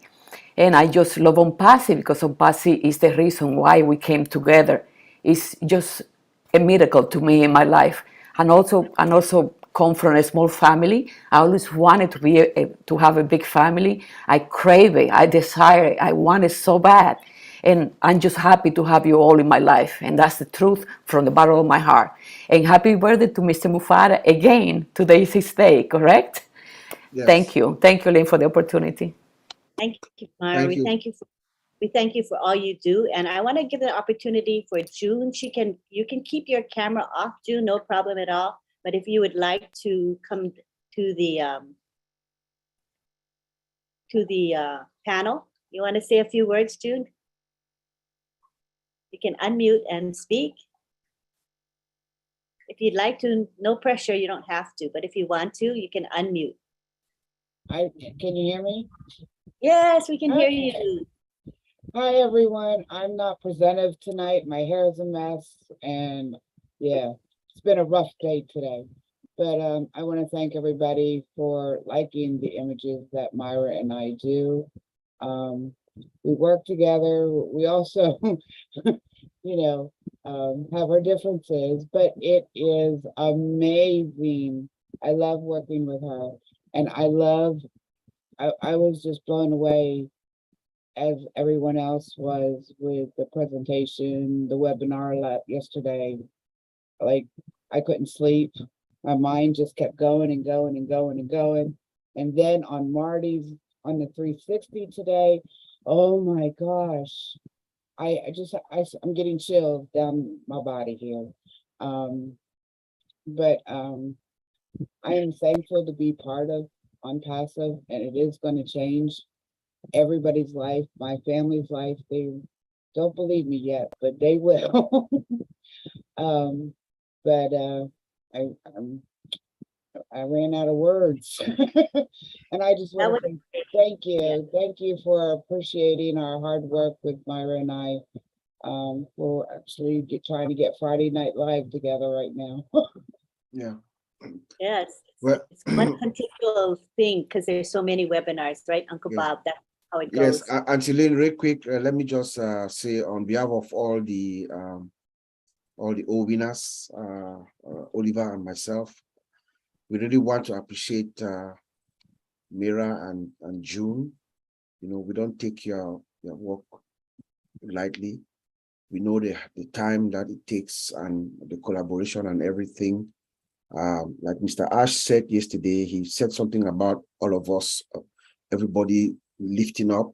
[SPEAKER 2] And I just love ONPASSIVE because ONPASSIVE is the reason why we came together. It's just a miracle to me in my life. And also come from a small family. I always wanted to have a big family. I crave it, I desire it, I want it so bad. And I'm just happy to have you all in my life. And that's the truth from the bottom of my heart. And happy birthday to Mr. Mufara again. Today is his day, correct? Yes. Thank you. Thank you, Lynn, for the opportunity. Thank
[SPEAKER 1] you, Myra. We thank you for all you do. And I want to give the opportunity for June. You can keep your camera off, June, no problem at all. But if you would like to come to the panel, you want to say a few words, June? You can unmute and speak. If you'd like to, no pressure, you don't have to. But if you want to, you can unmute.
[SPEAKER 22] Can you hear me?
[SPEAKER 1] Yes, we can hear you.
[SPEAKER 22] Hi, everyone. I'm not presentative tonight. My hair is a mess. And yeah, it's been a rough day today. But I want to thank everybody for liking the images that Myra and I do. We work together. We also, have our differences, but it is amazing. I love working with her. And I was just blown away, as everyone else was, with the presentation, the webinar yesterday. Like, I couldn't sleep. My mind just kept going and going and going and going. And then on the 360 today, oh my gosh, I'm getting chills down my body here. But I am thankful to be part of ONPASSIVE, and it is going to change everybody's life, my family's life. They don't believe me yet, but they will. I ran out of words. And I just want to say thank you. Thank you for appreciating our hard work with Myra and I, for actually trying to get Friday Night Live together right now.
[SPEAKER 3] Yeah.
[SPEAKER 1] Yes, it's one continual thing because there's so many webinars, right, Uncle Bob? That's how it goes.
[SPEAKER 3] Yes, Angeline, real quick, let me just say on behalf of all the OWinners, Oliver and myself, we really want to appreciate Mira and June. We don't take your work lightly. We know the time that it takes and the collaboration and everything. Like Mr. Ash said yesterday, he said something about all of us, everybody lifting up.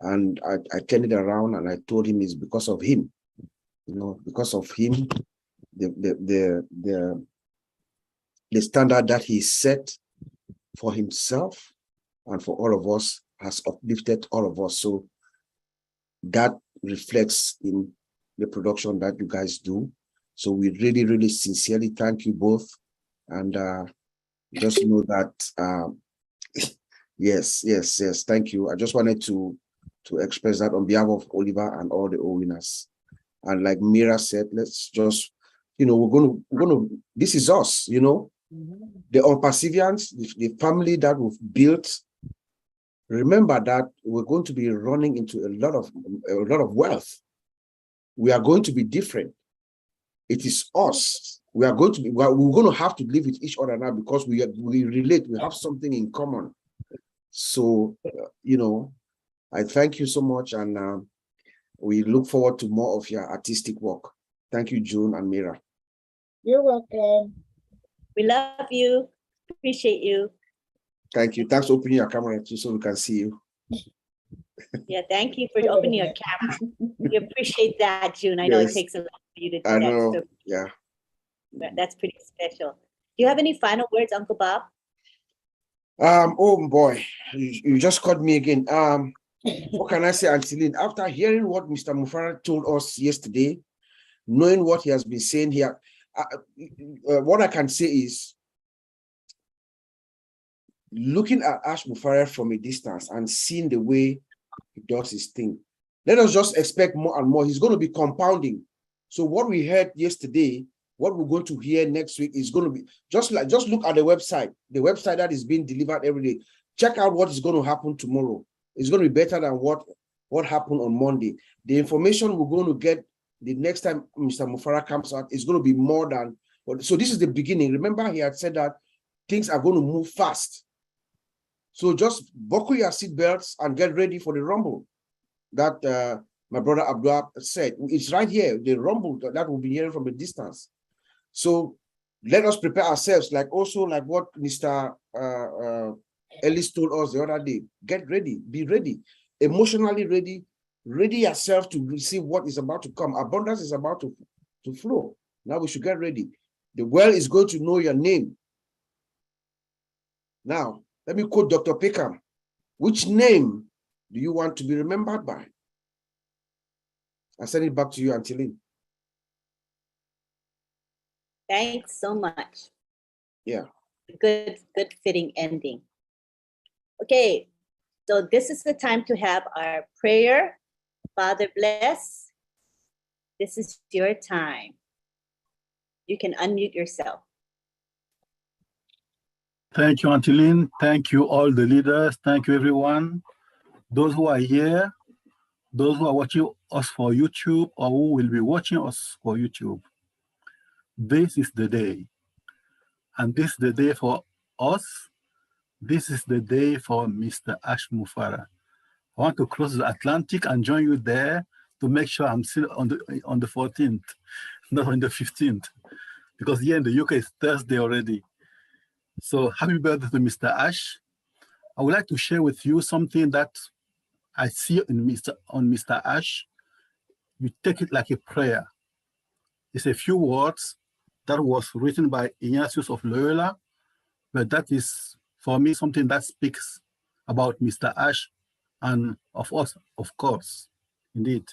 [SPEAKER 3] And I turned it around and I told him it's because of him. You know, because of him, the standard that he set for himself and for all of us has uplifted all of us. So that reflects in the production that you guys do. So we really, really sincerely thank you both. And just know that, yes, thank you. I just wanted to express that on behalf of Oliver and all the OWinners. And like Mira said, let's just, you know, we're gonna, this is us, you know, the ONPASSIVians, the family that we've built. Remember that we're going to be running into a lot of wealth. We are going to be different. It is us. We are going to be, we're going to have to live with each other now because we relate, we have something in common. So, you know, I thank you so much, and we look forward to more of your artistic work. Thank you, June and Mira.
[SPEAKER 22] You're welcome.
[SPEAKER 1] We love you. Appreciate you.
[SPEAKER 3] Thank you. Thanks for opening your camera too so we can see you.
[SPEAKER 1] Yeah, thank you for opening your camera. We appreciate that, June. I know it
[SPEAKER 3] Yes.
[SPEAKER 1] takes a lot for you to do
[SPEAKER 3] I
[SPEAKER 1] that.
[SPEAKER 3] know,
[SPEAKER 1] So
[SPEAKER 3] yeah.
[SPEAKER 1] that's pretty special. Do you have any final words, Uncle Bob?
[SPEAKER 3] Oh boy, you just caught me again. What can I say, Angeline? After hearing what Mr. Mufara told us yesterday, knowing what he has been saying here, what I can say is, looking at Ash Mufara from a distance and seeing the way he does his thing, let us just expect more and more. He's going to be compounding. So what we heard yesterday, what we're going to hear next week is going to be just look at the website that is being delivered every day. Check out what is going to happen tomorrow. It's going to be better than what happened on Monday. The information we're going to get the next time Mr. Mufara comes out is going to be more than. So this is the beginning. Remember, he had said that things are going to move fast. So just buckle your seatbelts and get ready for the rumble that my brother Abdul said. It's right here, the rumble that we'll be hearing from a distance. So let us prepare ourselves, like what Mr. Ellis told us the other day. Get ready, be ready, emotionally ready, ready yourself to receive what is about to come. Abundance is about to flow. Now we should get ready. The world is going to know your name. Now, let me quote Dr. Peckham. Which name do you want to be remembered by? I send it back to you, Angeline.
[SPEAKER 1] Thanks so much.
[SPEAKER 3] Yeah.
[SPEAKER 1] Good fitting ending. Okay, so this is the time to have our prayer. Father bless. This is your time. You can unmute yourself.
[SPEAKER 4] Thank you, Angeline. Thank you, all the leaders. Thank you, everyone. Those who are here, those who are watching us for YouTube, or who will be watching us for YouTube. This is the day. And this is the day for us. This is the day for Mr. Ash Mufara. I want to cross the Atlantic and join you there to make sure I'm still on the 14th, not on the 15th, because here in the UK it's Thursday already. So happy birthday to Mr. Ash. I would like to share with you something that I see on Mr. Ash. You take it like a prayer. It's a few words that was written by Ignatius of Loyola, but that is, for me, something that speaks about Mr. Ash and of us, of course, indeed.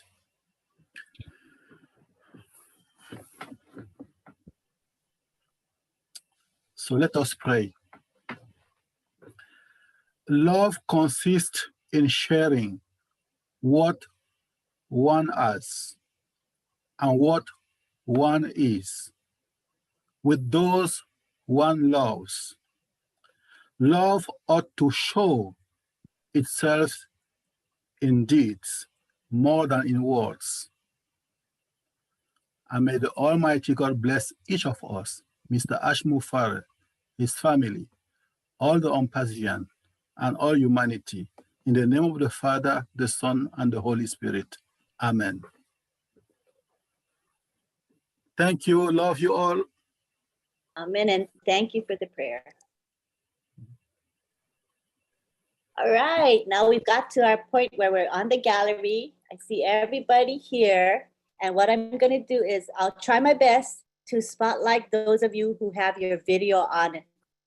[SPEAKER 4] So let us pray. Love consists in sharing what one has and what one is with those one loves. Love ought to show itself in deeds more than in words. And may the Almighty God bless each of us, Mr. Ash Mufara, his family, all the ONPASSIVians, and all humanity. In the name of the Father, the Son, and the Holy Spirit. Amen. Thank you. Love you all.
[SPEAKER 1] Amen. And thank you for the prayer. All right, now we've got to our point where we're on the gallery. I see everybody here. And what I'm going to do is I'll try my best to spotlight those of you who have your video on.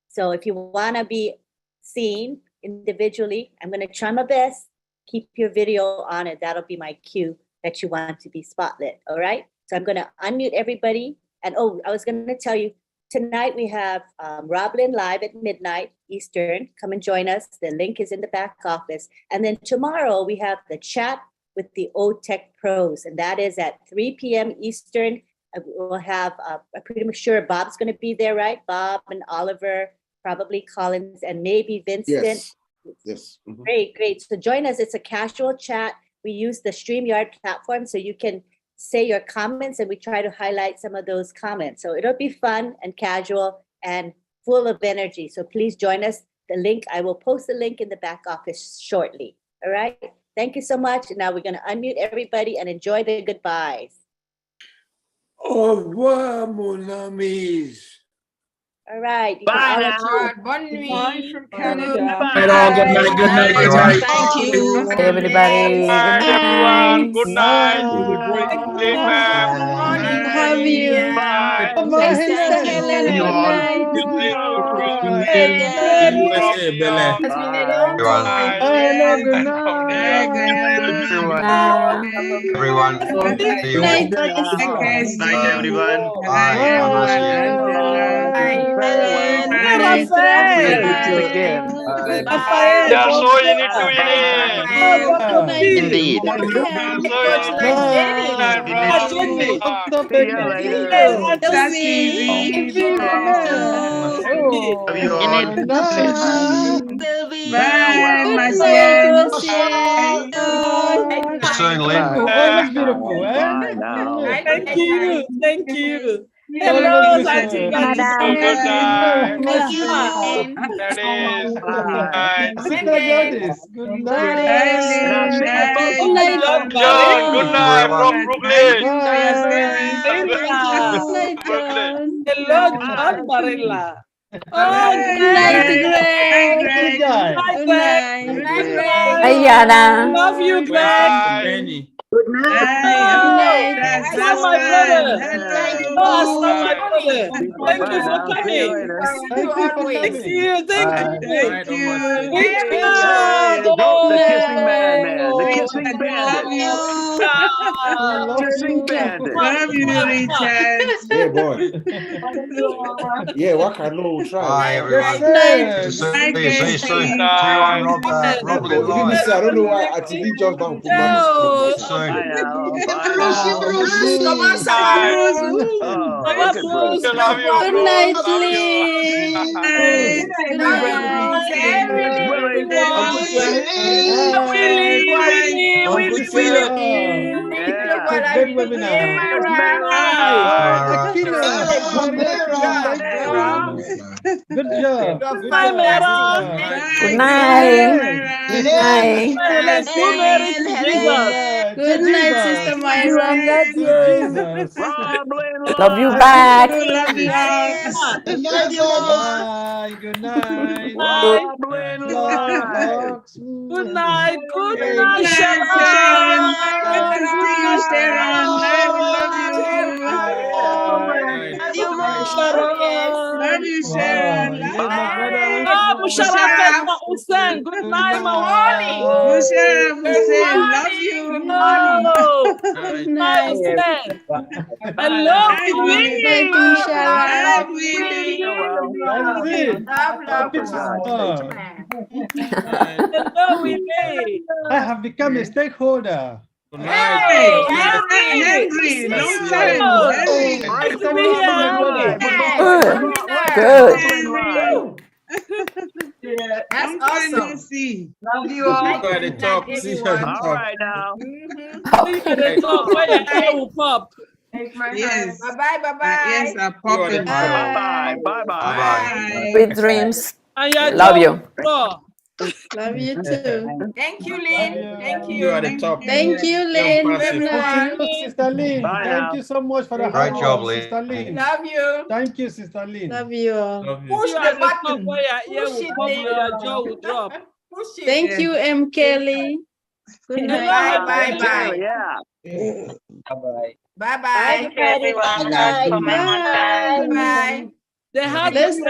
[SPEAKER 1] So if you want to be seen individually, I'm going to try my best. Keep your video on it. That'll be my cue that you want to be spotlit. All right. So I'm going to unmute everybody. And oh, I was going to tell you, tonight we have Roblin live at midnight Eastern. Come and join us. The link is in the back office. And then tomorrow we have the chat with the O-Tech pros, and that is at 3 p.m. Eastern. We'll have, I'm pretty sure Bob's going to be there, right? Bob and Oliver, probably Collins, and maybe Vincent.
[SPEAKER 3] Yes. Yes. Mhm.
[SPEAKER 1] Great, great. So join us. It's a casual chat. We use the StreamYard platform so you can say your comments and we try to highlight some of those comments. So it'll be fun and casual and full of energy. So please join us. The link, I will post the link in the back office shortly. All right. Thank you so much. And now we're going to unmute everybody and enjoy the goodbyes.
[SPEAKER 5] Au revoir, mon amis.
[SPEAKER 1] All right. You
[SPEAKER 21] Bye
[SPEAKER 1] can all
[SPEAKER 21] now.
[SPEAKER 1] achieve.
[SPEAKER 21] Good night from Canada.
[SPEAKER 5] Good night, good night, good night, good night.
[SPEAKER 21] Thank you.
[SPEAKER 2] Hey, everybody. Good night.
[SPEAKER 7] Good night. It was a great day, man.
[SPEAKER 10] Good morning. Love you.
[SPEAKER 21] Bye.
[SPEAKER 10] Bye, Sister Helen.
[SPEAKER 5] See you
[SPEAKER 10] Good
[SPEAKER 5] all.
[SPEAKER 10] night.
[SPEAKER 7] Hey,
[SPEAKER 5] In USA, Bele.
[SPEAKER 10] It's been a long time.
[SPEAKER 4] Hello, good
[SPEAKER 7] Good
[SPEAKER 4] night.
[SPEAKER 6] Everyone, see you all.
[SPEAKER 10] Good night.
[SPEAKER 9] Night, everyone.
[SPEAKER 6] Bye.
[SPEAKER 10] Helen.
[SPEAKER 21] Hey,
[SPEAKER 14] Rafael.
[SPEAKER 21] again.
[SPEAKER 14] Rafael.
[SPEAKER 7] That's all you need to
[SPEAKER 21] Bye.
[SPEAKER 7] hear.
[SPEAKER 14] Oh, Dr. B.
[SPEAKER 17] Indeed.
[SPEAKER 14] Coach Jenny. Jenny.
[SPEAKER 21] See you later.
[SPEAKER 14] Hey, Auntie
[SPEAKER 21] Easy.
[SPEAKER 14] C.
[SPEAKER 9] Love you all.
[SPEAKER 21] Bye, my
[SPEAKER 10] Good
[SPEAKER 21] friend.
[SPEAKER 10] night.
[SPEAKER 6] Soon, Lynn.
[SPEAKER 4] Always beautiful, eh?
[SPEAKER 21] Bye now.
[SPEAKER 14] Thank you. Thank you.
[SPEAKER 4] Always
[SPEAKER 14] Hello, Auntie
[SPEAKER 4] beautiful.
[SPEAKER 14] Gladys.
[SPEAKER 7] Good night.
[SPEAKER 10] Thank you.
[SPEAKER 7] That is.
[SPEAKER 21] Bye.
[SPEAKER 4] Sister Gladys, good night.
[SPEAKER 21] Good night.
[SPEAKER 7] John, good night from Brooklyn.
[SPEAKER 14] Marilla.
[SPEAKER 7] Brooklyn.
[SPEAKER 14] Hello, John Marilla. Oh,
[SPEAKER 10] Good night, Greg.
[SPEAKER 4] Good guy.
[SPEAKER 14] Hi,
[SPEAKER 10] Good
[SPEAKER 14] Greg.
[SPEAKER 10] night.
[SPEAKER 2] Hi, Yana.
[SPEAKER 14] Love you, Greg.
[SPEAKER 7] Bye.
[SPEAKER 5] Good
[SPEAKER 10] Good
[SPEAKER 14] Oh,
[SPEAKER 10] night.
[SPEAKER 14] I saw my brother. Oh, I saw my brother. Thank you for
[SPEAKER 21] Bye. See you
[SPEAKER 14] coming.
[SPEAKER 21] later.
[SPEAKER 4] Thank you for
[SPEAKER 14] Thank
[SPEAKER 4] coming.
[SPEAKER 14] you. Thank you.
[SPEAKER 7] Night, Omar.
[SPEAKER 14] Richard.
[SPEAKER 21] Oh, the kissing madman. The
[SPEAKER 14] Oh,
[SPEAKER 21] kissing bandit.
[SPEAKER 4] We love
[SPEAKER 21] Kissing
[SPEAKER 4] you.
[SPEAKER 21] bandit.
[SPEAKER 3] Yeah, boy. Yeah, what can no try?
[SPEAKER 6] Bye, everyone.
[SPEAKER 4] Yes,
[SPEAKER 6] See
[SPEAKER 4] sir.
[SPEAKER 6] you soon. See you
[SPEAKER 7] Good
[SPEAKER 6] on
[SPEAKER 7] night.
[SPEAKER 6] Roblin
[SPEAKER 3] Even
[SPEAKER 6] Live.
[SPEAKER 3] this, I don't know why I didn't just bound put my
[SPEAKER 14] Oh,
[SPEAKER 6] Soon.
[SPEAKER 21] Bye now. Bye.
[SPEAKER 4] Bruce.
[SPEAKER 7] Night.
[SPEAKER 21] Oh,
[SPEAKER 14] Baba
[SPEAKER 21] look at Bruce.
[SPEAKER 14] Bruce.
[SPEAKER 7] Love you,
[SPEAKER 10] Good
[SPEAKER 7] bro.
[SPEAKER 10] night,
[SPEAKER 7] Love you.
[SPEAKER 10] Lynn. Good night.
[SPEAKER 21] Willie.
[SPEAKER 14] Uncle
[SPEAKER 21] Willie.
[SPEAKER 14] Willie, Willie,
[SPEAKER 4] Uncle
[SPEAKER 14] Willie.
[SPEAKER 4] Sarah.
[SPEAKER 21] Yeah.
[SPEAKER 4] Great webinar.
[SPEAKER 21] There's
[SPEAKER 14] Good
[SPEAKER 21] Mara.
[SPEAKER 14] night.
[SPEAKER 6] Myra.
[SPEAKER 4] Akina, Maria, thank you. Good job. Good
[SPEAKER 14] Bye,
[SPEAKER 4] job.
[SPEAKER 14] Mera.
[SPEAKER 2] Good night.
[SPEAKER 4] Yes.
[SPEAKER 2] Good night.
[SPEAKER 14] Let's go married to Jesus.
[SPEAKER 10] Good night, Sister Myra.
[SPEAKER 4] Jesus.
[SPEAKER 21] Roblin
[SPEAKER 2] Love you
[SPEAKER 21] Live.
[SPEAKER 2] back.
[SPEAKER 4] Good night. Good night.
[SPEAKER 14] Night.
[SPEAKER 21] Roblin
[SPEAKER 4] Love,
[SPEAKER 21] Live.
[SPEAKER 4] hugs.
[SPEAKER 14] Good night. Good
[SPEAKER 4] Hey,
[SPEAKER 14] night, Sharon. Good
[SPEAKER 4] night.
[SPEAKER 14] night, Sharon.
[SPEAKER 4] Wow, yeah, my brother.
[SPEAKER 14] Oh, Musharraf Ma Hussein. Good night, my wife. Oh,
[SPEAKER 10] Good
[SPEAKER 14] good night,
[SPEAKER 10] night.
[SPEAKER 14] Hussein. Hello,
[SPEAKER 10] Thank you, Musharraf.
[SPEAKER 4] That's it. Keep it small.
[SPEAKER 14] Hello, Winnie.
[SPEAKER 4] I have become a stakeholder.
[SPEAKER 7] Good night.
[SPEAKER 14] Hey, Henry.
[SPEAKER 7] Long
[SPEAKER 14] time.
[SPEAKER 21] Right
[SPEAKER 14] to be here, Henry.
[SPEAKER 2] Good. Good.
[SPEAKER 12] That's awesome. Love you all.
[SPEAKER 5] Look at the top. See at the
[SPEAKER 21] All
[SPEAKER 5] top.
[SPEAKER 21] right now.
[SPEAKER 14] Look at the top where your hair will pop.
[SPEAKER 12] Yes. Bye bye. Yes, I pop it.
[SPEAKER 21] Bye bye. Bye bye.
[SPEAKER 2] Sweet dreams.
[SPEAKER 14] And your
[SPEAKER 2] Love
[SPEAKER 14] jaw
[SPEAKER 2] you.
[SPEAKER 14] will draw.
[SPEAKER 10] Love you too.
[SPEAKER 8] Thank you, Lynn. Thank you.
[SPEAKER 5] You are the top.
[SPEAKER 10] Thank you, Lynn.
[SPEAKER 5] Impassive.
[SPEAKER 8] Everyone.
[SPEAKER 22] Sister Lynn.
[SPEAKER 21] Bye
[SPEAKER 22] Thank
[SPEAKER 21] now.
[SPEAKER 22] you so much for the
[SPEAKER 6] Great
[SPEAKER 22] hard
[SPEAKER 6] job,
[SPEAKER 22] work,
[SPEAKER 6] Lynn.
[SPEAKER 22] Sister Lynn.
[SPEAKER 8] Love you.
[SPEAKER 22] Thank you, Sister Lynn.
[SPEAKER 10] Love you all.
[SPEAKER 5] Love you.
[SPEAKER 8] Push
[SPEAKER 14] You are
[SPEAKER 8] the
[SPEAKER 14] the top
[SPEAKER 8] button.
[SPEAKER 14] where your ear
[SPEAKER 8] Push
[SPEAKER 14] will
[SPEAKER 8] it,
[SPEAKER 14] come
[SPEAKER 8] Lynn.
[SPEAKER 14] and your jaw will drop.
[SPEAKER 8] Push it.
[SPEAKER 10] Thank you, M. Kelly. Good
[SPEAKER 14] Hello,
[SPEAKER 10] night.
[SPEAKER 8] Bye, bye,
[SPEAKER 21] Yeah.
[SPEAKER 15] Bye-bye.
[SPEAKER 8] Bye,
[SPEAKER 1] Bye,
[SPEAKER 8] bye.
[SPEAKER 1] everybody. Good night.
[SPEAKER 10] Bye.
[SPEAKER 8] Bye.
[SPEAKER 14] They had
[SPEAKER 10] Let's